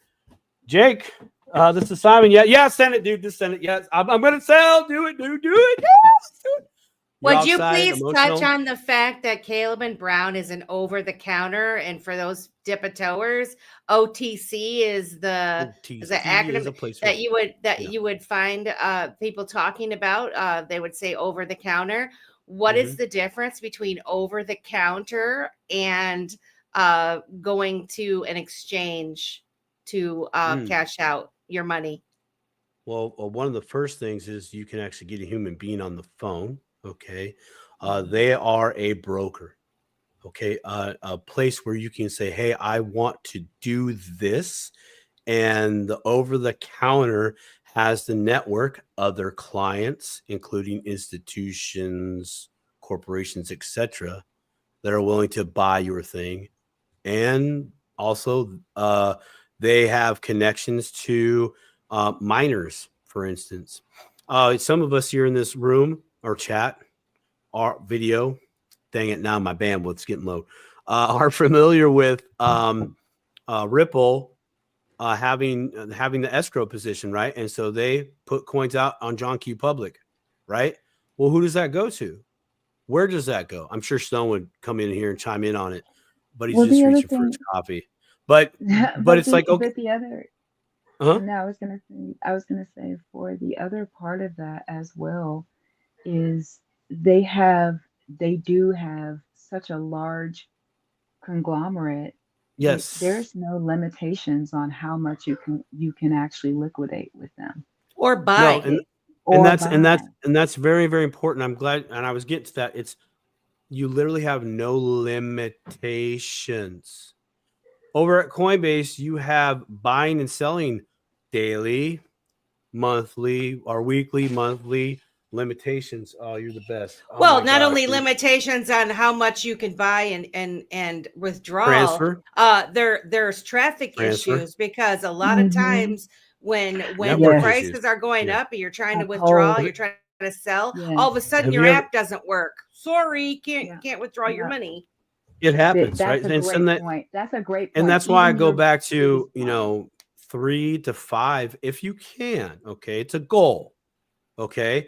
Jake, this is Simon. Yeah, send it, dude. Just send it. Yes, I'm going to sell. Do it, dude. Do it. Yes, do it. Would you please touch on the fact that Caleb and Brown is an over-the-counter, and for those dip-a-toers, OTC is the acronym that you would find people talking about. They would say over-the-counter. What is the difference between over-the-counter and going to an exchange to cash out your money? Well, one of the first things is you can actually get a human being on the phone. Okay. They are a broker. Okay. A place where you can say, hey, I want to do this. And the over the counter has the network, other clients, including institutions, corporations, etc., that are willing to buy your thing. And also they have connections to miners, for instance. Some of us here in this room or chat or video, dang it, now my bandwidth's getting low, are familiar with Ripple having the escrow position, right? And so they put coins out on John Q Public, right? Well, who does that go to? Where does that go? I'm sure Stone would come in here and chime in on it, but he's just reaching for his coffee. But it's like, okay. But the other, no, I was gonna say for the other part of that as well is they do have such a large conglomerate. Yes, there's no limitations on how much you can actually liquidate with them or buy. No, and that's very, very important. I'm glad, and I was getting to that. It's you literally have no limitations. Over at Coinbase, you have buying and selling daily, monthly, or weekly, monthly limitations. Oh, you're the best. Oh, well, not only limitations on how much you can buy and withdraw. Transfer. There's traffic issues, because a lot of times when the prices are going up and you're trying to withdraw, you're trying to sell, all of a sudden your app doesn't work. Sorry, can't withdraw your money. It happens, right? That's a great point. That's a great point. And that's why I go back to 3 to 5 if you can. Okay, it's a goal. Okay,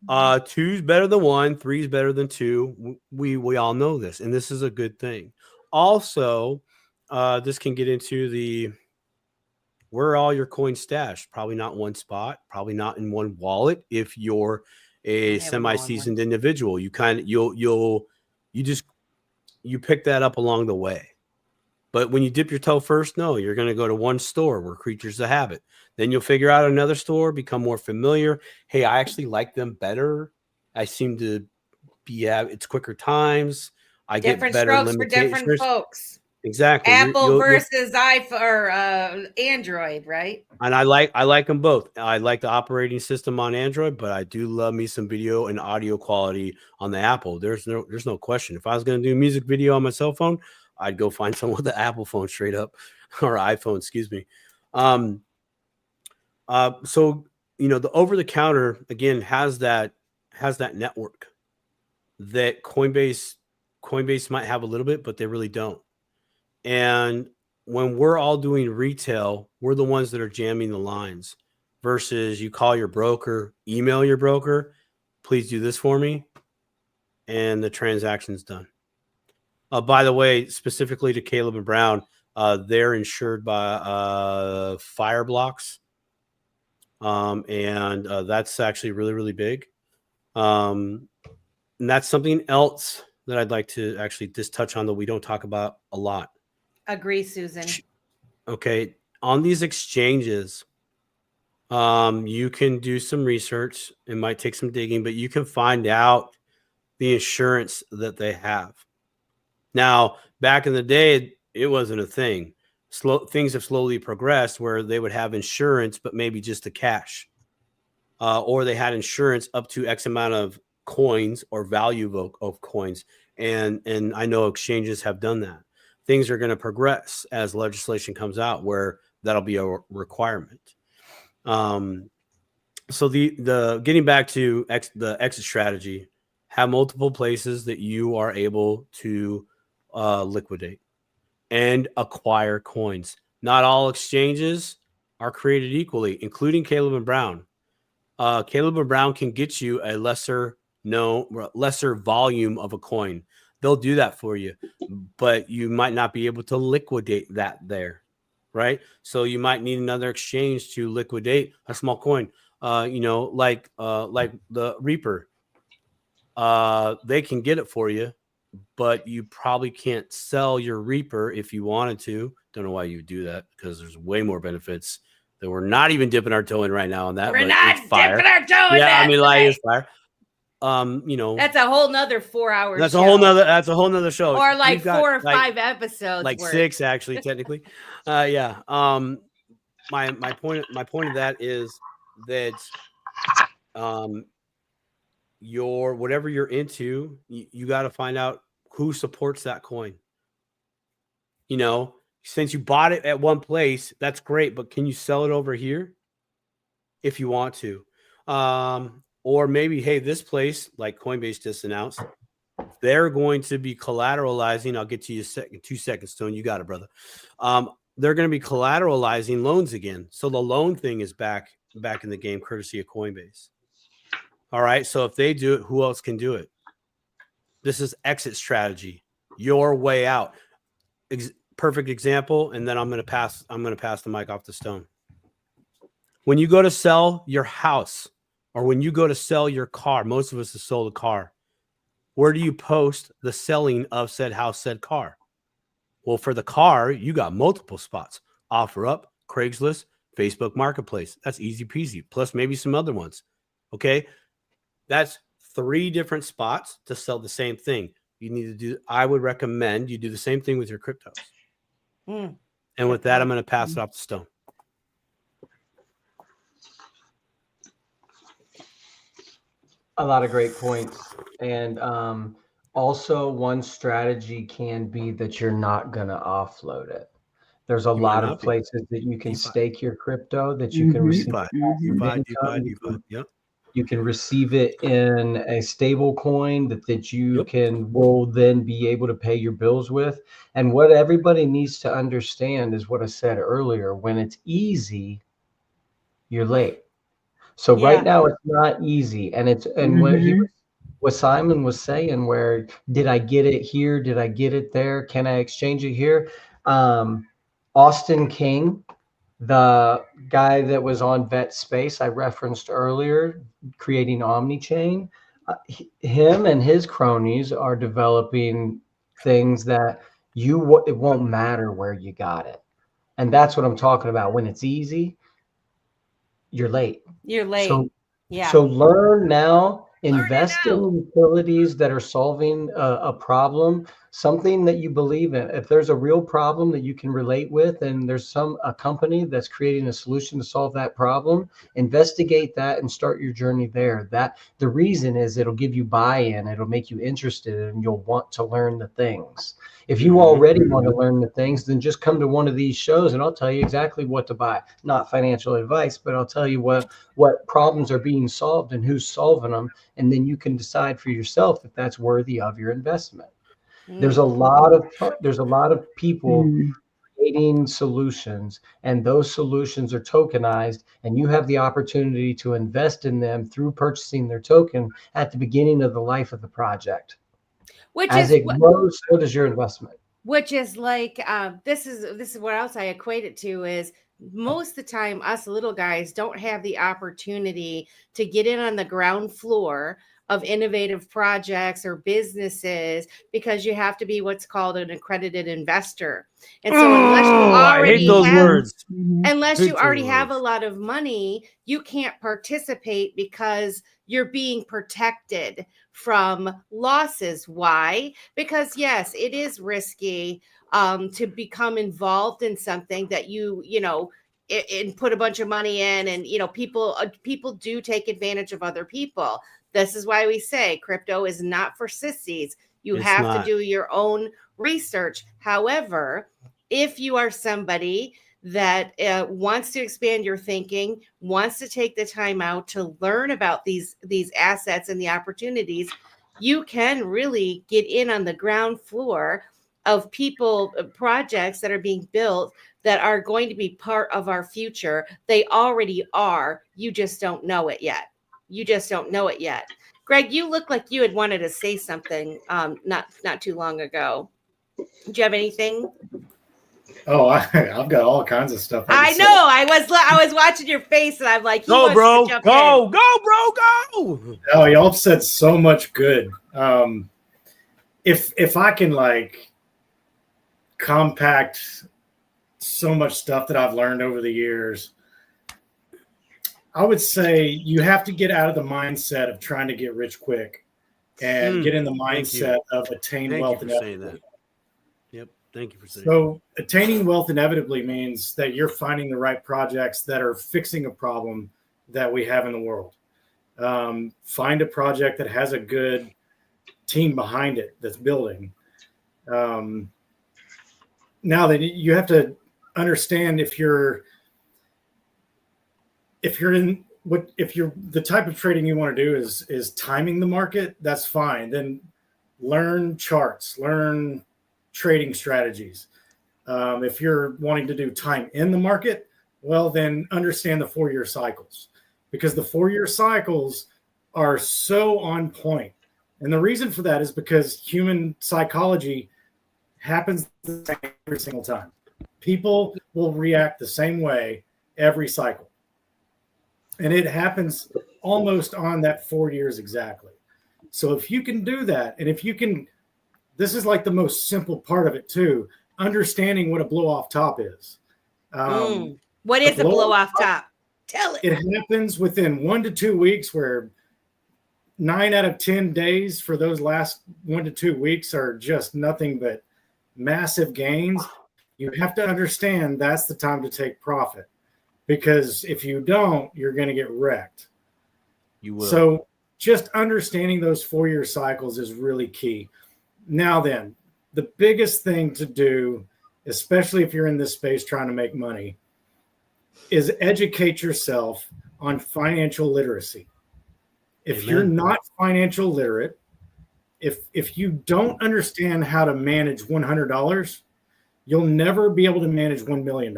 2's better than 1, 3's better than 2. We all know this, and this is a good thing. Also, this can get into where are all your coins stashed? Probably not in one spot, probably not in one wallet. If you're a semi-seasoned individual, you pick that up along the way. But when you dip your toe first, no, you're going to go to one store. We're creatures of habit. Then you'll figure out another store, become more familiar. Hey, I actually like them better. I seem to be it's quicker times. I different get better strokes for different folks. Exactly. Apple versus iPhone or Android, right? And I like them both. I like the operating system on Android, but I do love me some video and audio quality on the Apple. There's no question. If I was going to do music video on my cell phone, I'd go find someone with the Apple phone straight up, or iPhone, excuse me. So the over the counter again has that network that Coinbase might have a little bit, but they really don't. And when we're all doing retail, we're the ones that are jamming the lines versus you call your broker, email your broker, please do this for me, and the transaction's done. By the way, specifically to Caleb and Brown, they're insured by Fireblocks, and that's actually really, really big. And that's something else that I'd like to actually just touch on that we don't talk about a lot. Agree, Susan. Okay. On these exchanges, you can do some research. It might take some digging, but you can find out the insurance that they have. Now, back in the day, it wasn't a thing. Things have slowly progressed where they would have insurance, but maybe just the cash. or they had insurance up to X amount of coins or value of coins. And I know exchanges have done that. Things are going to progress as legislation comes out where that'll be a requirement. So the getting back to the exit strategy, have multiple places that you are able to liquidate and acquire coins. Not all exchanges are created equally, including Caleb and Brown. Caleb and Brown can get you a lesser volume of a coin. They'll do that for you, but you might not be able to liquidate that there, right? So you might need another exchange to liquidate a small coin. Like the Reaper. They can get it for you, but you probably can't sell your Reaper if you wanted to. Don't know why you would do that, because there's way more benefits that we're not even dipping our toe in right now on that. We're not dipping our toe in yeah, that. I mean, like, it's fire. That's a whole nother 4 hours. That's a whole nother show. Or like 4 or 5 episodes. Like worth. 6, actually, technically. Yeah. My point of that is that whatever you're into, you got to find out who supports that coin. Since you bought it at one place, that's great, but can you sell it over here if you want to? Or maybe, hey, this place, like Coinbase just announced, they're going to be collateralizing. I'll get to you in 2 seconds, Stone. You got it, brother. They're going to be collateralizing loans again. So the loan thing is back in the game, courtesy of Coinbase. All right. So if they do it, who else can do it? This is exit strategy. Your way out. Perfect example. And then I'm going to pass the mic off to Stone. When you go to sell your house, or when you go to sell your car, most of us have sold a car. Where do you post the selling of said house, said car? Well, for the car, you got multiple spots. OfferUp, Craigslist, Facebook Marketplace. That's easy peasy. Plus maybe some other ones. Okay. That's 3 different spots to sell the same thing. I would recommend you do the same thing with your cryptos. And with that, I'm going to pass it off to Stone. A lot of great points. And also, one strategy can be that you're not going to offload it. There's a lot of places that you can stake your crypto, that you can receive. Yep. You can receive it in a stable coin that you will then be able to pay your bills with. And what everybody needs to understand is what I said earlier. When it's easy, you're late. So right now it's not easy. And what Simon was saying, where did I get it here? Did I get it there? Can I exchange it here? Austin King, the guy that was on Vet Space I referenced earlier, creating OmniChain, him and his cronies are developing things that it won't matter where you got it. And that's what I'm talking about. When it's easy, you're late. So learn now. Invest in utilities that are solving a problem, something that you believe in. If there's a real problem that you can relate with, and there's a company that's creating a solution to solve that problem, investigate that and start your journey there. That the reason is it'll give you buy-in, it'll make you interested, and you'll want to learn the things. If you already want to learn the things, then just come to one of these shows and I'll tell you exactly what to buy. Not financial advice, but I'll tell you what problems are being solved and who's solving them. And then you can decide for yourself if that's worthy of your investment. There's a lot of people creating solutions, and those solutions are tokenized, and you have the opportunity to invest in them through purchasing their token at the beginning of the life of the project. As it grows, so does your investment. Which is like this is what else I equate it to is most of the time us little guys don't have the opportunity to get in on the ground floor of innovative projects or businesses because you have to be what's called an accredited investor. And so unless you already have a lot of money, you can't participate because you're being protected from losses. Why? Because yes, it is risky to become involved in something that you and put a bunch of money in, and people do take advantage of other people. This is why we say crypto is not for sissies. You have to do your own research. However, if you are somebody that wants to expand your thinking, wants to take the time out to learn about these assets and the opportunities, you can really get in on the ground floor of projects that are being built that are going to be part of our future. They already are. You just don't know it yet. Greg, you look like you had wanted to say something not too long ago. Do you have anything? Oh, I've got all kinds of stuff. I know. I was watching your face, and I'm like, go, bro. Go, bro. Oh, y'all said so much good. If I can like compact so much stuff that I've learned over the years, I would say you have to get out of the mindset of trying to get rich quick and get in the mindset of attain wealth inevitably. Yep. Thank you for saying that. So attaining wealth inevitably means that you're finding the right projects that are fixing a problem that we have in the world. Find a project that has a good team behind it that's building. Now that you have to understand if you're the type of trading you want to do is timing the market, that's fine. Then learn charts, learn trading strategies. If you're wanting to do time in the market, well, then understand the 4-year cycles, because the 4-year cycles are so on point. And the reason for that is because human psychology happens the same every single time. People will react the same way every cycle. And it happens almost on that 4 years exactly. So if you can do that, and if you can, this is like the most simple part of it too, understanding what a blow off top is. What is a blow off top? Tell it. It happens within 1 to 2 weeks, where 9 out of 10 days for those last 1 to 2 weeks are just nothing but massive gains. You have to understand that's the time to take profit, because if you don't, you're going to get wrecked. You will. So just understanding those 4-year cycles is really key. Now then, the biggest thing to do, especially if you're in this space trying to make money, is educate yourself on financial literacy. If you're not financial literate, if you don't understand how to manage $100, you'll never be able to manage $1 million.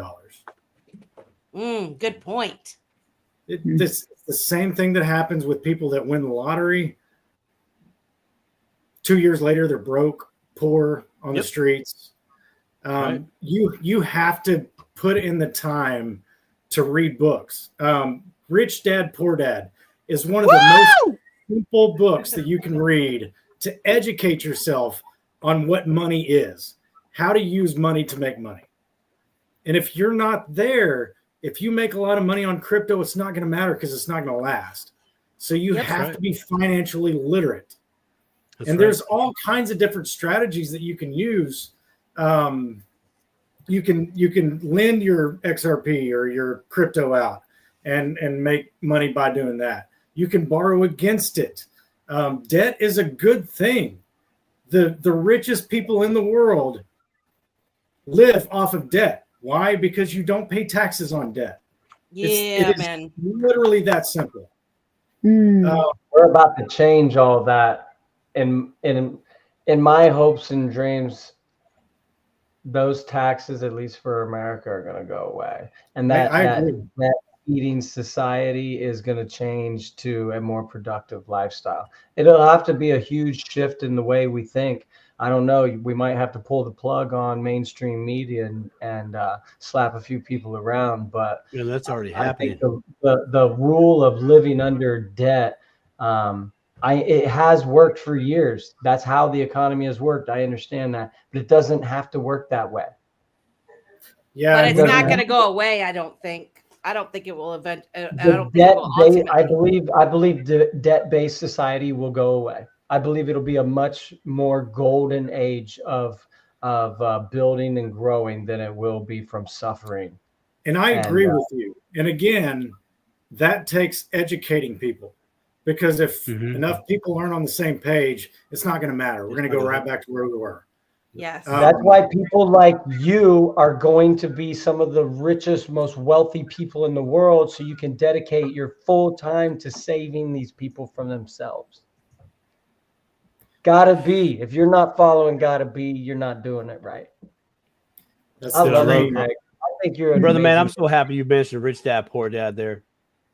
Good point. It's the same thing that happens with people that win the lottery. 2 years later, they're broke, poor, on the streets. Right. You have to put in the time to read books. Rich Dad, Poor Dad is one of the most simple books that you can read to educate yourself on what money is, how to use money to make money. And if you're not there, if you make a lot of money on crypto, it's not going to matter, because it's not going to last. So you have to be financially literate. There's all kinds of different strategies that you can use. You can lend your XRP or your crypto out and make money by doing that. You can borrow against it. Debt is a good thing. The richest people in the world live off of debt. Why? Because you don't pay taxes on debt. It is literally that simple. We're about to change all that. In my hopes and dreams, those taxes, at least for America, are going to go away, and that eating society is going to change to a more productive lifestyle. It'll have to be a huge shift in the way we think. I don't know. We might have to pull the plug on mainstream media and slap a few people around, but that's already happening. The rule of living under debt, it has worked for years. That's how the economy has worked. I understand that, but it doesn't have to work that way. Yeah, but it's not going to go away. I don't think it will I believe the debt-based society will go away. I believe it'll be a much more golden age of building and growing than it will be from suffering. And I And, agree with you. And again, that takes educating people, because if enough people aren't on the same page, it's not going to matter. We're going to go right back to where we were. Yes. that's why people like you are going to be some of the richest, most wealthy people in the world, so you can dedicate your full time to saving these people from themselves. Gotta be. If you're not following gotta be, you're not doing it right. That's I the love dream. you, Greg. I think you're an Brother, man, I'm amazing- so happy you mentioned Rich Dad Poor Dad there,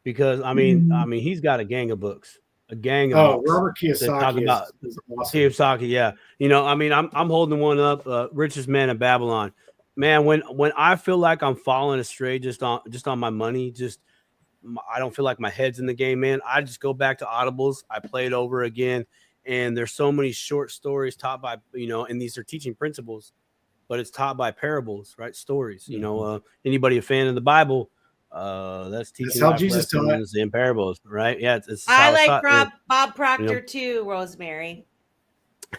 because I mean, he's got a gang of books, a gang of books. Robert that talk Kiyosaki about is awesome. Kiyosaki, yeah. You know, I mean, I'm holding one up, Richest Man in Babylon. Man, when I feel like I'm falling astray just on my money, I don't feel like my head's in the game, man, I just go back to Audibles. I play it over again, and there's so many short stories taught by, and these are teaching principles, but it's taught by parables, right? Stories. You know, anybody a fan of the Bible, that's teaching how life Jesus taught it. lessons in parables, right? Yeah, it's I how it's like taught. Bob Proctor too, Rosemary.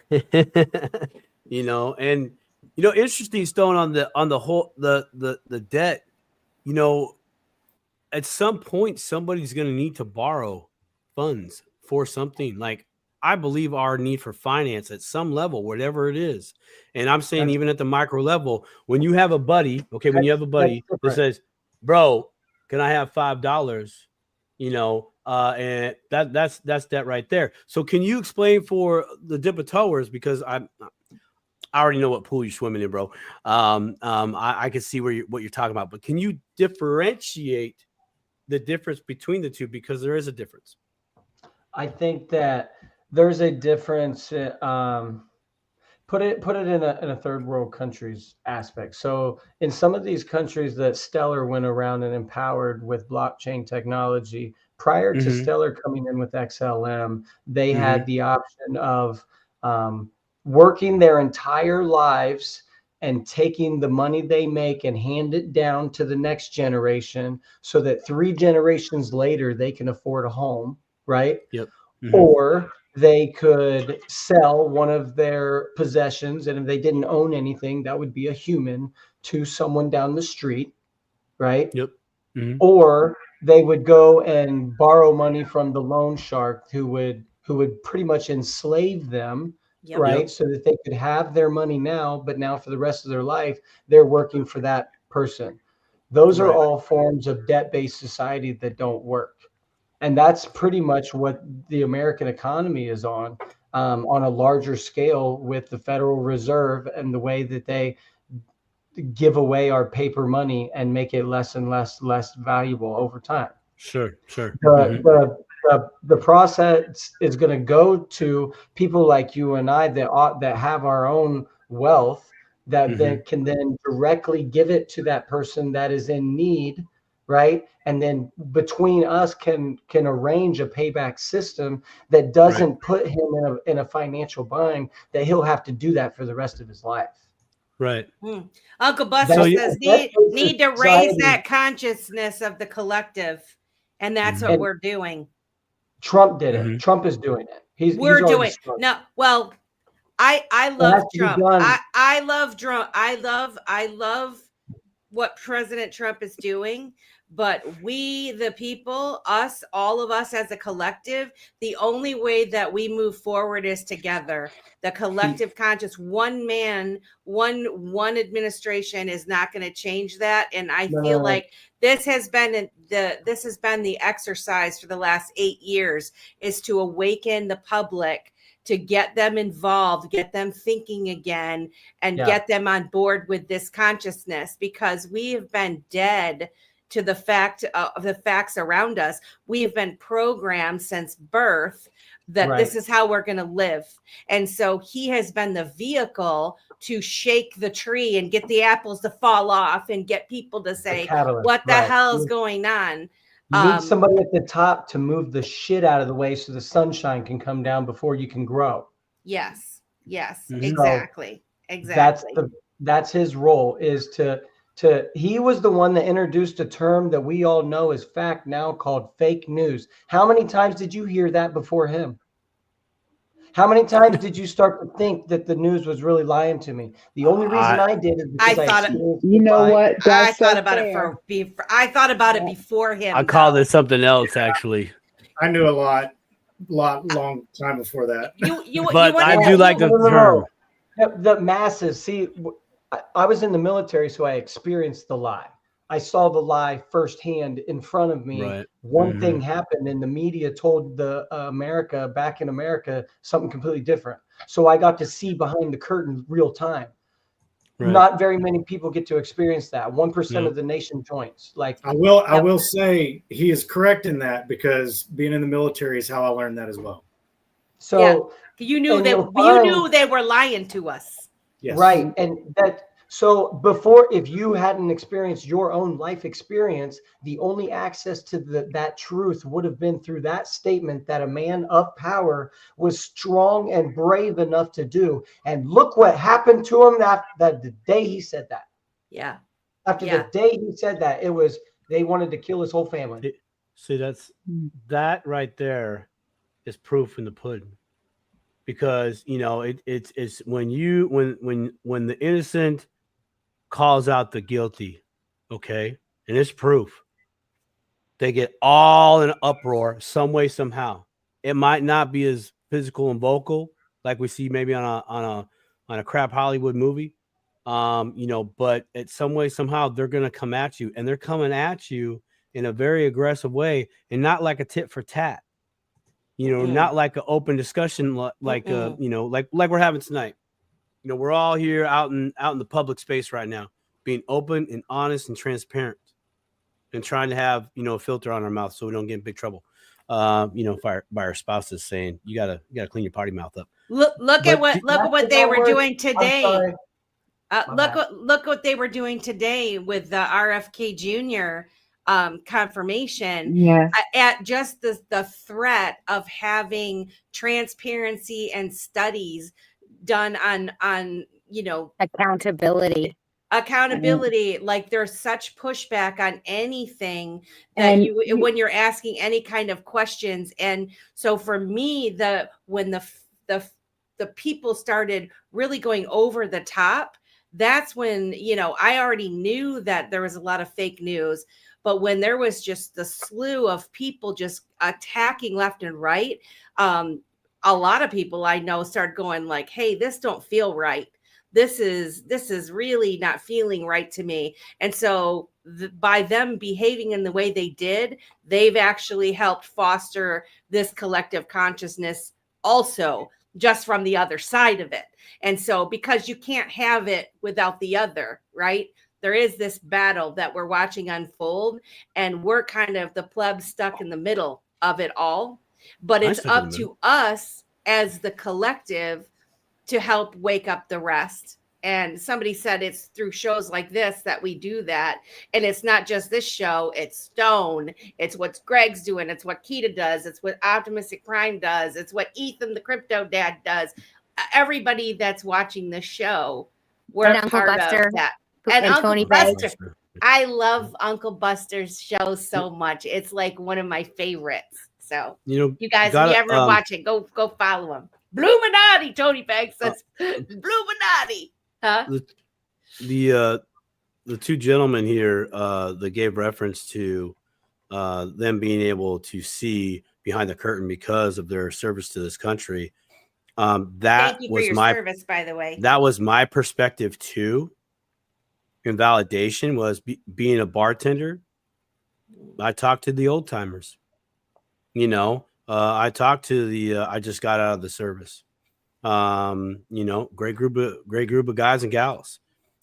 And interesting, Stone, on the whole the debt. At some point somebody's going to need to borrow funds for something. Like, I believe our need for finance at some level, whatever it is, and I'm saying even at the micro level, when you have a buddy, that says, "Bro, can I have $5?" And that's that right there. So can you explain for the dipper towers, because I already know what pool you're swimming in, bro. I can see what you're talking about, but can you differentiate the difference between the two, because there is a difference? I think that there's a difference. Put it in a third world countries aspect. So in some of these countries that Stellar went around and empowered with blockchain technology, prior to Stellar coming in with XLM, they had the option of working their entire lives and taking the money they make and hand it down to the next generation, so that 3 generations later they can afford a home, right? Yep. Or they could sell one of their possessions, and if they didn't own anything, that would be a human, to someone down the street, right? Yep. Or they would go and borrow money from the loan shark, who would pretty much enslave them, right? So that they could have their money now, but now for the rest of their life, they're working for that person. Those are all forms of debt-based society that don't work. And that's pretty much what the American economy is on a larger scale, with the Federal Reserve and the way that they give away our paper money and make it less and less valuable over time. Sure. The process is going to go to people like you and I that have our own wealth, that can then directly give it to that person that is in need, right? And then between us can arrange a payback system that doesn't put him in a financial bind that he'll have to do that for the rest of his life. Right. Uncle Buster says need to raise that consciousness of the collective, and that's what we're doing. Trump did it. Trump is doing it. We're doing no. Well, I love Trump. I love Trump. I love what President Trump is doing. But we, the people, all of us as a collective, the only way that we move forward is together. The collective conscious, one man, one administration is not going to change that. And I feel like this has been the exercise for the last 8 years, is to awaken the public, to get them involved, get them thinking again, and get them on board with this consciousness, because we have been dead to the fact of the facts around us. We have been programmed since birth that this is how we're going to live. And so he has been the vehicle to shake the tree and get the apples to fall off and get people to say, what the hell is going on? You need somebody at the top to move the shit out of the way so the sunshine can come down before you can grow. Yes, exactly. That's his role, is to he was the one that introduced a term that we all know as fact now, called fake news. How many times did you hear that before him? How many times did you start to think that the news was really lying to me? The only reason I did is because I thought experienced You the know lie. what? I That's thought so about fair. I thought about it Yeah. before him. I call though. this something else, actually. I knew a long time before that. But I do like the term. The masses. See, I was in the military, so I experienced the lie. I saw the lie firsthand in front of me. Right. One thing happened, and the media told the America back in America something completely different. So I got to see behind the curtain real time. Right. Not very many people get to experience that. 1% No. of the nation joins. Like I will say he is correct in that, because being in the military is how I learned that as well. so. You knew And they you'll find- they were lying to us. Yes. Right. And that, so before, if you hadn't experienced your own life experience, the only access to that truth would have been through that statement that a man of power was strong and brave enough to do. And look what happened to him that the day he said that. Yeah. After the day he said that, they wanted to kill his whole family. See, that right there is proof in the pudding. Because it's when the innocent calls out the guilty, okay, and it's proof, they get all in an uproar some way, somehow. It might not be as physical and vocal like we see maybe on a crap Hollywood movie, but in some way, somehow they're gonna come at you, and they're coming at you in a very aggressive way, and not like a tit for tat. Not like an open discussion, like we're having tonight. We're all here out in the public space right now, being open and honest and transparent, and trying to have a filter on our mouth so we don't get in big trouble. By our spouses saying you gotta clean your potty mouth up. Look at what they were doing today. Look what they were doing today with the RFK Jr. Confirmation. Yes. At just the threat of having transparency and studies done on accountability. Like there's such pushback on anything that when you're asking any kind of questions. And so for me, when the people started really going over the top, that's when I already knew that there was a lot of fake news. But when there was just the slew of people just attacking left and right, a lot of people I know started going like, hey, this don't feel right. This is really not feeling right to me. And so by them behaving in the way they did, they've actually helped foster this collective consciousness also, just from the other side of it. And so because you can't have it without the other, right? There is this battle that we're watching unfold, and we're kind of the plebs stuck in the middle of it all. But it's up to us as the collective to help wake up the rest. And somebody said it's through shows like this that we do that. And it's not just this show, it's Stone. It's what Greg's doing. It's what Keita does. It's what Optimistic Prime does. It's what Ethan, the crypto dad, does. Everybody that's watching this show, we're part of that. And Uncle Tony Buster. I love Uncle Buster's show so much. It's like one of my favorites. So you guys, if you ever watch it, go follow him. Bluminati, Tony Banks says Bluminati. Huh? The two gentlemen here that gave reference to them being able to see behind the curtain because of their service to this country. That Thank you was for your service, by the way. That was my perspective too. In validation was being a bartender. I talked to the old timers. I talked to the I just got out of the service. Great group of guys and gals.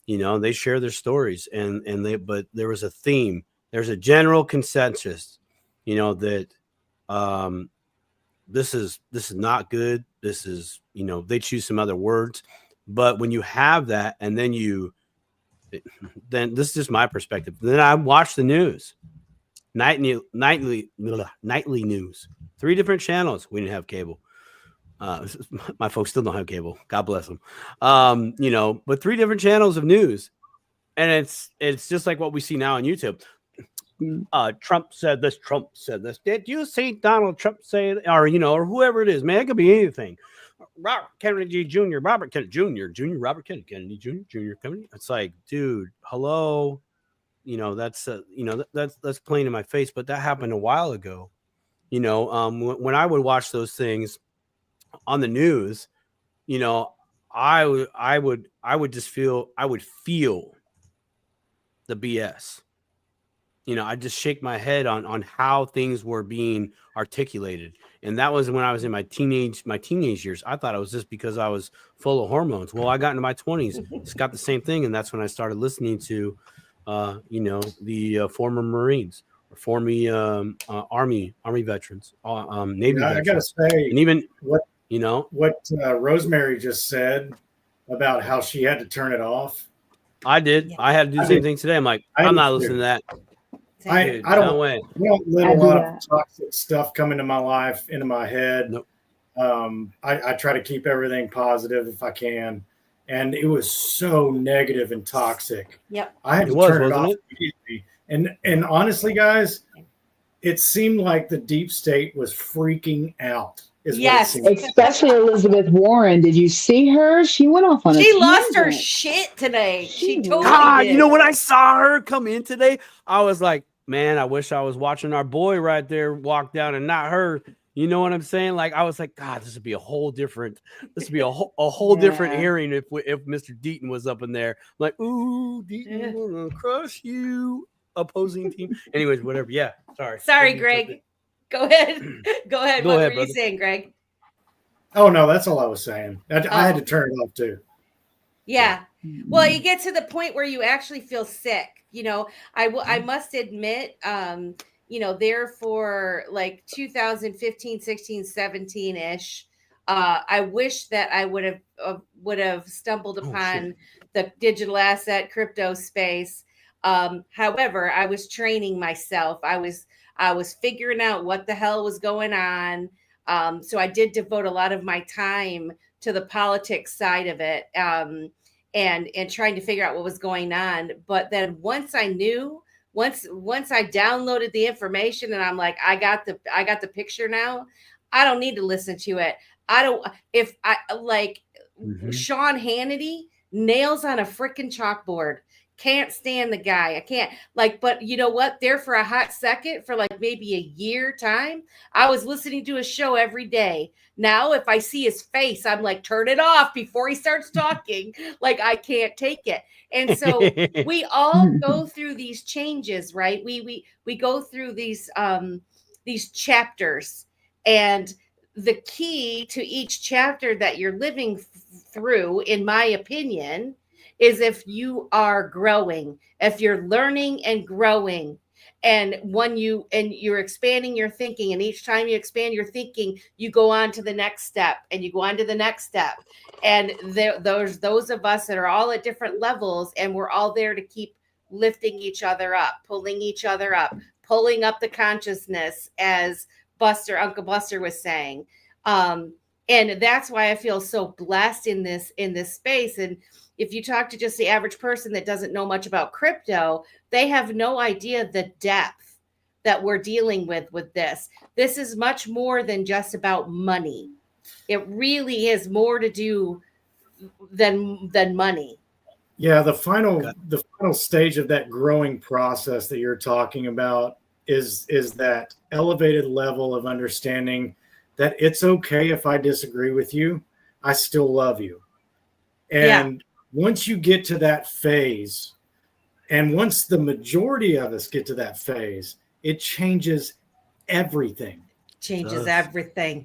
They share their stories, but there was a theme. There's a general consensus, that this is not good. This is, they choose some other words, but when you have that, and then this is just my perspective. Then I watch the news, nightly news, 3 different channels. We didn't have cable. My folks still don't have cable. God bless them. But 3 different channels of news, and it's just like what we see now on YouTube. Trump said this. Trump said this. Did you see Donald Trump say it? Or whoever it is, man, it could be anything. Robert Kennedy Jr., Robert Kennedy Jr., Robert Kennedy Jr., Kennedy. It's like, dude, hello. That's that's playing in my face, but that happened a while ago. When I would watch those things on the news, I would just feel the BS. I just shake my head on how things were being articulated. And that was when I was in my teenage years. I thought it was just because I was full of hormones. Well, I got into my 20s. It's got the same thing. And that's when I started listening to, the former Marines or former Army veterans, Navy veterans. I got to say, and even what Rosemary just said about how she had to turn it off. I did. Yeah. I had to do the same thing today. I'm like, I'm not listening to that. I don't let a lot of toxic stuff come into my life, into my head. Nope. I try to keep everything positive if I can. And it was so negative and toxic. Yep. I had to turn it off immediately. And honestly, guys, it seemed like the deep state was freaking out. Yes. Especially Elizabeth Warren. Did you see her? She went off on She lost her shit today. She totally did. When I saw her come in today, I was like, man, I wish I was watching our boy right there walk down and not her. You know what I'm saying? Like, I was like, God, this would be a whole different different hearing if Mr. Deaton was up in there. I'm like, ooh, Deaton, gonna crush you, opposing team. Anyways, whatever. Yeah, sorry, Greg. Go ahead. What were you saying, Greg? Oh no, that's all I was saying. I had to turn it off too. Yeah. Well, you get to the point where you actually feel sick. I must admit, there for like 2015, 16, 17 ish. I wish that I would have stumbled upon the digital asset crypto space. However, I was training myself. I was figuring out what the hell was going on. So I did devote a lot of my time to the politics side of it. And trying to figure out what was going on. But then once I downloaded the information and I'm like, I got the picture now, I don't need to listen to it. Sean Hannity, nails on a freaking chalkboard. Can't stand the guy. I can't but you know what? There for a hot second, for like maybe a year time, I was listening to his show every day. Now, if I see his face, I'm like, turn it off before he starts talking. Like, I can't take it. And so we all go through these changes, right? We go through these chapters, and the key to each chapter that you're living through, in my opinion, is if you are growing, if you're learning and growing, and you're expanding your thinking, and each time you expand your thinking, you go on to the next step, and you go on to the next step. And those of us that are all at different levels, and we're all there to keep lifting each other up, pulling each other up, pulling up the consciousness, as Uncle Buster was saying. And that's why I feel so blessed in this space. And if you talk to just the average person that doesn't know much about crypto, they have no idea the depth that we're dealing with this. This is much more than just about money. It really is more to do than money. Yeah, the final stage of that growing process that you're talking about is that elevated level of understanding that it's okay if I disagree with you. I still love you. And once you get to that phase, and once the majority of us get to that phase, it changes everything. Everything.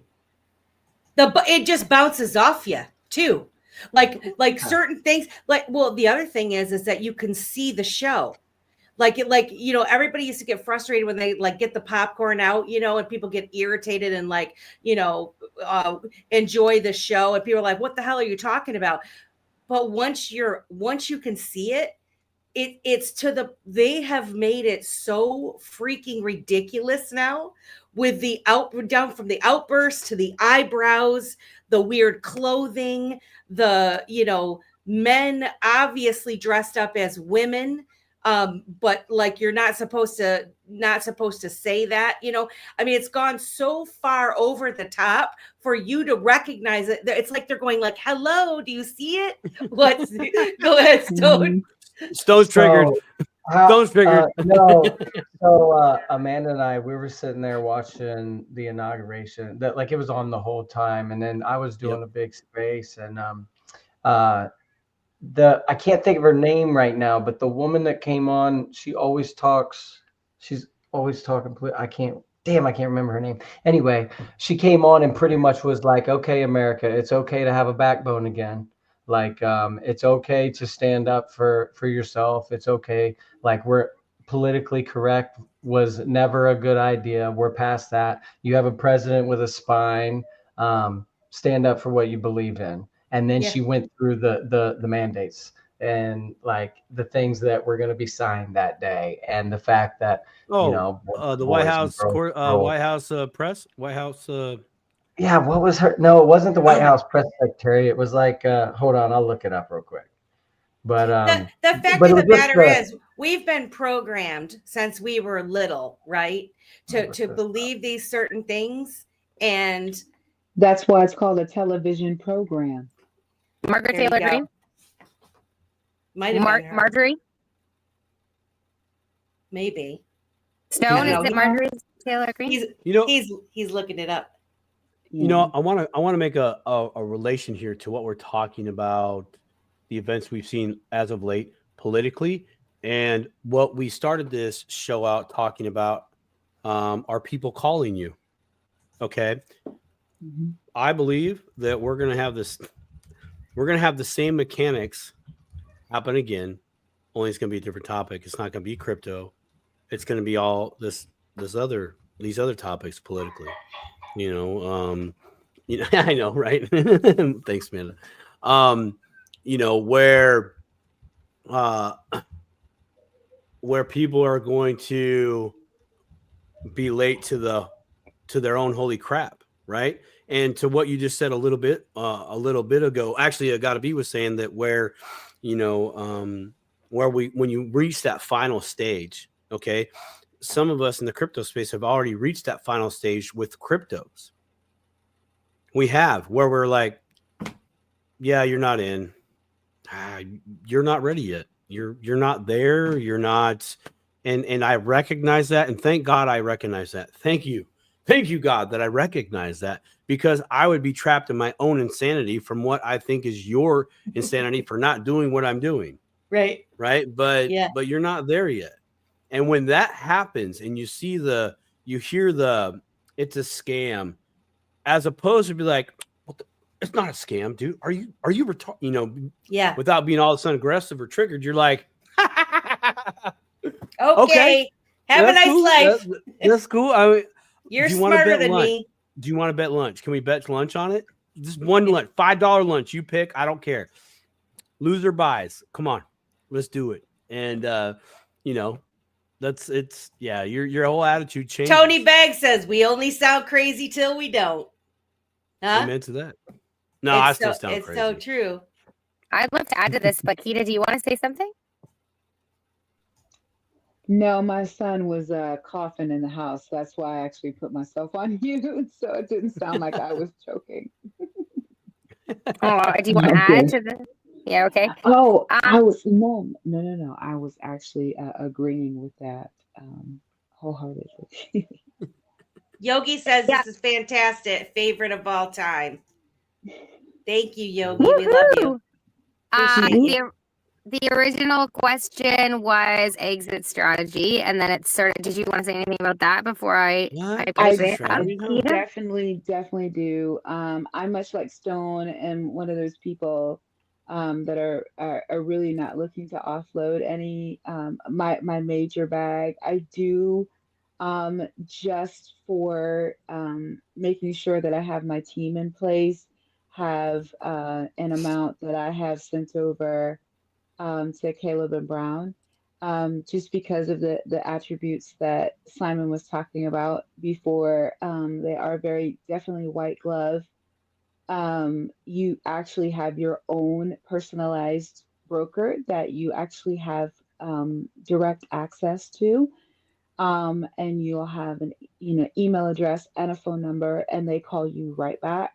It just bounces off you too. Like certain things, the other thing is that you can see the show. Everybody used to get frustrated when they get the popcorn out, and people get irritated and enjoy the show, and people are like, what the hell are you talking about? But once you can see it, they have made it so freaking ridiculous now, with down from the outbursts to the eyebrows, the weird clothing, the men obviously dressed up as women, But like, you're not supposed to say that, you know. I mean, it's gone so far over the top for you to recognize it. It's like they're going like, hello, do you see it? What's go ahead, Stone. Stone's triggered. Stone's triggered. No. So Amanda and I, we were sitting there watching the inauguration. That, like, it was on the whole time, and then I was doing a big space, and I can't think of her name right now, but the woman that came on, she always talks. She's always talking. I can't remember her name. Anyway, she came on and pretty much was like, "Okay, America, it's okay to have a backbone again. Like, it's okay to stand up for yourself. It's okay. Like, we're politically correct was never a good idea. We're past that. You have a president with a spine. Stand up for what you believe in." And then she went through the mandates and like the things that were going to be signed that day, and the fact that the White House press, White House. Yeah, what was her? No, it wasn't the White House press secretary. It was like, hold on, I'll look it up real quick. But the fact of the matter is, we've been programmed since we were little, right, to believe these certain things, and that's why it's called a television program. Margaret Taylor Greene. Marjorie. Maybe. Stone, is it Marjorie Taylor Greene? He's looking it up. You know, I want to make a relation here to what we're talking about, the events we've seen as of late politically, and what we started this show out talking about. Are people calling you? Okay. Mm-hmm. I believe that we're going to have this. We're going to have the same mechanics happen again. Only it's going to be a different topic. It's not going to be crypto. It's going to be all these other topics politically. You know, I know, right? Thanks, Amanda. Where people are going to be late to their own holy crap, right? And to what you just said a little bit ago, actually, Gotta Be was saying that when you reach that final stage, okay, some of us in the crypto space have already reached that final stage with cryptos. We have, where we're like, yeah, you're not in. You're not ready yet. You're not there. You're not. And I recognize that. And thank God I recognize that. Thank you. Thank you, God, that I recognize that, because I would be trapped in my own insanity from what I think is your insanity for not doing what I'm doing. Right. Right. But you're not there yet. And when that happens and you hear it's a scam, as opposed to be like, it's not a scam, dude. Are you without being all of a sudden aggressive or triggered, you're like, okay. Have a nice life. That's cool. I mean, you're smarter than me. Do you want to bet lunch? Can we bet lunch on it? Just one lunch, $5 lunch. You pick. I don't care. Loser buys. Come on, let's do it. And your whole attitude changes. Tony Begg says we only sound crazy till we don't. Huh? Amen to that. No, I still sound crazy. It's so true. I'd love to add to this, but Keita, do you want to say something? No, my son was coughing in the house. That's why I actually put myself on mute, so it didn't sound like I was choking. Oh, do you want to add to this? Yeah, okay. Oh, I was no. I was actually agreeing with that wholeheartedly. Yogi says this is fantastic. Favorite of all time. Thank you, Yogi. We love you. The original question was exit strategy, and then it started. Did you want to say anything about that before I definitely do. I'm much like Stone and one of those people that are really not looking to offload any my major bag. I do just for making sure that I have my team in place, have an amount that I have sent over to Caleb and Brown, just because of the attributes that Simon was talking about before. They are very definitely white glove. You actually have your own personalized broker that you actually have direct access to. And you'll have an email address and a phone number, and they call you right back.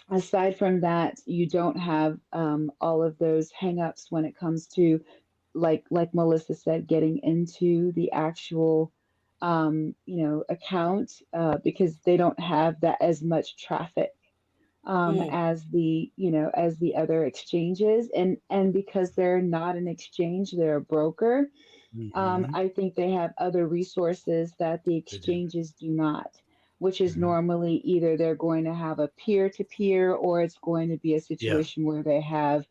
Aside from that, you don't have all of those hangups when it comes to, like Melissa said, getting into the actual account, because they don't have that as much traffic as the other exchanges, and because they're not an exchange, they're a broker. I think they have other resources that the exchanges do not, which is normally either they're going to have a peer-to-peer, or it's going to be a situation where they have,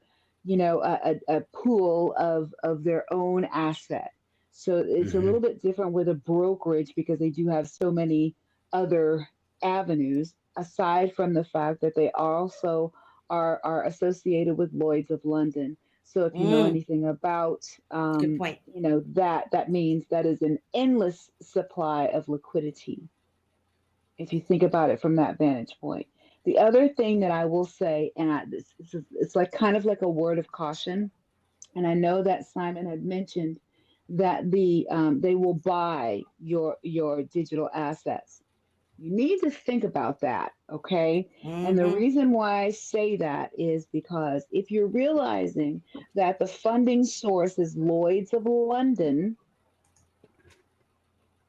a pool of their own asset. So it's a little bit different with a brokerage, because they do have so many other avenues, aside from the fact that they also are associated with Lloyd's of London. So if you know anything about, Good point. that means that is an endless supply of liquidity, if you think about it from that vantage point. The other thing that I will say, and it's like kind of like a word of caution, and I know that Simon had mentioned that they will buy your digital assets. You need to think about that, okay? And the reason why I say that is because if you're realizing that the funding source is Lloyd's of London,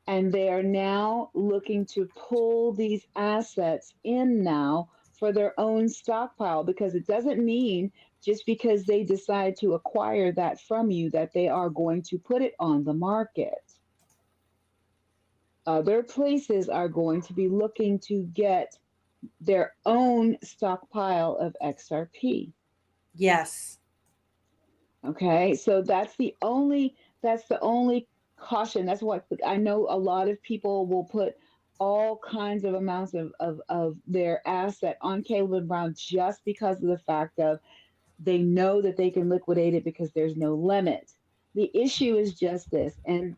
and they are now looking to pull these assets in now for their own stockpile, because it doesn't mean just because they decide to acquire that from you that they are going to put it on the market. Other places are going to be looking to get their own stockpile of XRP. Yes. Okay, so that's the only caution. That's what I know. A lot of people will put all kinds of amounts of their asset on Caleb Brown just because of the fact of they know that they can liquidate it because there's no limit. The issue is just this, and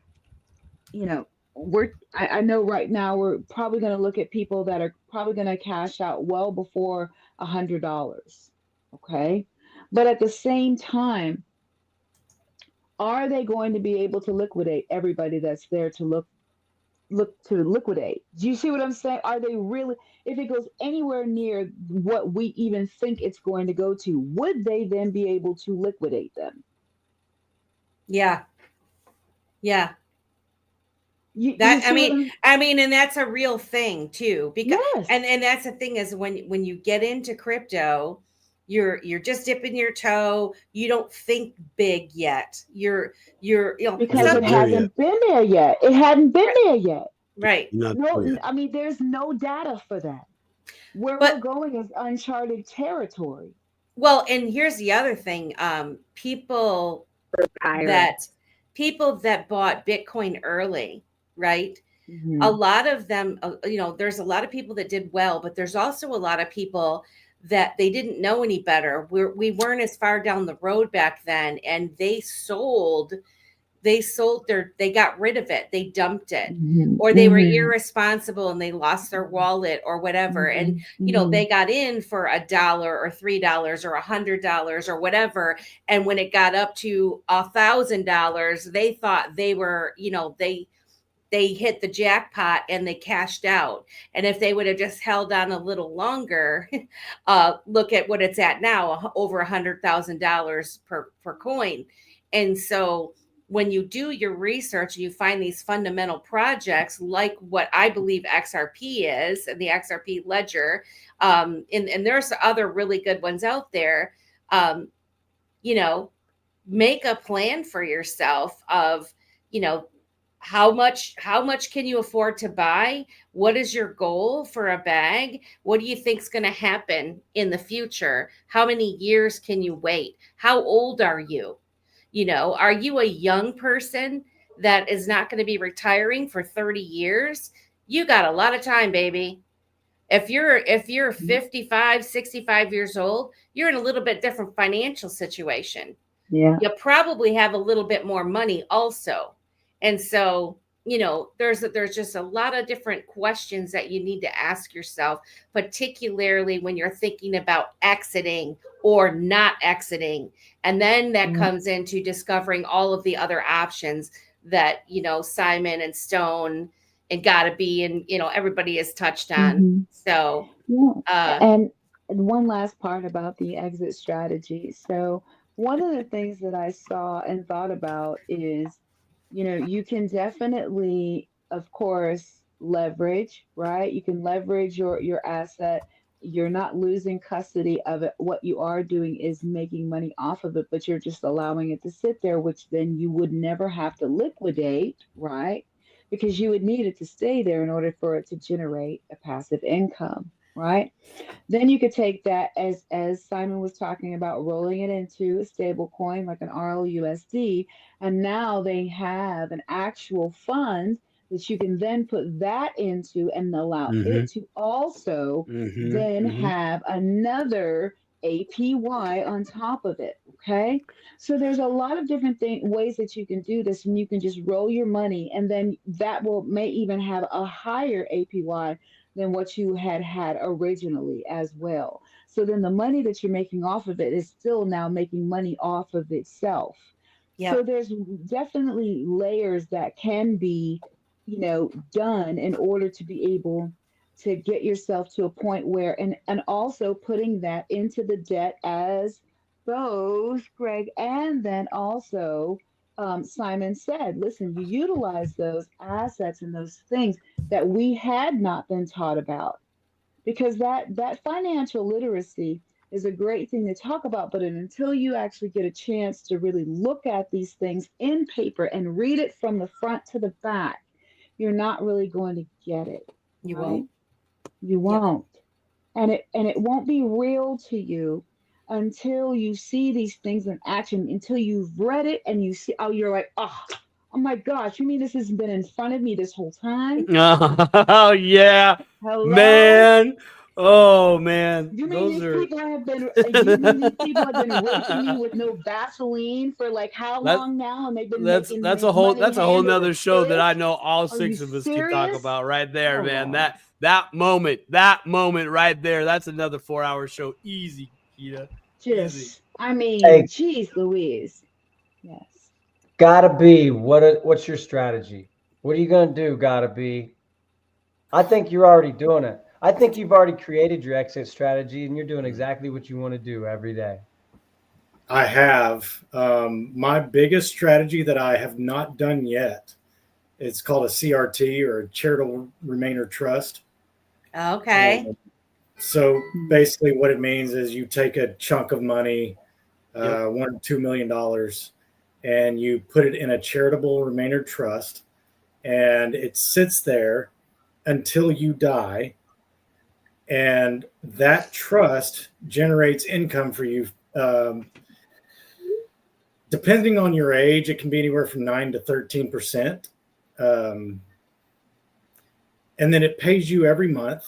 I know right now we're probably going to look at people that are probably going to cash out well before $100. Okay, but at the same time, are they going to be able to liquidate everybody that's there to look to liquidate? Do you see what I'm saying? Are they really, if it goes anywhere near what we even think it's going to go to, would they then be able to liquidate them? Yeah. You That see what I mean, and that's a real thing too, because Yes. and that's the thing is when you get into crypto, you're just dipping your toe. You don't think big yet. You're because Not it there yet. hasn't been there yet. It hadn't been there yet. right. Not No, there yet. I mean, there's no data for that. Where But we're going is uncharted territory. well, and here's the other thing. People that bought Bitcoin early, right? A lot of them, there's a lot of people that did well, but there's also a lot of people that they didn't know any better. We weren't as far down the road back then, and they got rid of it. They dumped it, or they were irresponsible and they lost their wallet or whatever. And, they got in for $1 or $3 or $100 or whatever. And when it got up to $1,000, they thought they were, they hit the jackpot and they cashed out. And if they would have just held on a little longer, look at what it's at now, over $100,000 per coin. And so when you do your research and you find these fundamental projects, like what I believe XRP is, and the XRP ledger, and there's other really good ones out there, make a plan for yourself of, how much can you afford to buy? What is your goal for a bag? What do you think is going to happen in the future? How many years can you wait? How old are you? Are you a young person that is not going to be retiring for 30 years? You got a lot of time, baby. If you're 55, 65 years old, you're in a little bit different financial situation. Yeah. You probably have a little bit more money also. And so, there's just a lot of different questions that you need to ask yourself, particularly when you're thinking about exiting or not exiting. And then that comes into discovering all of the other options that, you know, Simon and Stone and Gotta Be, and, you know, everybody has touched on. So, and one last part about the exit strategy. So one of the things that I saw and thought about is, you know, you can definitely, of course, leverage, right? You can leverage your asset. You're not losing custody of it. What you are doing is making money off of it, but you're just allowing it to sit there, which then you would never have to liquidate, right? Because you would need it to stay there in order for it to generate a passive income, right? Then you could take that, as Simon was talking about, rolling it into a stable coin like an RLUSD, and now they have an actual fund that you can then put that into and allow it to also then have another APY on top of it. Okay. So there's a lot of different ways that you can do this, and you can just roll your money, and then that may even have a higher APY than what you had originally as well. So then the money that you're making off of it is still now making money off of itself. So there's definitely layers that can be, you know, done in order to be able to get yourself to a point where, and also putting that into the debt as both Greg and then also Simon said, listen, you utilize those assets and those things that we had not been taught about, because that financial literacy is a great thing to talk about, but until you actually get a chance to really look at these things in paper and read it from the front to the back, you're not really going to get it. You right? won't. You won't. And it won't be real to you until you see these things in action, until you've read it and you see, oh, you're like, oh my gosh, you mean this has been in front of me this whole time? Oh yeah. Hello? Man. Oh man. You mean these people have been raping me with no Vaseline for like how long now? And they've been that's a whole nother show that I know all six of us can talk about right there, man. That moment right there, that's another 4-hour show. Easy, Keita. Just, I mean, geez Louise. Yes. Gotta Be, what's your strategy? What are you gonna do, Gotta Be? I think you're already doing it. I think you've already created your exit strategy and you're doing exactly what you want to do every day. I have. My biggest strategy that I have not done yet, it's called a CRT, or a charitable remainder trust. Okay. So basically what it means is you take a chunk of money, $1 or $2 million, and you put it in a charitable remainder trust, and it sits there until you die. And that trust generates income for you. Depending on your age, it can be anywhere from 9 to 13%. And then it pays you every month.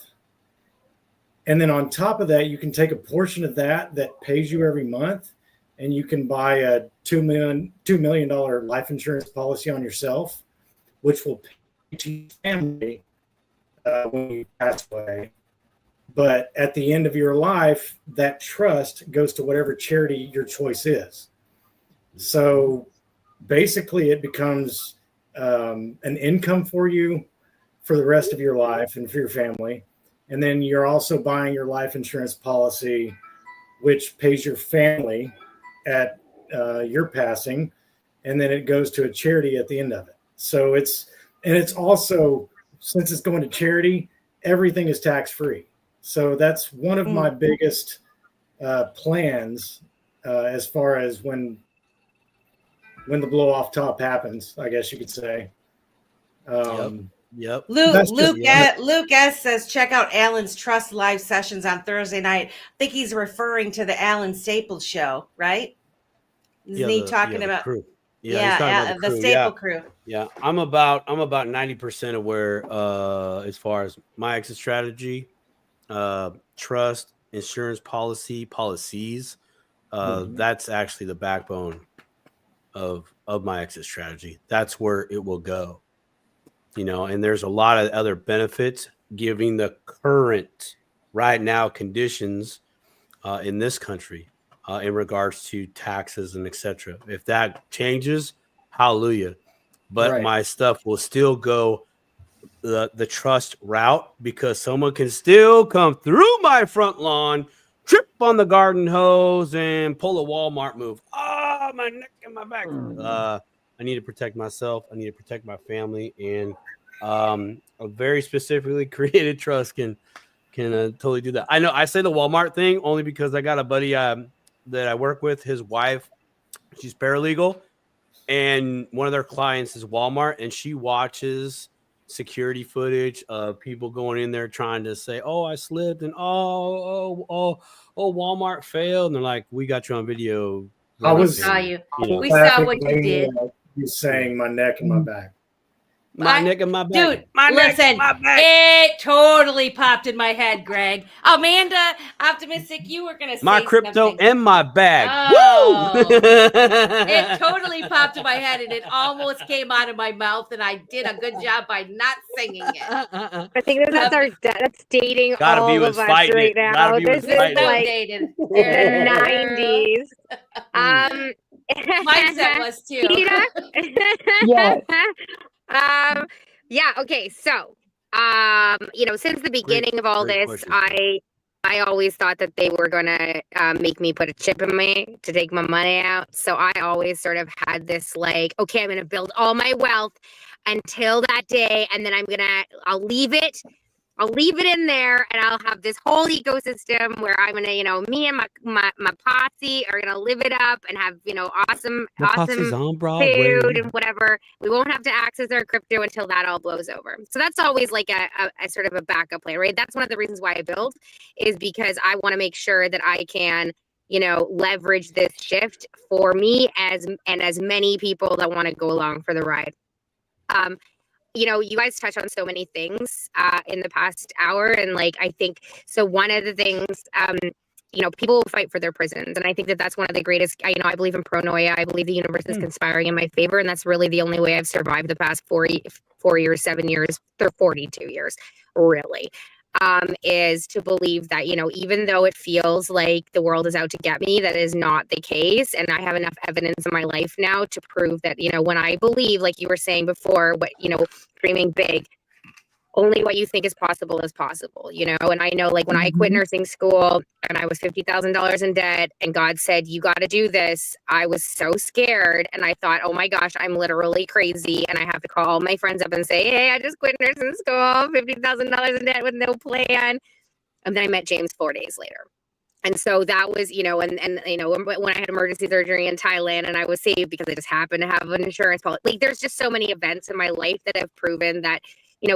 And then on top of that, you can take a portion of that pays you every month, and you can buy a $2 million life insurance policy on yourself, which will pay to your family when you pass away. But at the end of your life, that trust goes to whatever charity your choice is. So basically it becomes an income for you for the rest of your life and for your family. And then you're also buying your life insurance policy, which pays your family at your passing. And then it goes to a charity at the end of it. So it's also, since it's going to charity, everything is tax-free. So that's one of my biggest plans as far as when the blow off top happens, I guess you could say. Yep. Luke S says, check out Alan's Trust live sessions on Thursday night. I think he's referring to the Alan Staples show, right? Isn't he talking about crew? Yeah, the Staple crew. Yeah, I'm about 90% aware as far as my exit strategy, trust, insurance policies. That's actually the backbone of my exit strategy. That's where it will go. And there's a lot of other benefits given the current right now conditions in this country. in regards to taxes and etc. If that changes, hallelujah. But Right. my stuff will still go the trust route, because someone can still come through my front lawn, trip on the garden hose, and pull a Walmart move. Ah, my neck and my back. I need to protect myself. I need to protect my family, and a very specifically created trust can totally do that. I know I say the Walmart thing only because I got a buddy that I work with. His wife, she's paralegal, and one of their clients is Walmart, and she watches security footage of people going in there trying to say, "Oh, I slipped," and Walmart failed, and they're like, "We got you on video." I was saw you. You know, We saw what you did. You saying my neck and my back. my neck and my back. Dude, my neck, listen, my back. it totally popped in my head, Greg. Amanda, optimistic, you were gonna say My crypto something. and my bag. Oh. Woo! It totally popped in my head, and it almost came out of my mouth, and I did a good job by not singing it. I think that's dating Gotta all be of with us fighting right it. now. Gotta be This with is fighting it. like Dated. the 90s. Mindset was too. Peter? Yes. Yeah, okay, so since the beginning of all great this, question. I always thought that they were gonna make me put a chip in me to take my money out. So I always sort of had this like, okay, I'm gonna build all my wealth until that day, and then I'll leave it in there, and I'll have this whole ecosystem where I'm gonna, me and my posse are gonna live it up and have, awesome on Broadway. food and whatever. We won't have to access our crypto until that all blows over. So that's always like a sort of a backup plan, right? That's one of the reasons why I build, is because I want to make sure that I can, leverage this shift for me as many people that want to go along for the ride. You guys touch on so many things in the past hour. And like, I think, so one of the things, people fight for their prisons. And I think that that's one of the greatest, I believe in pronoia. I believe the universe is conspiring in my favor. And that's really the only way I've survived the past 4 years, 7 years, or 42 years, really. Is to believe that, even though it feels like the world is out to get me, that is not the case. And I have enough evidence in my life now to prove that, when I believe, like you were saying before, dreaming big, only what you think is possible, and I know, like, when I quit nursing school and I was $50,000 in debt and God said, you got to do this, I was so scared. And I thought, oh my gosh, I'm literally crazy. And I have to call all my friends up and say, hey, I just quit nursing school, $50,000 in debt with no plan. And then I met James 4 days later. And so that was, when I had emergency surgery in Thailand and I was saved because I just happened to have an insurance policy. Like, there's just so many events in my life that have proven that,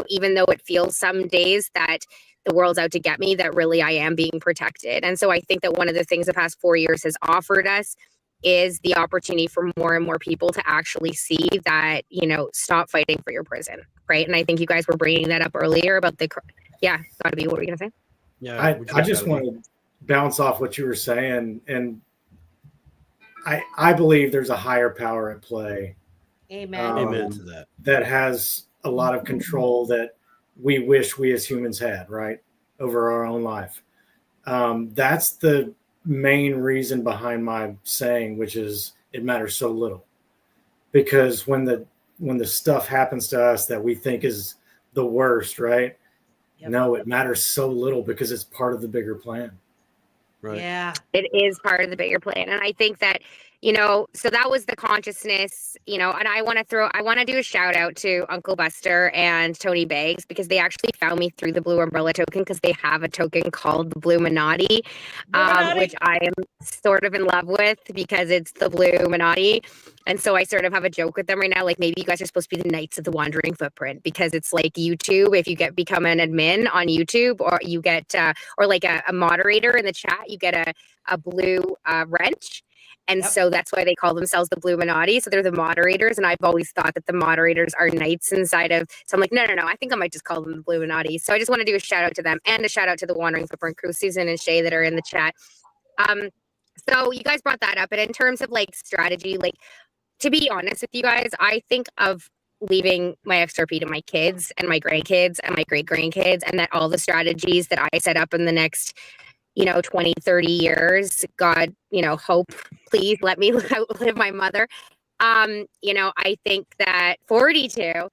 even though it feels some days that the world's out to get me, that really I am being protected. And so I think that one of the things the past 4 years has offered us is the opportunity for more and more people to actually see that, stop fighting for your prison, right? And I think you guys were bringing that up earlier about what were you going to say? Yeah, I just want to bounce off what you were saying, and I believe there's a higher power at play. Amen. Amen to that. That has a lot of control that we wish we as humans had, right, over our own life. That's the main reason behind my saying, which is it matters so little, because when the stuff happens to us that we think is the worst, right? Yep. No, it matters so little because it's part of the bigger plan. Right. Yeah. It is part of the bigger plan. And I think that, so that was the consciousness, and I want to do a shout out to Uncle Buster and Tony Baggs, because they actually found me through the Blue Umbrella token, because they have a token called the Bluminati, which I am sort of in love with because it's the Bluminati. And so I sort of have a joke with them right now. Like, maybe you guys are supposed to be the Knights of the Wandering Footprint, because it's like YouTube. If you become an admin on YouTube, or you get, or like a moderator in the chat, you get a blue wrench. And so that's why they call themselves the Bluminati. So they're the moderators. And I've always thought that the moderators are knights inside of. So I'm like, no. I think I might just call them the Bluminati. So I just want to do a shout out to them, and a shout out to the Wandering Footprint crew, Susan and Shay, that are in the chat. So you guys brought that up. And in terms of like strategy, like, to be honest with you guys, I think of leaving my XRP to my kids and my grandkids and my great grandkids, and that all the strategies that I set up in the next, 20, 30 years. God, hope, please let me live my mother. I think that 42,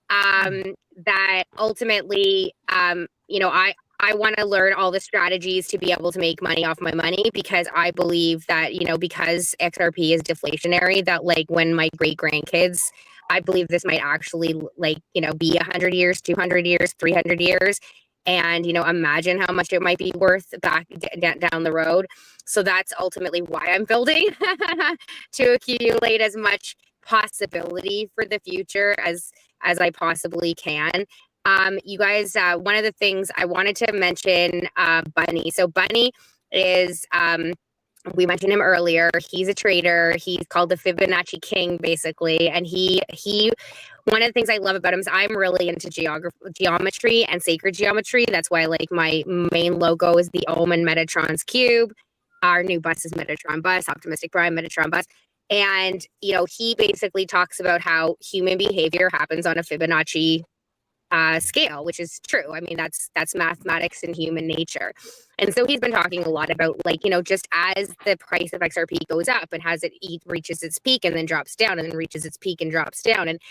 that ultimately, I want to learn all the strategies to be able to make money off my money, because I believe that, because XRP is deflationary, that like when my great grandkids, I believe this might actually be 100 years, 200 years, 300 years. And, imagine how much it might be worth back down the road. So that's ultimately why I'm building to accumulate as much possibility for the future as I possibly can. You guys, one of the things I wanted to mention, Bunny. So Bunny is, we mentioned him earlier. He's a trader. He's called the Fibonacci King, basically. And he, one of the things I love about him is I'm really into geometry and sacred geometry. That's why like my main logo is the Ohm and Metatron's cube. Our new bus is Metatron bus, Optimistic Prime, Metatron bus. And, he basically talks about how human behavior happens on a Fibonacci scale, which is true. I mean, that's mathematics and human nature. And so he's been talking a lot about just as the price of XRP goes up and as it reaches its peak and then drops down and then reaches its peak and drops down. And,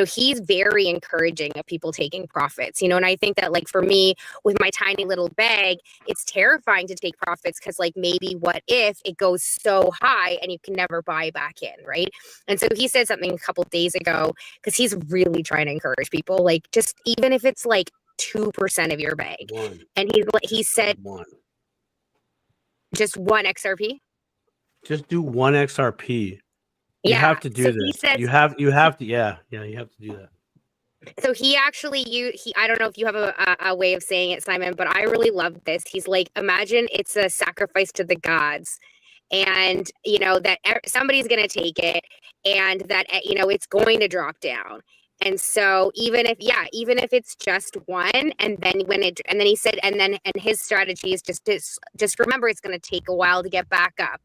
he's very encouraging of people taking profits, and I think that like for me with my tiny little bag, it's terrifying to take profits because like maybe what if it goes so high and you can never buy back in, right? And so he said something a couple of days ago, because he's really trying to encourage people, like just even if it's like 2% of your bag. And he said just one XRP. Just do one XRP. You Yeah, have to do so this. he says, you have to. Yeah. You have to do that. So he actually, I don't know if you have a way of saying it, Simon, but I really love this. He's like, imagine it's a sacrifice to the gods, and that somebody's going to take it, and that it's going to drop down. And so even if it's just one, and then he said, and his strategy is just remember it's going to take a while to get back up,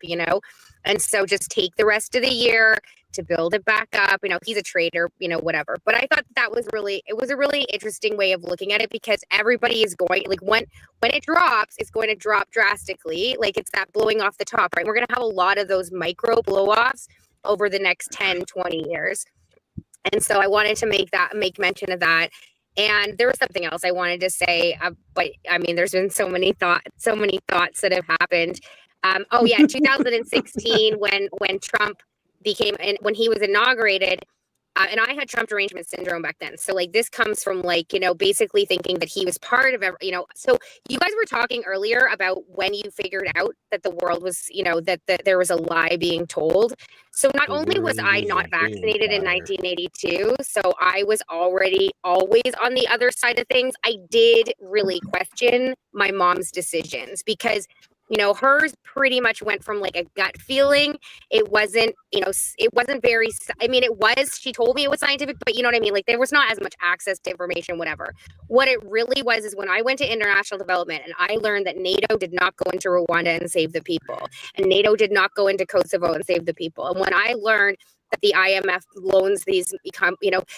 and so just take the rest of the year to build it back up. He's a trader, whatever. But I thought it was a really interesting way of looking at it, because everybody is going, like when it drops, it's going to drop drastically. Like it's that blowing off the top, right? We're going to have a lot of those micro blow-offs over the next 10, 20 years. And so I wanted to make mention of that. And there was something else I wanted to say, but I mean, there's been so many thoughts that have happened. 2016 when Trump when he was inaugurated, and I had Trump derangement syndrome back then. So like this comes from basically thinking that he was part of so you guys were talking earlier about when you figured out that the world was, that there was a lie being told. So not only was I not vaccinated in 1982, so I was already always on the other side of things. I did really question my mom's decisions, because hers pretty much went from like a gut feeling. It wasn't, it wasn't very, she told me it was scientific, but you know what I mean? Like there was not as much access to information, whatever. What it really was is when I went to international development and I learned that NATO did not go into Rwanda and save the people, and NATO did not go into Kosovo and save the people. And when I learned that the IMF loans these,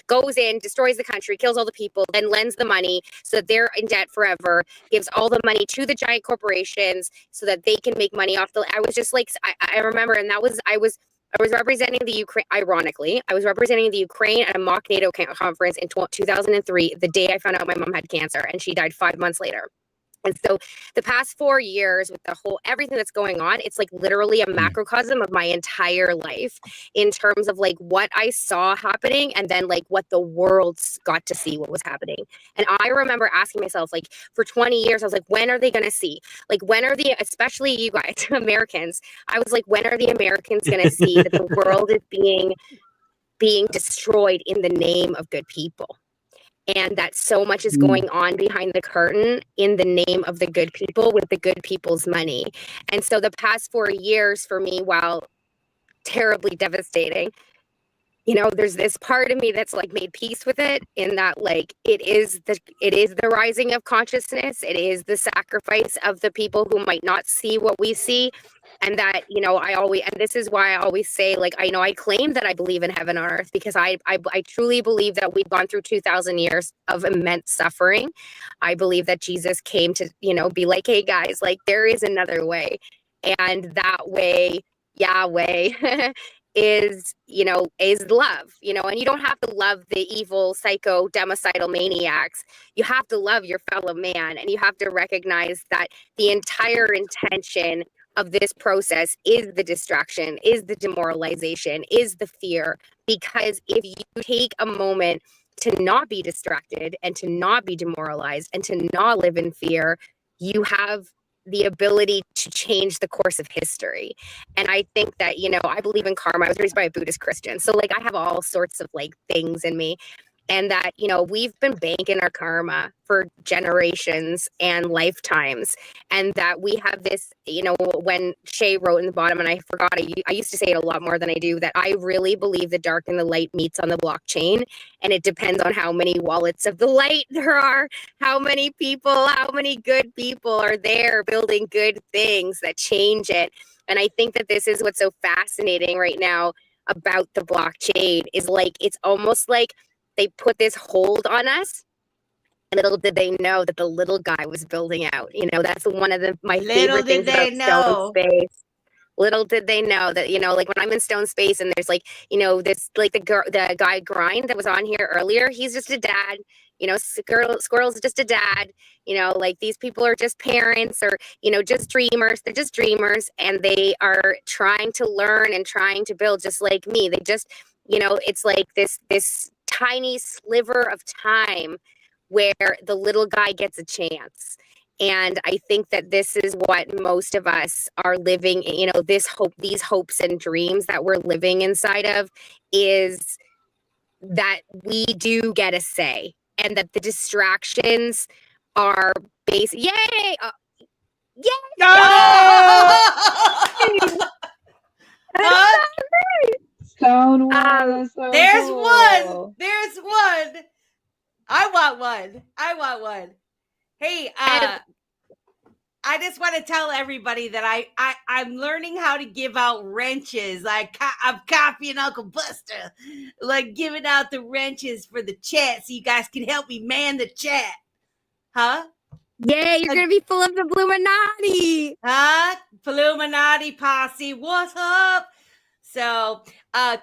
goes in, destroys the country, kills all the people, then lends the money so that they're in debt forever, gives all the money to the giant corporations so that they can make money off I was just like, I remember, and I was representing the Ukraine, ironically, I was representing the Ukraine at a mock NATO conference in 2003, the day I found out my mom had cancer, and she died 5 months later. And so the past 4 years with everything that's going on, it's like literally a macrocosm of my entire life in terms of like what I saw happening, and then like what the world got to see what was happening. And I remember asking myself, like for 20 years, I was like, when are they going to see? Like when are especially you guys, Americans, I was like, when are the Americans going to see that the world is being destroyed in the name of good people? And that so much is going on behind the curtain in the name of the good people with the good people's money. And so the past 4 years for me, while terribly devastating, you know, there's this part of me that's like made peace with it, in that like it is the rising of consciousness. It is the sacrifice of the people who might not see what we see. And that, you know, and this is why I always say, like, I know I claim that I believe in heaven on earth, because I truly believe that we've gone through 2,000 years of immense suffering. I believe that Jesus came to, you know, be like, hey guys, like there is another way. And that way, Yahweh, is, you know, is love, you know, and you don't have to love the evil psycho democidal maniacs. You have to love your fellow man, and you have to recognize that the entire intention of this process is the distraction, is the demoralization, is the fear. Because if you take a moment to not be distracted and to not be demoralized and to not live in fear, you have the ability to change the course of history. And I think that, you know, I believe in karma. I was raised by a Buddhist Christian. So like I have all sorts of like things in me. And that, you know, we've been banking our karma for generations and lifetimes. And that we have this, you know, when Shay wrote in the bottom, and I forgot, I used to say it a lot more than I do, that I really believe the dark and the light meets on the blockchain. And it depends on how many wallets of the light there are, how many people, how many good people are there building good things that change it. And I think that this is what's so fascinating right now about the blockchain, is like, it's almost like they put this hold on us. And little did they know that the little guy was building out. You know, that's one of my favorite things about Stone Space. Little did they know that, you know, like when I'm in Stone Space and there's like, you know, this, like the guy Grind that was on here earlier, he's just a dad. You know, Squirrel's just a dad. You know, like these people are just parents, or, you know, just dreamers. They're just dreamers, and they are trying to learn and trying to build just like me. They just, you know, it's like this tiny sliver of time where the little guy gets a chance. And I think that this is what most of us are living, you know, these hopes and dreams that we're living inside of, is that we do get a say, and that the distractions are based. Yay! Yay! Oh! Stonewall. So There's cool. one. There's one. I want one. Hey, I just want to tell everybody that I'm learning how to give out wrenches. Like I'm copying Uncle Buster, like giving out the wrenches for the chat, so you guys can help me man the chat. Huh? Yay, you're gonna be full of the Illuminati. Huh? Illuminati posse. What's up? So,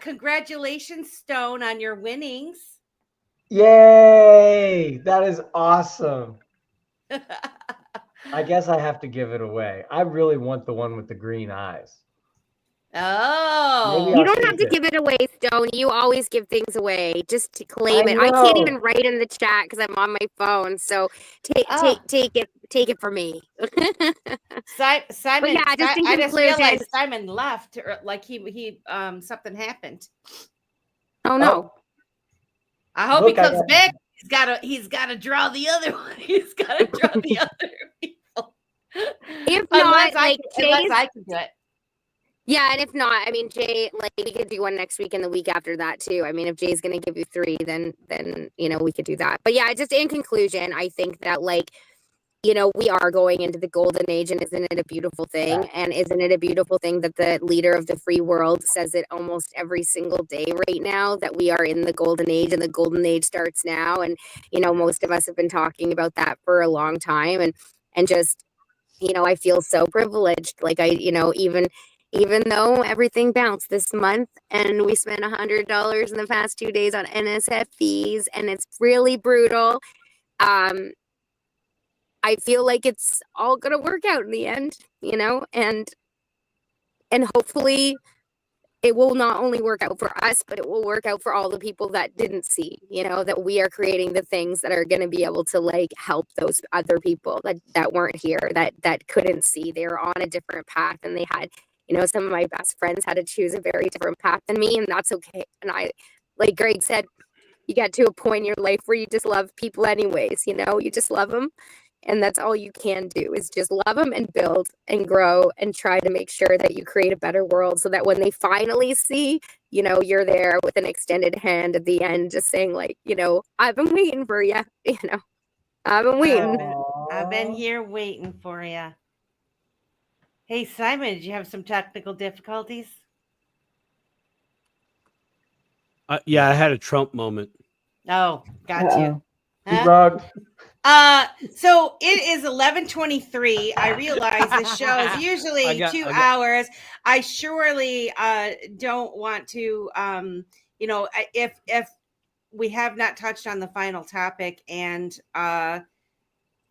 congratulations, Stone, on your winnings. Yay! That is awesome. I guess I have to give it away. I really want the one with the green eyes. Oh, you don't have to give it away, Stone. You always give things away. Just to claim it. I can't even write in the chat because I'm on my phone. So take it from me. Simon. Yeah, just in I just conclusion, realized Simon left. Or like he something happened. Oh no! I hope he comes back. He's gotta draw the other one. He's gotta draw the other people. If not, unless I can do it. Yeah, and if not, I mean, Jay, like we could do one next week and the week after that too. I mean, if Jay's gonna give you 3, then you know we could do that. But yeah, just in conclusion, I think that like, you know, we are going into the golden age, and isn't it a beautiful thing? Yeah. And isn't it a beautiful thing that the leader of the free world says it almost every single day right now, that we are in the golden age, and the golden age starts now. And you know, most of us have been talking about that for a long time, and just, you know, I feel so privileged. Like you know, even though everything bounced this month and we spent $100 in the past 2 days on NSF fees, and it's really brutal, I feel like it's all going to work out in the end, you know, and hopefully it will not only work out for us, but it will work out for all the people that didn't see, you know, that we are creating the things that are going to be able to like help those other people that weren't here, that couldn't see. They were on a different path, and they had, you know, some of my best friends had to choose a very different path than me, and that's okay. And I, like Greg said, you get to a point in your life where you just love people anyways, you know, you just love them. And that's all you can do is just love them and build and grow and try to make sure that you create a better world so that when they finally see, you're there with an extended hand at the end, just saying like, I've been waiting for you, I've been waiting. I've been here waiting for you. Hey, Simon, did you have some technical difficulties? Yeah, I had a Trump moment. Oh, got you. Huh? So it is 11:23. I realize this show is usually 2 hours. I surely don't want to if we have not touched on the final topic, and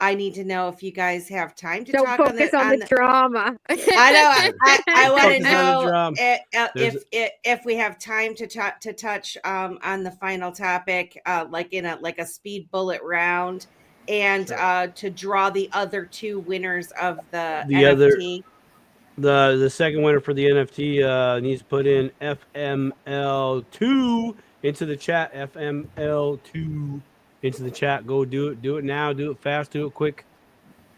I need to know if you guys have time to talk on the drama. I know. I want to know if we have time to touch on the final topic, like in a speed bullet round, and to draw the other two winners of the NFT. The second winner for the NFT needs to put in FML2 into the chat. FML2 into the chat. Go do it. Do it now. Do it fast. Do it quick.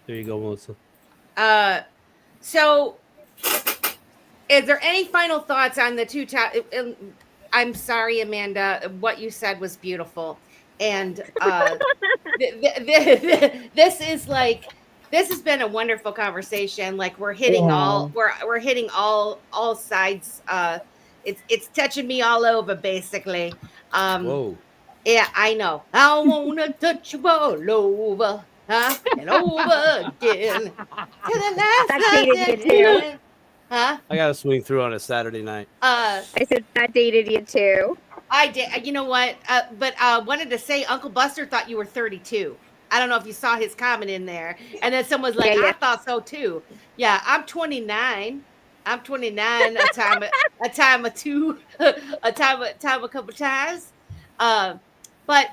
There you go, Melissa. So is there any final thoughts on the two I'm sorry, Amanda, what you said was beautiful. And this has been a wonderful conversation. Like we're hitting we're hitting all sides. It's touching me all over basically. Whoa. Yeah, I know. I wanna touch you all over, and over again. To the last That dated you too. Huh? I gotta swing through on a Saturday night. I said that dated you too. I did. You know what? But wanted to say Uncle Buster thought you were 32. I don't know if you saw his comment in there. And then someone's like, I thought so too. Yeah, I'm 29. I'm 29. a time a couple times. But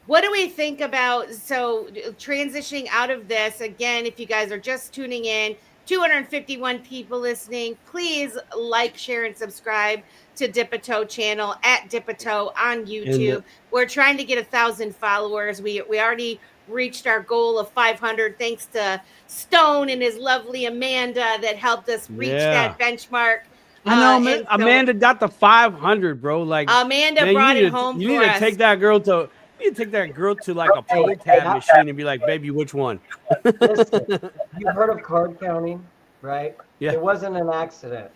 what do we think about transitioning out of this? Again, if you guys are just tuning in, 251 people listening, please like, share, and subscribe to Dipito channel at Dipito on YouTube. We're trying to get 1,000 followers. We already reached our goal of 500 thanks to Stone and his lovely Amanda that helped us reach that benchmark. I know, man. Amanda got the 500, bro. Like Amanda brought it home. You need to take that girl to. You need to take that girl to like a pull tab machine and be like, "Baby, which one?" Listen, you've heard of card counting, right? Yeah. It wasn't an accident.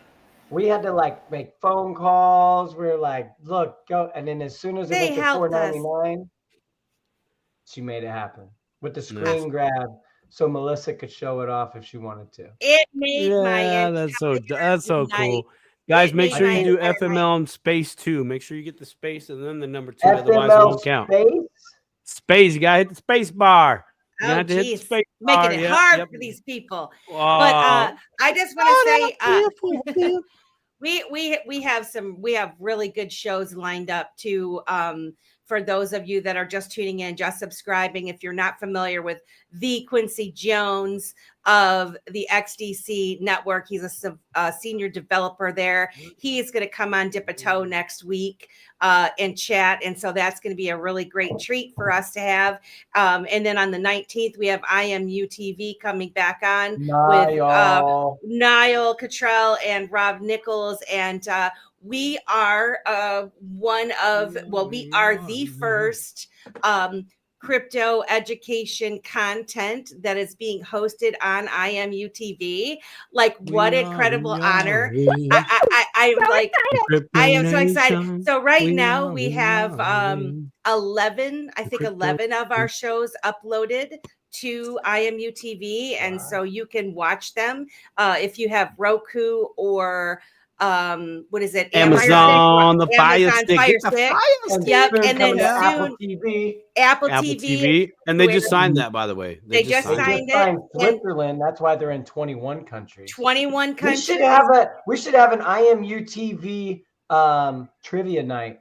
We had to like make phone calls. We were like, "Look, go!" And then as soon as it went to $4.99, she made it happen with the screen grab, so Melissa could show it off if she wanted to. It made my that's so cool. Guys, make sure you do FML and space 2. Make sure you get the space and then the number 2. Otherwise, it won't count. Space. You gotta hit the space bar. You have to hit the space bar. Making it hard for these people. But I just want to say, we have really good shows lined up too. For those of you that are just tuning in, just subscribing, if you're not familiar with the Quincy Jones of the XDC network, he's a senior developer there. He's going to come on Dipito next week and chat. And so that's going to be a really great treat for us to have. And then on the 19th, we have IMU TV coming back on with Niall Cottrell and Rob Nichols. And we are we are the first crypto education content that is being hosted on IMU TV. Like, what an incredible honor. I am so excited. So right now we have 11 of our shows uploaded to IMU TV. And so you can watch them if you have Roku or what is it? Amazon, the Fire Stick. Yep, and then soon Apple TV. And they just signed that, by the way. They just signed it. Switzerland. That's why they're in 21 countries. 21 countries. We should have an IMU TV trivia night.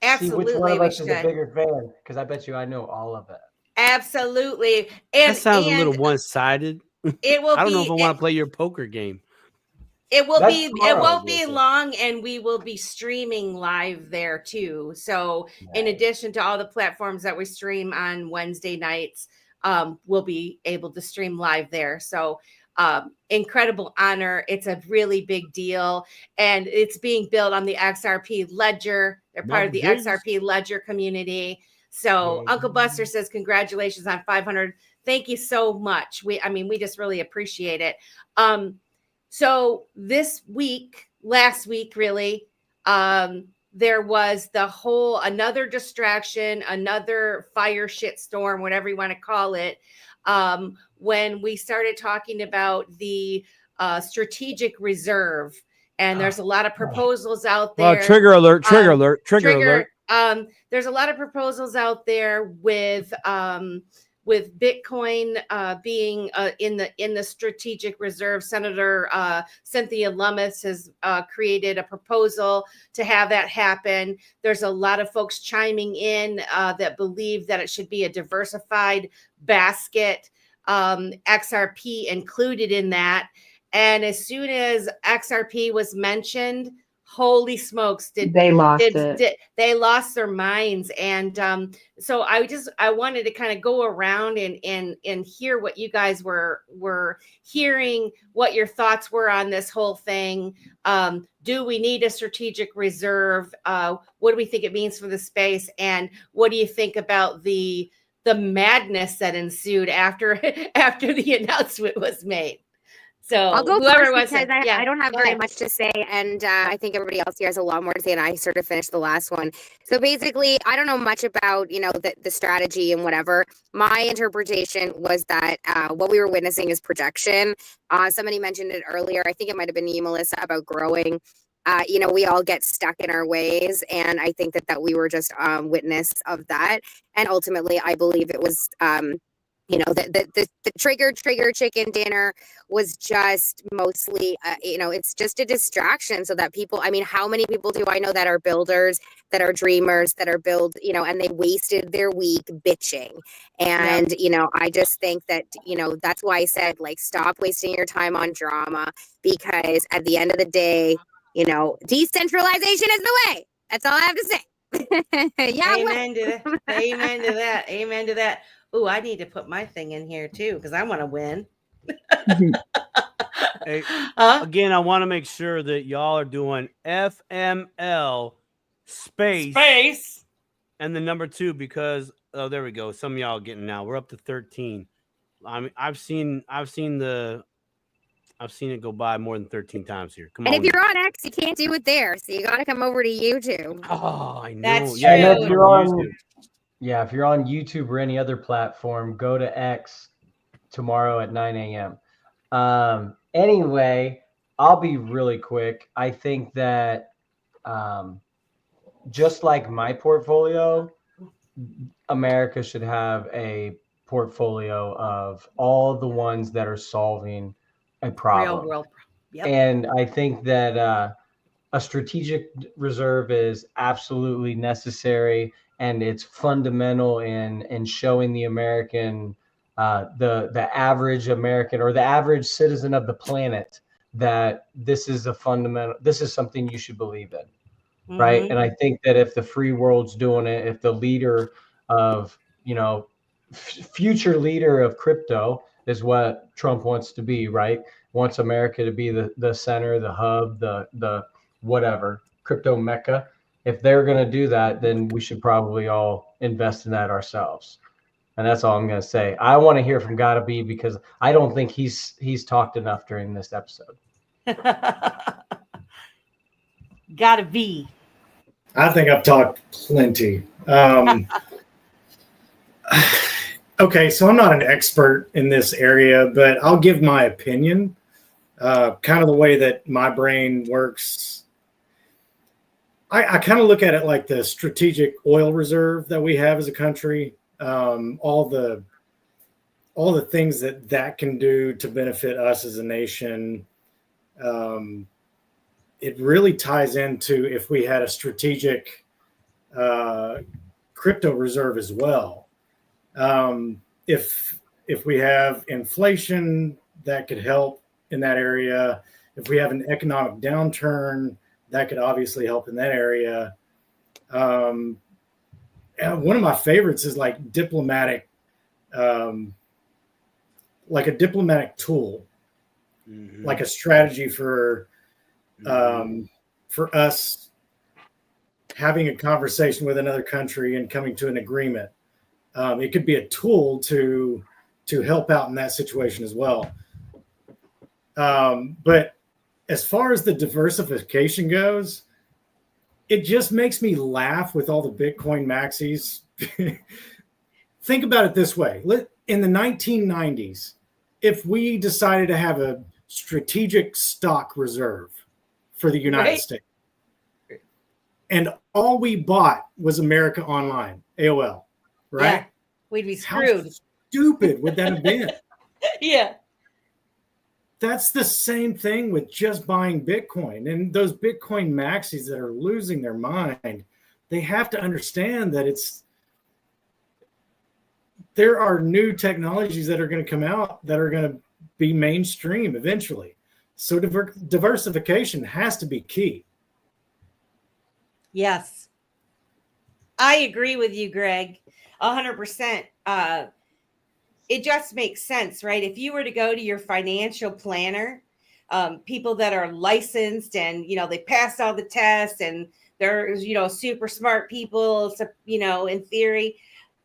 Absolutely, see which one of us is a bigger fan, because I bet you I know all of it. Absolutely. And that sounds a little one-sided. It will. I don't know if I want to play your poker game. It will be. It won't be long, and we will be streaming live there too. So, in addition to all the platforms that we stream on Wednesday nights, we'll be able to stream live there. So incredible honor. It's a really big deal, and it's being built on the XRP Ledger. They're part of the XRP Ledger community. So Uncle Buster says, congratulations on 500. Thank you so much. We just really appreciate it. So this week, last week, really, there was another distraction, another fire shit storm, whatever you want to call it. When we started talking about the strategic reserve, and there's a lot of proposals out there. Trigger alert, trigger alert, trigger alert. There's a lot of proposals out there with Bitcoin being in the strategic reserve. Senator Cynthia Lummis has created a proposal to have that happen. There's a lot of folks chiming in that believe that it should be a diversified basket, XRP included in that. And as soon as XRP was mentioned, holy smokes, they lost their minds. And so I wanted to kind of go around and hear what you guys were hearing, what your thoughts were on this whole thing. Do we need a strategic reserve? What do we think it means for the space? And what do you think about the madness that ensued after the announcement was made? So I'll go first because I don't have very ahead. much to say, and I think everybody else here has a lot more to say, and I sort of finished the last one. So basically, I don't know much about, the strategy and whatever. My interpretation was that what we were witnessing is projection. Somebody mentioned it earlier. I think it might have been you, Melissa, about growing. We all get stuck in our ways, and I think that we were just witness of that. And ultimately, I believe it was the trigger chicken dinner was just mostly, it's just a distraction so that people, how many people do I know that are builders, that are dreamers, that are and they wasted their week bitching. And, I just think that, that's why I said, stop wasting your time on drama, because at the end of the day, decentralization is the way. That's all I have to say. Yeah. Amen to that. Amen to that. Amen to that. Oh, I need to put my thing in here too, because I want to win. Hey, again, I want to make sure that y'all are doing FML space and the number 2, because there we go. Some of y'all are getting now. We're up to 13. I've seen it go by more than 13 times here. Come on. And if you're on X, you can't do it there, so you got to come over to YouTube. Oh, I know. That's Yeah, true. if you're on if you're on YouTube or any other platform, go to X tomorrow at 9 a.m. Anyway, I'll be really quick. I think that just like my portfolio, America should have a portfolio of all the ones that are solving a problem. Real world. Yep. And I think that a strategic reserve is absolutely necessary, and it's fundamental in showing the American, the average American or the average citizen of the planet that this is something you should believe in, right? Mm-hmm. And I think that if the free world's doing it, if the leader of, future leader of crypto is what Trump wants to be, right? Wants America to be the center, the hub, the whatever, crypto mecca. If they're going to do that, then we should probably all invest in that ourselves. And that's all I'm going to say. I want to hear from Gotta Be, because I don't think he's talked enough during this episode. Gotta be. I think I've talked plenty. Okay, so I'm not an expert in this area, but I'll give my opinion. Kind of the way that my brain works. I kind of look at it like the strategic oil reserve that we have as a country. All the things that can do to benefit us as a nation. It really ties into if we had a strategic crypto reserve as well. If we have inflation, that could help in that area. If we have an economic downturn, that could obviously help in that area. And one of my favorites is like diplomatic like a diplomatic tool, like a strategy for us having a conversation with another country and coming to an agreement. It could be a tool to help out in that situation as well. But as far as the diversification goes, it just makes me laugh with all the Bitcoin maxis. Think about it this way. In the 1990s, if we decided to have a strategic stock reserve for the United States, and all we bought was America Online, AOL, right? Yeah, we'd be screwed. How stupid would that have been? Yeah. That's the same thing with just buying Bitcoin. And those Bitcoin maxis that are losing their mind, they have to understand that there are new technologies that are going to come out that are going to be mainstream eventually. So diversification has to be key. Yes. I agree with you, Greg, 100%. It just makes sense, right? If you were to go to your financial planner, people that are licensed and, they passed all the tests and they're, super smart people, so, in theory,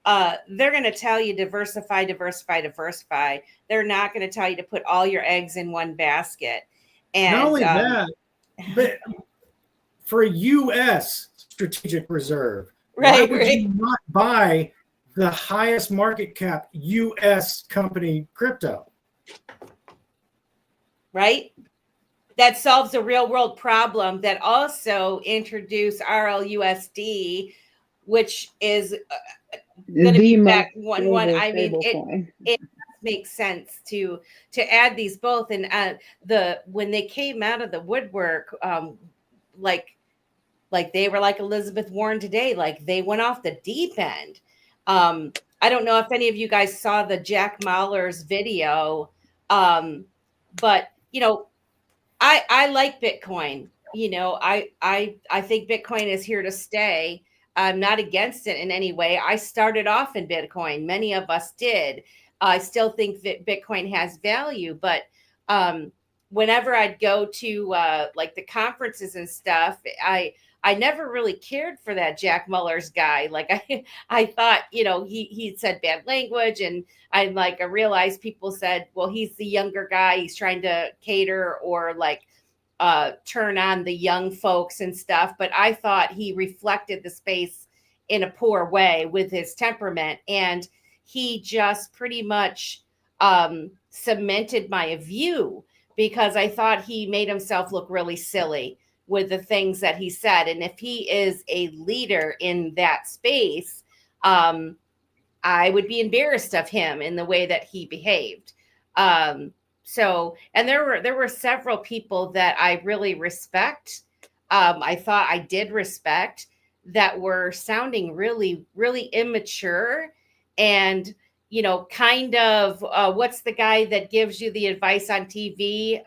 they're going to tell you diversify. They're not going to tell you to put all your eggs in one basket. And not only that, but for a U.S. strategic reserve, why would you not buy the highest market cap U.S. company crypto? Right? That solves a real world problem that also introduced RLUSD, which is going to be back one. I mean, it makes sense to add these both. And when they came out of the woodwork, like they were like Elizabeth Warren today, like they went off the deep end. I don't know if any of you guys saw the Jack Mallers video, but I like Bitcoin. I think Bitcoin is here to stay. I'm not against it in any way. I started off in Bitcoin. Many of us did. I still think that Bitcoin has value, but whenever I'd go to like the conferences and stuff, I never really cared for that Jack Mallers guy. Like I thought, he said bad language, and I realized people said, well, he's the younger guy. He's trying to cater or turn on the young folks and stuff. But I thought he reflected the space in a poor way with his temperament. And he just pretty much cemented my view, because I thought he made himself look really silly with the things that he said. And if he is a leader in that space, I would be embarrassed of him in the way that he behaved. So, and there were several people that I really respect. I thought I did respect, that were sounding really, really immature and, kind of, what's the guy that gives you the advice on TV?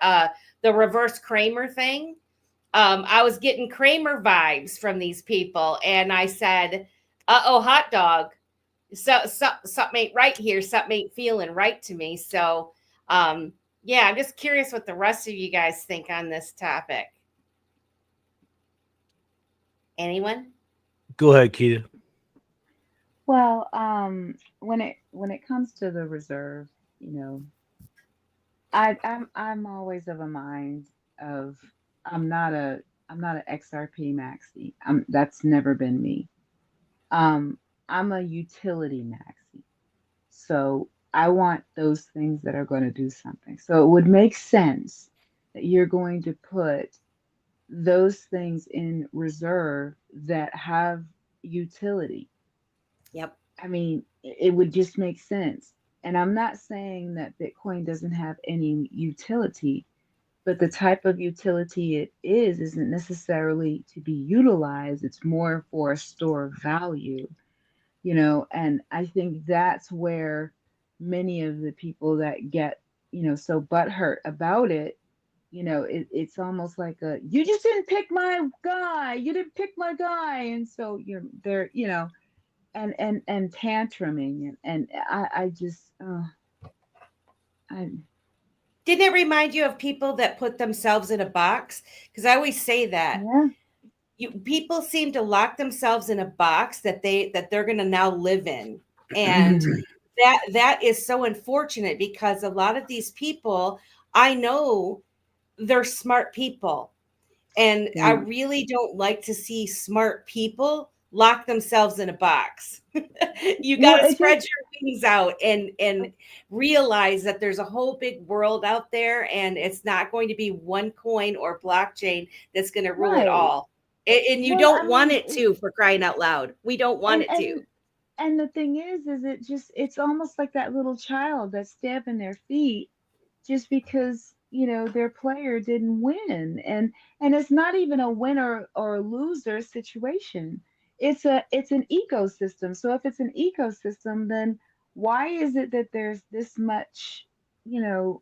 The reverse Kramer thing. I was getting Kramer vibes from these people, and I said, "Uh-oh, hot dog. So something ain't right here. Something ain't feeling right to me." So, yeah, I'm just curious what the rest of you guys think on this topic. Anyone? Go ahead, Keita. Well, when it comes to the reserve, I'm always of a mind of, I'm not an XRP maxi. That's never been me. I'm a utility maxi. So I want those things that are going to do something. So it would make sense that you're going to put those things in reserve that have utility. Yep. I mean, it would just make sense. And I'm not saying that Bitcoin doesn't have any utility, but the type of utility it isn't necessarily to be utilized. It's more for a store of value, and I think that's where many of the people that get, so butthurt about it, it's almost like you just didn't pick my guy. You didn't pick my guy. And so they're, and tantruming, and I just I Didn't it remind you of people that put themselves in a box? Because I always say that yeah. people seem to lock themselves in a box that they're going to now live in, and that is so unfortunate, because a lot of these people, I know they're smart people, and I Yeah. really don't like to see smart people lock themselves in a box. You got Well, to it spread just your wings out and realize that there's a whole big world out there, and it's not going to be one coin or blockchain that's going to rule it right. all. And you Well, don't I want mean, it to, for crying out loud. We don't want and it to. the thing is it's almost like that little child that's stamping their feet just because their player didn't win, and it's not even a winner or a loser situation. It's an ecosystem. So if it's an ecosystem, then why is it that there's this much, you know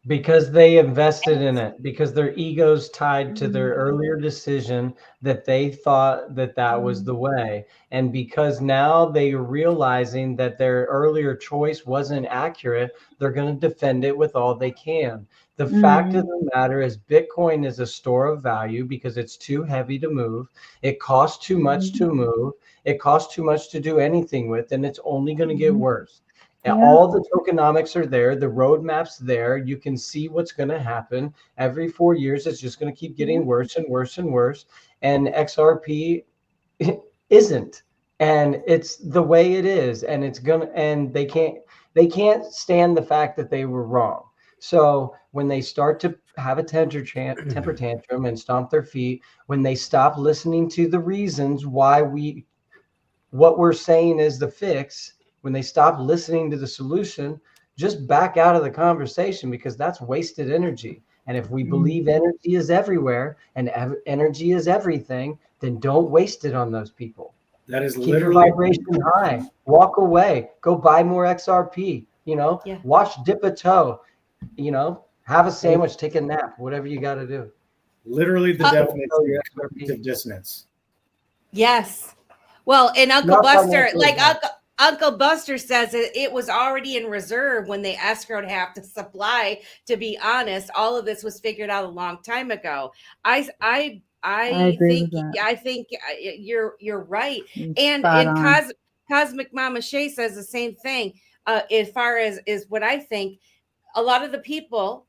Because they invested in angst? it, because their ego's tied to their Mhm, earlier decision that they thought that that was mhm, the way. And because now they're realizing that their earlier choice wasn't accurate, they're going to defend it with all they can. The fact of mhm, the matter is, Bitcoin is a store of value because it's too heavy to move. It costs too much mhm, to move. It costs too much to do anything with, and it's only going to get mhm. worse. And Yeah. all the tokenomics are there. The roadmap's there. You can see what's going to happen. Every 4 years, it's just going to keep Yeah. getting worse and worse and worse. And XRP isn't. And it's the way it is. And it's gonna. And they can't stand the fact that they were wrong. So when they start to have a temper tantrum and stomp their feet, when they stop listening to the reasons why what we're saying is the fix, when they stop listening to the solution, just back out of the conversation, because that's wasted energy. And if we believe Mhm. energy is everywhere and energy is everything, then don't waste it on those people. That is Keep your literally vibration high. Walk away. Go buy more XRP. Yeah. Watch dip a toe. Have a sandwich, take a nap, whatever you got to do. the Uh, Oh, definition your of XRP. cognitive dissonance. yes. Well, and Uncle Not Buster, financial like advice. Uncle Buster says, it was already in reserve when they escrowed half the supply. To be honest, all of this was figured out a long time ago. I I I I agree with think that. I think you're right. You're And spot on. Cosmic Mama Shay says the same thing. As far as is what I think, a lot of the people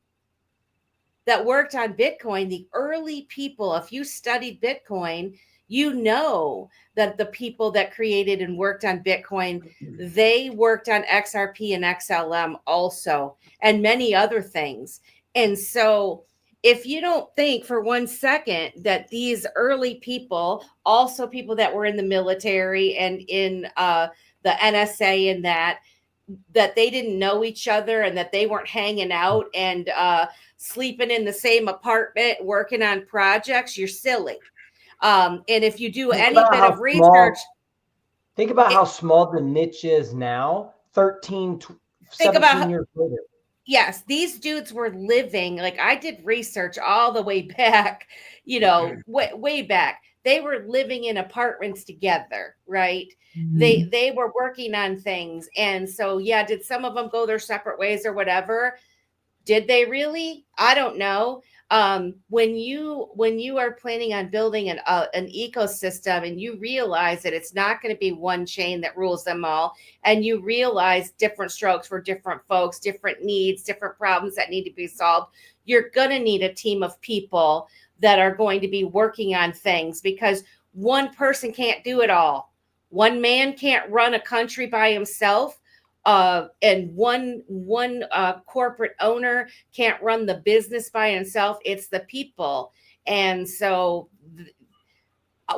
that worked on Bitcoin, the early people, if you studied Bitcoin, you know that the people that created and worked on Bitcoin, they worked on XRP and XLM also, and many other things. And so if you don't think for one second that these early people, also people that were in the military and in the NSA and that they didn't know each other and that they weren't hanging out and sleeping in the same apartment, working on projects, you're silly. And if you do Think any about bit how of research, small Think about it, how small the niche is now, 13, think 17 about, years later. yes, these dudes were living, like I did research all the way back, way back. They were living in apartments together, right? Mhm. They were working on things. And so, yeah, did some of them go their separate ways or whatever? Did they really? I don't know. When you are planning on building an ecosystem and you realize that it's not going to be one chain that rules them all, and you realize different strokes for different folks, different needs, different problems that need to be solved, you're going to need a team of people that are going to be working on things, because one person can't do it all. One man can't run a country by himself, and one corporate owner can't run the business by himself. It's the people. And so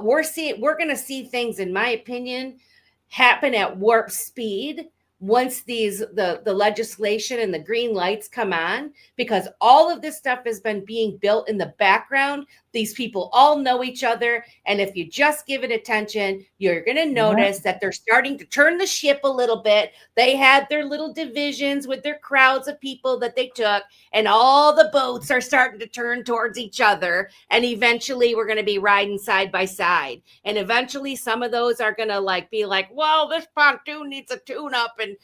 we're going to see things, in my opinion, happen at warp speed once the legislation and the green lights come on, because all of this stuff has been being built in the background. These people all know each other, and if you just give it attention, you're going to notice that they're starting to turn the ship a little bit. They had their little divisions with their crowds of people that they took, and all the boats are starting to turn towards each other, and eventually we're going to be riding side by side, and eventually some of those are going to like be like, well, this pontoon needs a tune up, and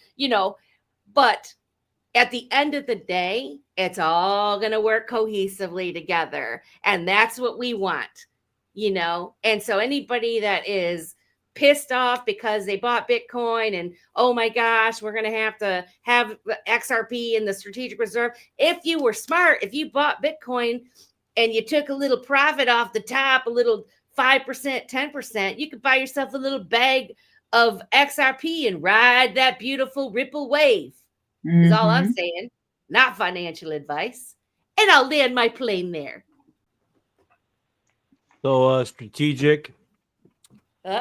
but at the end of the day, it's all going to work cohesively together. And that's what we want, And so anybody that is pissed off because they bought Bitcoin and, oh my gosh, we're going to have the XRP in the strategic reserve. If you were smart, if you bought Bitcoin and you took a little profit off the top, a little 5%, 10%, you could buy yourself a little bag of XRP and ride that beautiful ripple wave. Is all I'm saying. Not financial advice. And I'll land my plane there. So strategic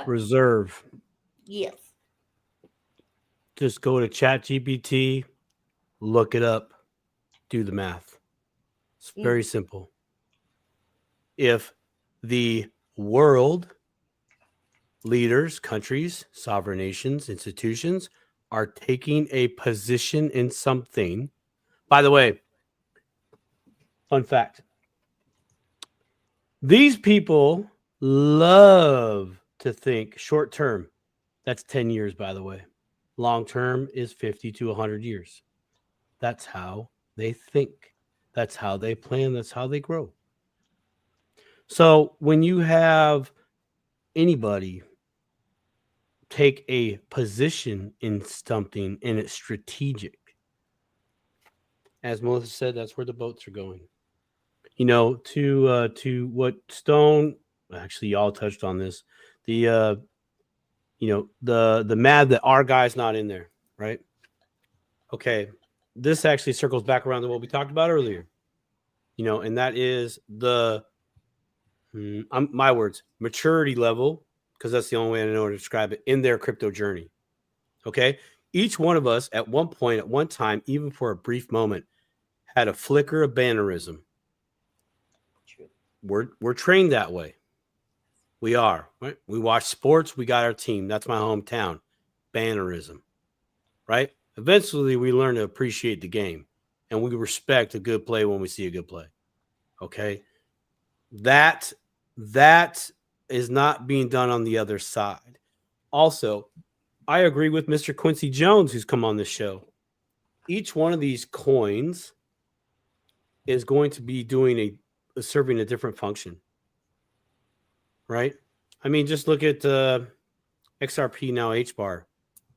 reserve. Yes. Just go to ChatGPT, look it up, do the math. It's very simple. If the world leaders, countries, sovereign nations, institutions are taking a position in something. By the way, fun fact. These people love to think short term. That's 10 years, by the way. Long term is 50 to 100 years. That's how they think. That's how they plan. That's how they grow. So when you have anybody take a position in something and it's strategic, as Melissa said, that's where the boats are going. To what Stone, actually y'all touched on this, the mad that our guy's not in there, right? Okay, this actually circles back around to what we talked about earlier, and that is my words, maturity level, because that's the only way I know how to describe it, in their crypto journey. Okay. Each one of us at one point, at one time, even for a brief moment, had a flicker of bannerism. We're trained that way. We are, right? We watch sports. We got our team. That's my hometown. Bannerism, right? Eventually, we learn to appreciate the game, and we respect a good play when we see a good play. Okay. That is not being done on the other side. Also, I agree with Mr. Quincy Jones, who's come on this show. Each one of these coins is going to be serving a different function, right? I mean, just look at XRP, now HBAR.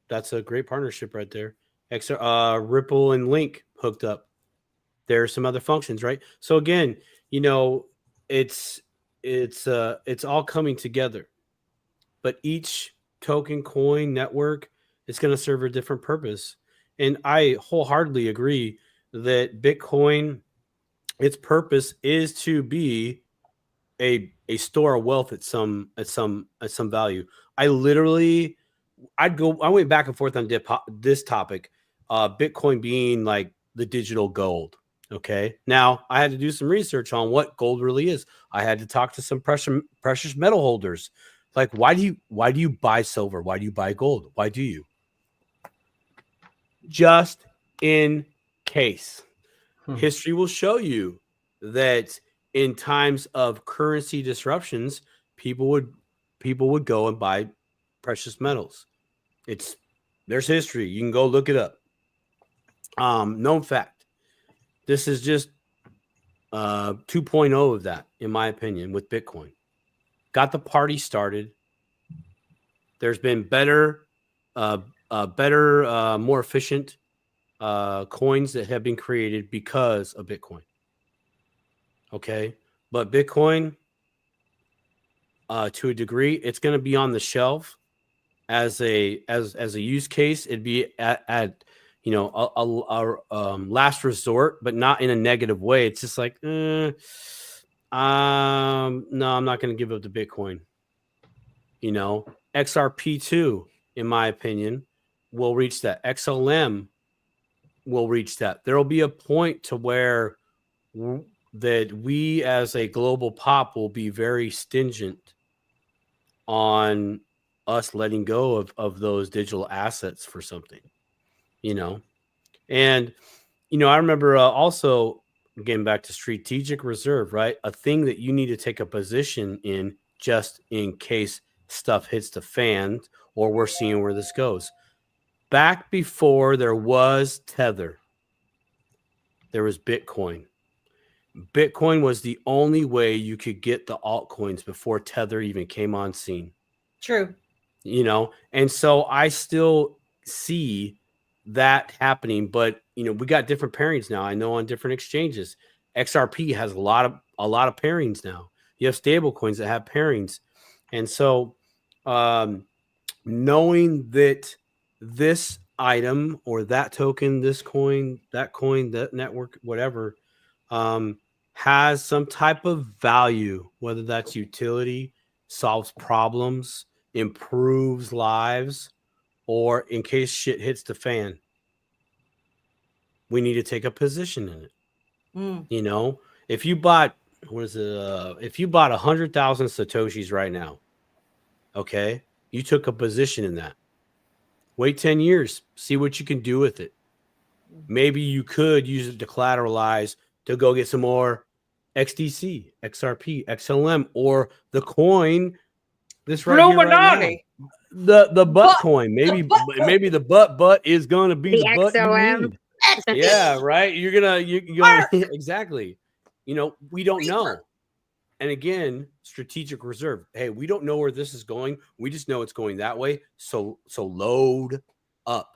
That's a great partnership right there. Ripple and Link hooked up. There are some other functions, right? So again, it's all coming together, but each token, coin, network is going to serve a different purpose. And I wholeheartedly agree that Bitcoin, its purpose is to be a store of wealth at some value. I went back and forth on this topic, Bitcoin being like the digital gold. Okay. Now I had to do some research on what gold really is. I had to talk to some precious metal holders. Like, why do you buy silver? Why do you buy gold? Why do you? Just in case. History will show you that in times of currency disruptions, people would go and buy precious metals. There's history. You can go look it up. Known fact. This is just 2.0 of that, in my opinion, with Bitcoin. Got the party started. There's been better, more efficient coins that have been created because of Bitcoin. Okay, but Bitcoin, to a degree, it's going to be on the shelf as a use case. It'd be at a last resort, but not in a negative way. It's just like, no, I'm not going to give up the Bitcoin. XRP2, in my opinion, will reach that. XLM will reach that. There will be a point to where that we as a global pop will be very stingent on us letting go of those digital assets for something, you know. And you know, I remember also getting back to strategic reserve, right? A thing that you need to take a position in just in case stuff hits the fan or we're seeing where this goes. Back before there was Tether, there was Bitcoin. Bitcoin was the only way you could get the altcoins before Tether even came on scene. True. You know, and so I still see that happening, but you know, we got different pairings now. I know on different exchanges, XRP has a lot of pairings now. You have stable coins that have pairings, and so knowing that this item or that token, this coin, that network, whatever, has some type of value, whether that's utility, solves problems, improves lives, or in case shit hits the fan, we need to take a position in it. You know, if you bought, if you bought 100,000 Satoshis right now, okay, you took a position in that. Wait 10 years, see what you can do with it. Maybe you could use it to collateralize to go get some more XDC, XRP, XLM, or the coin this right here right now. The butt coin. Maybe the butt is gonna be the butt XOM. you need. Yeah, right. You're gonna exactly. You know, we don't know. And again, strategic reserve. Hey, we don't know where this is going. We just know it's going that way. So load up,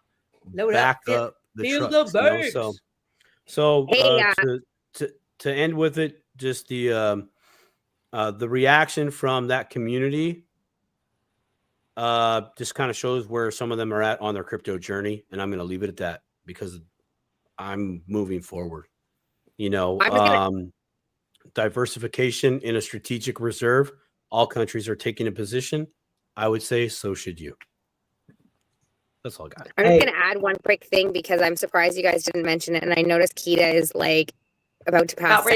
back up the trucks. You know? So hey, to end with it, just the reaction from that community just kind of shows where some of them are at on their crypto journey, and I'm going to leave it at that because I'm moving forward. You know, diversification in a strategic reserve. All countries are taking a position. I would say so should you. That's all I got. I'm just going to add one quick thing because I'm surprised you guys didn't mention it, and I noticed Kita is like about to pass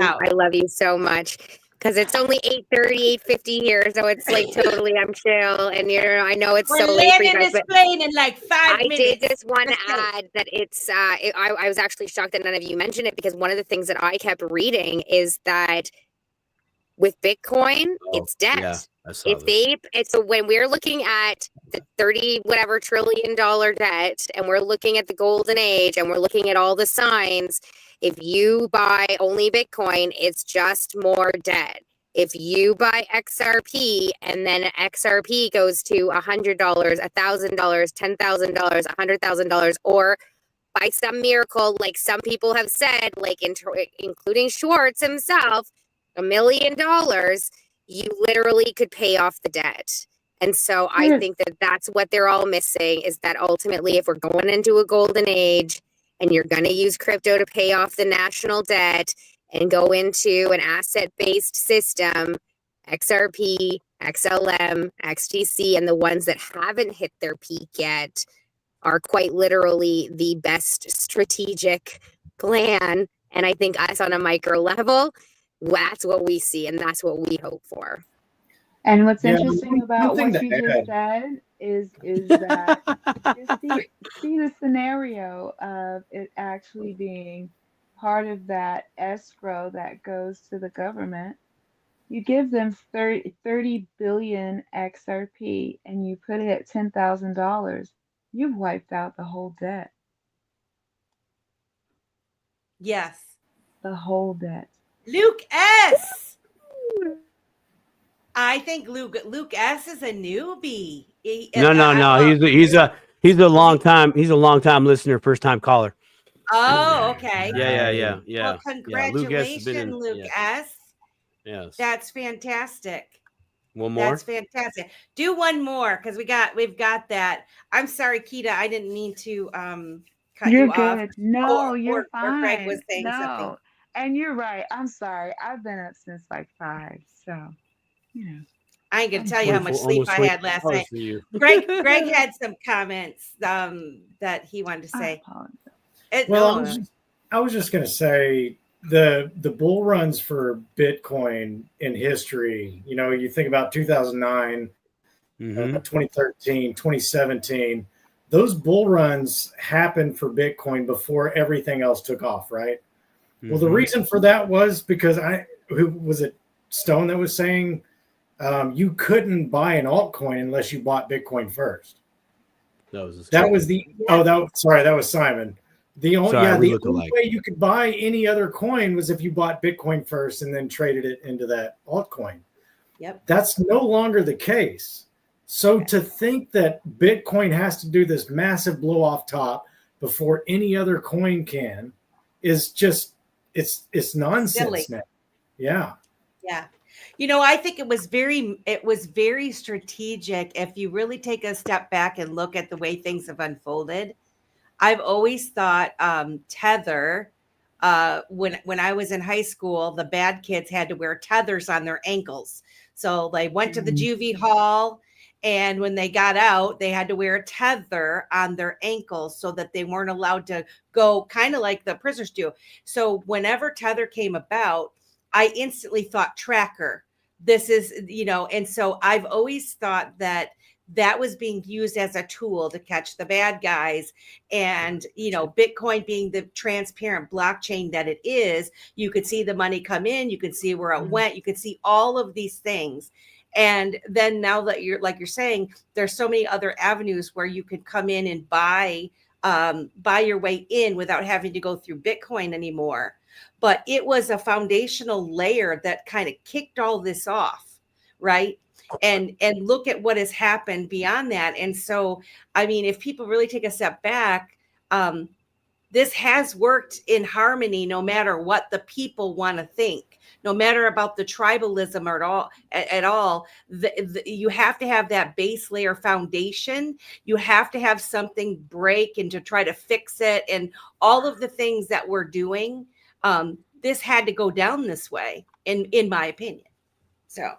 out. I love you so much. Because it's only 8:30, 8:50 here, so it's like totally I'm chill, and I know it's so late for you guys. This plane in like 5 minutes. I did just want to add that it's. I was actually shocked that none of you mentioned it because one of the things that I kept reading is that with Bitcoin, it's debt. Yeah, so when we're looking at the 30 whatever $1 trillion debt, and we're looking at the golden age, and we're looking at all the signs. If you buy only Bitcoin, it's just more debt. If you buy XRP and then XRP goes to $100, $1,000, $10,000, $100,000, or by some miracle, like some people have said, like including Schwartz himself, $1 million, you literally could pay off the debt. And so I think that that's what they're all missing is that ultimately, if we're going into a golden age, and you're going to use crypto to pay off the national debt and go into an asset-based system, XRP, XLM, XTC, and the ones that haven't hit their peak yet are quite literally the best strategic plan. And I think us on a micro level, that's what we see and that's what we hope for. And what's interesting about what you just said is that you see the scenario of it actually being part of that escrow that goes to the government. You give them 30 billion XRP and you put it at $10,000. You've wiped out the whole debt. Yes. The whole debt. Luke S. I think Luke S is a newbie. No. He's a long time listener, first time caller. Oh, okay. Yeah. Well, congratulations, Luke S. Yes. That's fantastic. One more. That's fantastic. Do one more because we've got that. I'm sorry, Kita. I didn't mean to cut you off. You're good. No, you're fine. Or Greg was saying something. And you're right. I'm sorry. I've been up since like 5, so. I ain't gonna tell you how much 24 sleep almost I had last 24 hours night. for you. Greg had some comments that he wanted to I say. apologize. Well, I was just going to say the bull runs for Bitcoin in history. You know, you think about 2009, 2013, 2017. Those bull runs happened for Bitcoin before everything else took off, right? Well, the reason for that was because who was it? Stone that was saying you couldn't buy an altcoin unless you bought Bitcoin first. That was Simon. The only way you could buy any other coin was if you bought Bitcoin first and then traded it into that altcoin. Yep. That's no longer the case. So to think that Bitcoin has to do this massive blow off top before any other coin can is just it's nonsense now. Yeah. Yeah. You know, I think it was very strategic. If you really take a step back and look at the way things have unfolded, I've always thought Tether, when I was in high school, the bad kids had to wear tethers on their ankles. So they went to the juvie hall, and when they got out, they had to wear a tether on their ankles so that they weren't allowed to go, kind of like the prisoners do. So whenever Tether came about, I instantly thought tracker. This is, and so I've always thought that was being used as a tool to catch the bad guys. And, Bitcoin being the transparent blockchain that it is, you could see the money come in, you could see where it went, you could see all of these things. And then now that you're saying, there's so many other avenues where you could come in and buy your way in without having to go through Bitcoin anymore. But it was a foundational layer that kind of kicked all this off, right? And look at what has happened beyond that. And so, I mean, if people really take a step back, this has worked in harmony, no matter what the people want to think, no matter about the tribalism or at all. You have to have that base layer foundation. You have to have something break and to try to fix it. And all of the things that we're doing, this had to go down this way, in my opinion. So.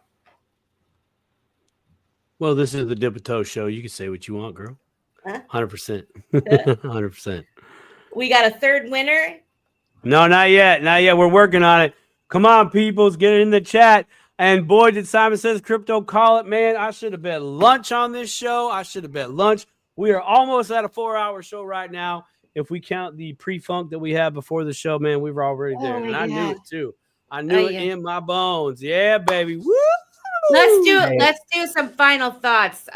Well, this is the Dip a Toe show. You can say what you want, girl. 100%. 100%. We got a third winner? No, not yet. Not yet. We're working on it. Come on, peoples. Get it in the chat. And boy, did Simon Says Crypto call it, man. I should have bet lunch on this show. I should have bet lunch. We are almost at a 4-hour show right now. If we count the pre-funk that we had before the show, man, we were already there. And I knew it, too. I knew it in my bones. Yeah, baby. Woo! Let's do some final thoughts.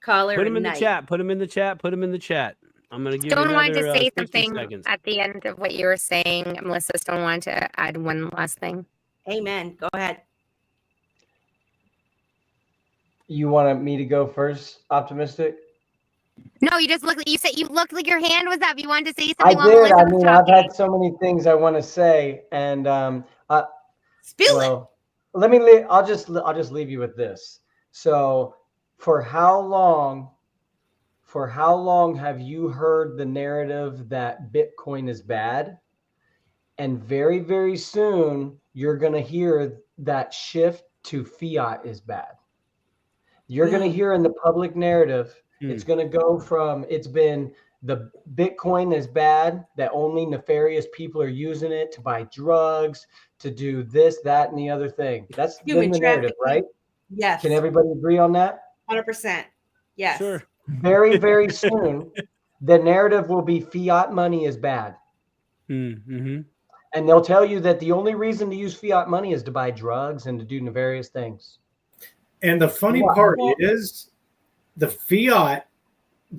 Caller. Put them in the chat. Put them in the chat. Put them in the chat. I'm gonna give. Stone wanted to say 60 something seconds. at the end of what you were saying. Melissa Stone wanted to add one last thing. Amen. Go ahead. You wanted me to go first, Optimistic? No, you just looked. You said you looked like your hand was up. You wanted to say I something. did. I mean, I've had so many things I want to say, and spill it. Let me. I'll just leave you with this. So, for how long have you heard the narrative that Bitcoin is bad? And very, very soon, you're going to hear that shift to fiat is bad. You're going to hear in the public narrative, it's going to go from, it's been the Bitcoin is bad, that only nefarious people are using it to buy drugs, to do this, that, and the other thing. That's been the narrative, right? Yes. Can everybody agree on that? 100%. Yes. Sure. Very, very soon, the narrative will be fiat money is bad. Mm-hmm. And they'll tell you that the only reason to use fiat money is to buy drugs and to do nefarious things. And the funny part is the fiat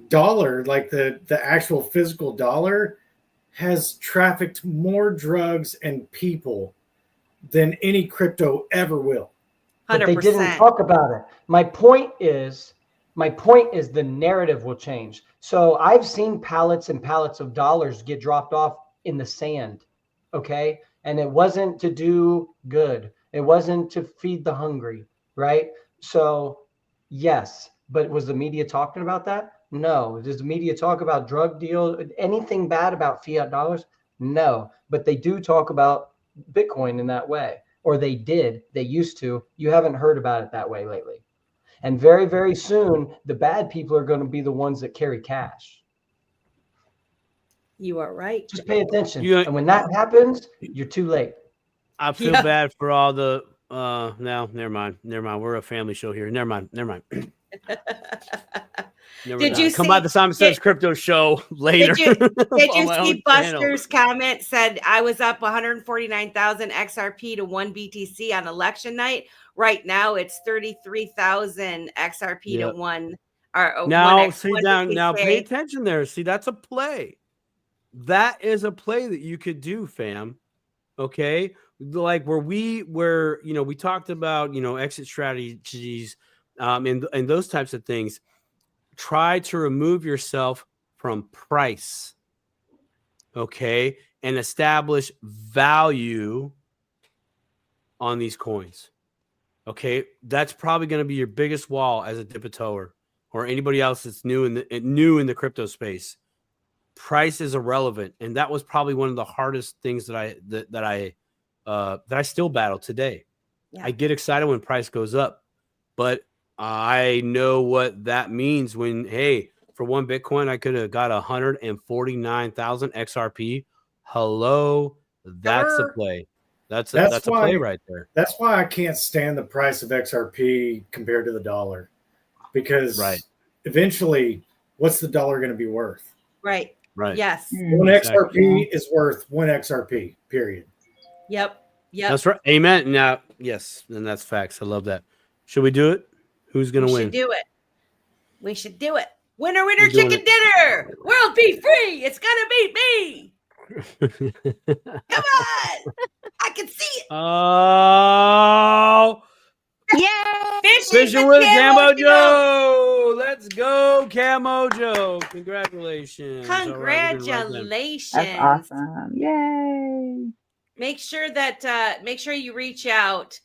dollar, like the actual physical dollar, has trafficked more drugs and people than any crypto ever will. 100%. But they didn't talk about it. My point is the narrative will change. So I've seen pallets and pallets of dollars get dropped off in the sand. Okay. And it wasn't to do good. It wasn't to feed the hungry. Right. So yes, but was the media talking about that? No. Does the media talk about drug deals? Anything bad about fiat dollars? No. But they do talk about Bitcoin in that way. or they used to. You haven't heard about it that way lately. And very, very soon, the bad people are going to be the ones that carry cash. You are right. Just pay attention. You- And when that happens, you're too late. I feel bad for all the no, never mind. We're a family show here. Never mind. Did you come see- by the Simon Says Crypto show later? Did you on my see own channel. Buster's comment said I was up 149,000 XRP to 1 BTC on election night. Right now it's 33,000 XRP to 1 or Now, 1 see down. Now, pay attention there. See, that's a play. That is a play that you could do, fam. Okay, like we talked about, exit strategies, and those types of things. Try to remove yourself from price, okay, and establish value on these coins. Okay, that's probably going to be your biggest wall as a dipitoer or anybody else that's new in the crypto space. Price is irrelevant, and that was probably one of the hardest things that I still battle today. Yeah. I get excited when price goes up, but I know what that means when, hey, for 1 Bitcoin, I could have got 149,000 XRP. Hello, that's a play. That's a play right there. That's why I can't stand the price of XRP compared to the dollar, because eventually, what's the dollar going to be worth? Right. Yes. 1 XRP is worth 1 XRP. Period. Yep. That's right. Amen. Now, yes, and that's facts. I love that. Should we do it? Who's going to win? We should do it. Winner, chicken dinner. World be free. It's going to be me. Come on. I can see it. Oh. Yeah. Fishing with Camo Joe. Let's go, Camo Joe. Congratulations. Congratulations. That's awesome. Yay. Make sure you reach out.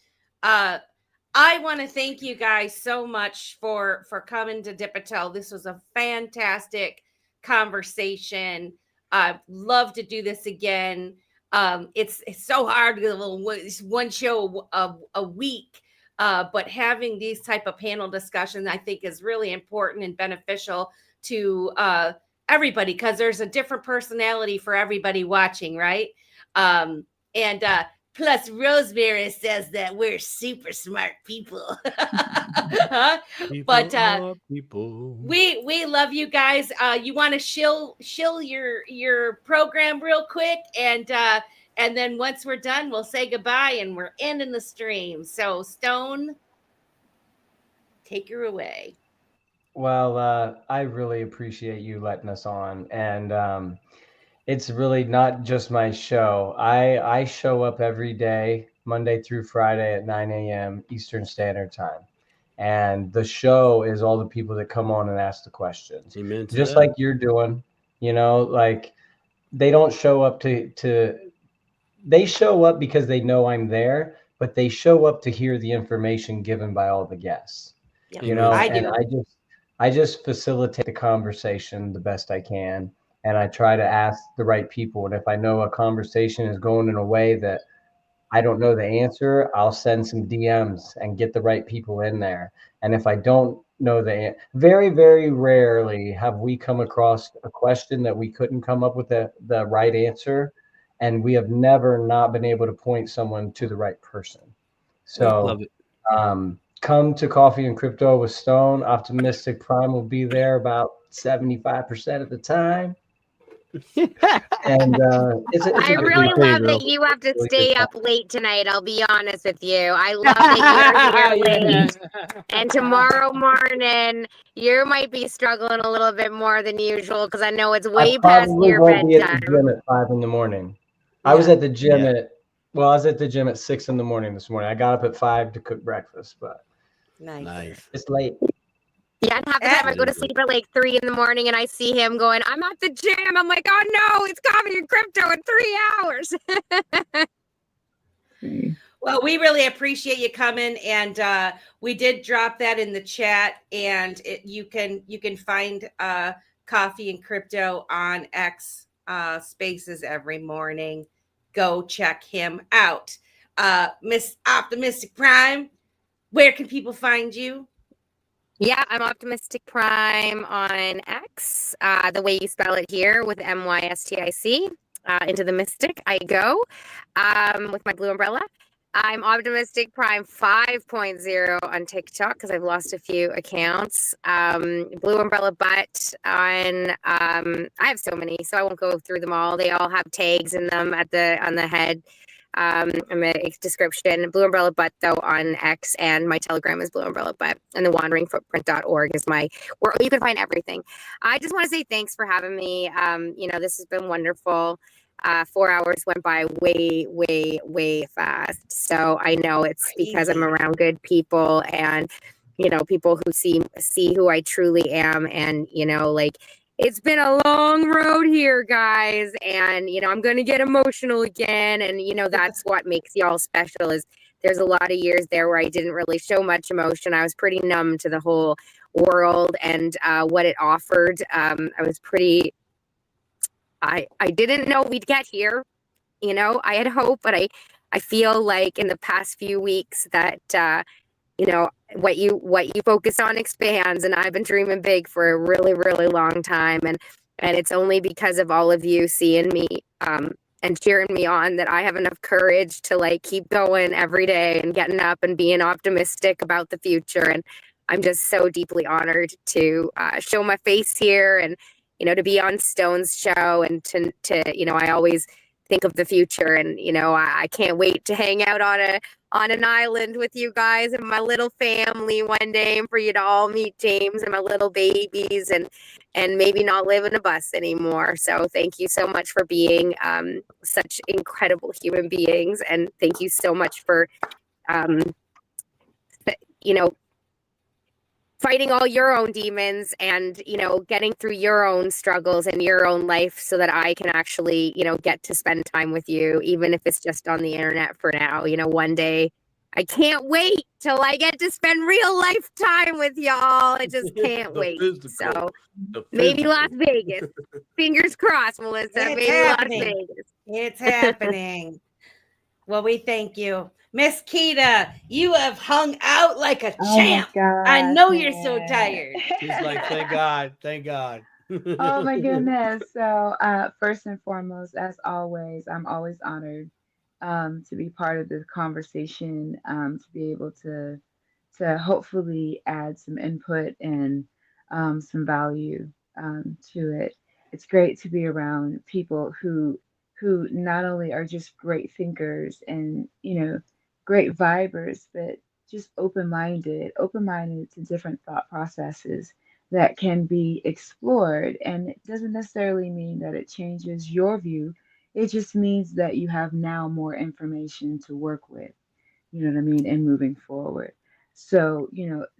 I want to thank you guys so much for coming to Dipitel. This was a fantastic conversation. I'd love to do this again. It's so hard to do one show a week, but having these type of panel discussions, I think, is really important and beneficial to everybody, because there's a different personality for everybody watching, right? Plus, Rosemary says that we're super smart people. People. We love you guys. You want to shill your program real quick, and then once we're done, we'll say goodbye and we're ending the stream. So, Stone, take her away. Well, I really appreciate you letting us on, and it's really not just my show. I show up every day, Monday through Friday at 9 a.m. Eastern Standard Time. And the show is all the people that come on and ask the questions. Amen to just that. like you're doing, like they don't show up they show up because they know I'm there, but they show up to hear the information given by all the guests. Yep. I just facilitate the conversation the best I can. And I try to ask the right people. And if I know a conversation is going in a way that I don't know the answer, I'll send some DMs and get the right people in there. And if I don't know very, very rarely have we come across a question that we couldn't come up with the right answer. And we have never not been able to point someone to the right person. So come to Coffee and Crypto with Stone. Optimistic Prime will be there about 75% of the time. And I really love that you have to stay up late tonight. I'll be honest with you. I love that you're here late. And tomorrow morning, you might be struggling a little bit more than usual, because I know it's way past your bedtime. Be at the gym at 5 in the morning. Yeah. I was at the gym I was at the gym at 6 in the morning this morning. I got up at 5 to cook breakfast, but nice. It's late. Yeah, and half the time I go to sleep at like 3 in the morning and I see him going, I'm at the gym. I'm like, oh no, it's Coffee and Crypto in 3 hours. Well, we really appreciate you coming, and we did drop that in the chat, and you can find Coffee and Crypto on X Spaces every morning. Go check him out. Miss Optimistic Prime, where can people find you? Yeah, I'm Optimistic Prime on X, the way you spell it here with MYSTIC. Into the Mystic I go with my blue umbrella. I'm Optimistic Prime 5.0 on TikTok because I've lost a few accounts. Blue Umbrella Butt on I have so many, so I won't go through them all. They all have tags in them on the head. In the description. Blue Umbrella Butt though on X, and my Telegram is Blue Umbrella Butt, and the wanderingfootprint.org is where you can find everything. I just want to say thanks for having me. This has been wonderful. 4 hours went by way fast. So I know it's because I'm around good people and, people who see who I truly am. And, it's been a long road here, guys. And, I'm going to get emotional again. And, that's what makes y'all special is there's a lot of years there where I didn't really show much emotion. I was pretty numb to the whole world and what it offered. I didn't know we'd get here. I had hope, but I feel like in the past few weeks that, what you focus on expands, and I've been dreaming big for a really, really long time. And it's only because of all of you seeing me, and cheering me on that I have enough courage to keep going every day and getting up and being optimistic about the future. And I'm just so deeply honored to show my face here and, to be on Stone's show and to I always think of the future and, I can't wait to hang out on an island with you guys and my little family one day and for you to all meet James and my little babies and maybe not live in a bus anymore. So thank you so much for being such incredible human beings. And thank you so much for, fighting all your own demons and, getting through your own struggles and your own life so that I can actually, get to spend time with you, even if it's just on the internet for now. One day I can't wait till I get to spend real life time with y'all. I just can't wait. So maybe Las Vegas. Fingers crossed, Melissa. It's maybe happening. Las Vegas. It's happening. Well, we thank you. Miss Keita, you have hung out like a champ. I know you're so tired. She's like, thank God, thank God. Oh my goodness. So first and foremost, as always, I'm always honored to be part of this conversation, to be able to hopefully add some input and some value to it. It's great to be around people who not only are just great thinkers and great vibers, but just open-minded to different thought processes that can be explored. And it doesn't necessarily mean that it changes your view. It just means that you have now more information to work with, you know what I mean, and moving forward. So,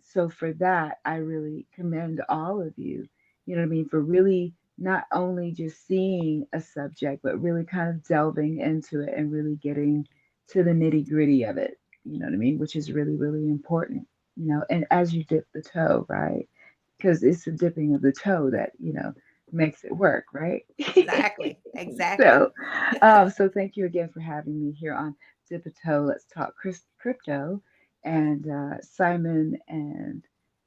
so for that, I really commend all of you, you know what I mean, for really not only just seeing a subject, but really kind of delving into it and really getting to the nitty gritty of it, you know what I mean, which is really, really important, and as you dip the toe, right? Because it's the dipping of the toe that, makes it work, right? Exactly. So thank you again for having me here on Dip a Toe, Let's Talk Crypto, and Simon and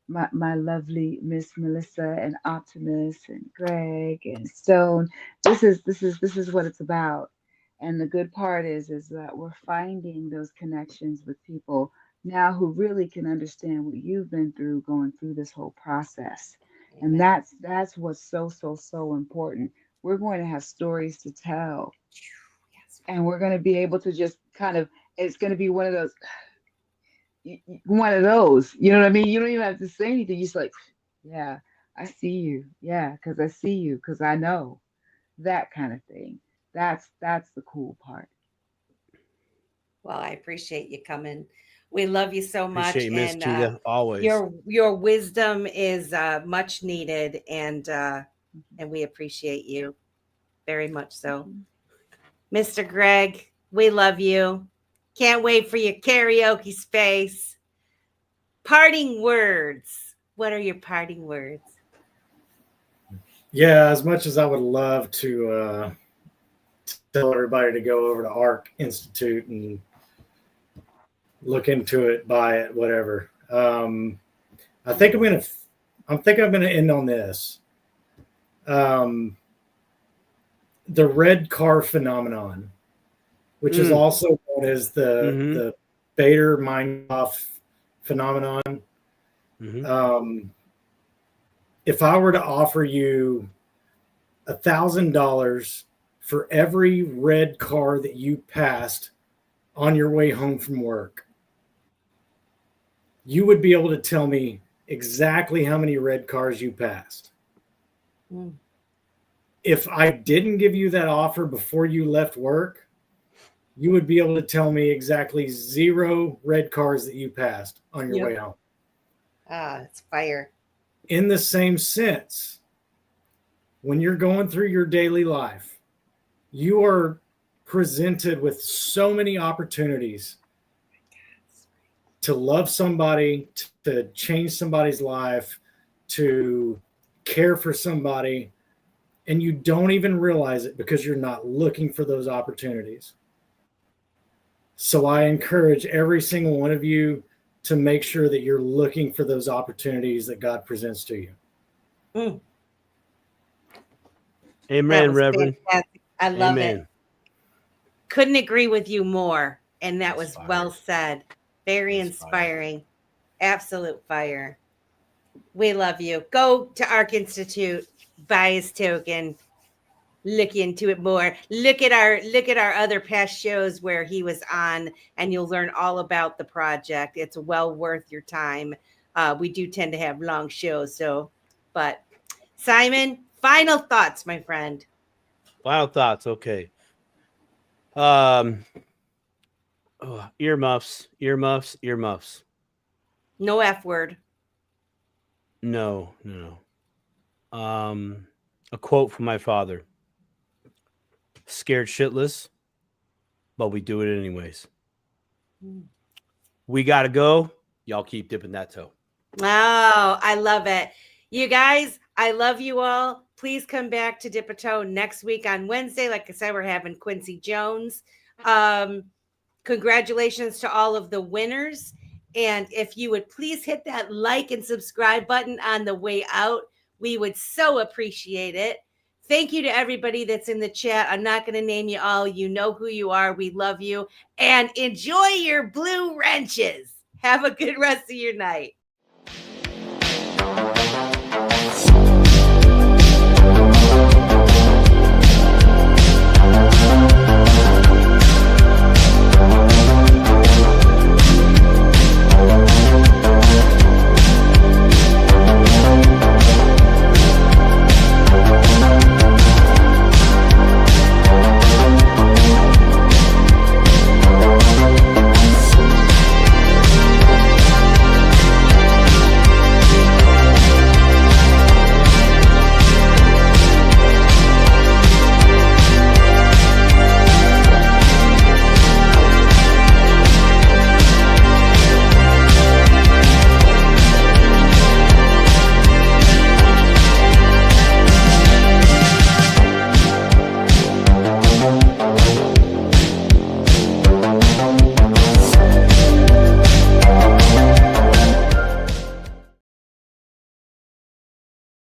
my lovely Miss Melissa and Optimus and Greg and Stone. This is what it's about. And the good part is that we're finding those connections with people now who really can understand what you've been through going through this whole process. And that's what's so important. We're going to have stories to tell. And we're going to be able to just it's going to be one of those, you know what I mean? You don't even have to say anything. You're just like, yeah, I see you. Yeah, because I see you, because I know, that kind of thing. That's the cool part. Well, I appreciate you coming. We love you so much. Appreciate Miss Keita, always. Your wisdom is much needed, and we appreciate you very much so. Mr. Greg, we love you. Can't wait for your karaoke space. Parting words. What are your parting words? Yeah, as much as I would love to tell everybody to go over to ARC Institute and look into it, buy it, whatever. I think I'm gonna end on this. The red car phenomenon, which is also known as the Bader-Meinhof phenomenon. If I were to offer you $1,000 for every red car that you passed on your way home from work, you would be able to tell me exactly how many red cars you passed. If I didn't give you that offer before you left work, you would be able to tell me exactly 0 red cars that you passed on your way home. Ah, it's fire. In the same sense, when you're going through your daily life, you are presented with so many opportunities to love somebody, to change somebody's life, to care for somebody, and you don't even realize it because you're not looking for those opportunities. So I encourage every single one of you to make sure that you're looking for those opportunities that God presents to you. Amen, Reverend. Fantastic. I love Amen. it. Couldn't agree with you more. And that was well said. Very inspiring. Absolute fire. We love you. Go to Arc Institute, buy his token, look into it more. Look at our other past shows where he was on, and you'll learn all about the project. It's well worth your time. We do tend to have long shows, but Simon, final thoughts, my friend. Final thoughts. Okay. Earmuffs. No F word. No. A quote from my father. Scared shitless, but we do it anyways. We got to go. Y'all keep dipping that toe. Oh, I love it. You guys, I love you all. Please come back to Dip a Toe next week on Wednesday. Like I said, we're having Quincy Jones. Congratulations to all of the winners. And if you would please hit that like and subscribe button on the way out, we would so appreciate it. Thank you to everybody that's in the chat. I'm not going to name you all. You know who you are. We love you. And enjoy your blue wrenches. Have a good rest of your night.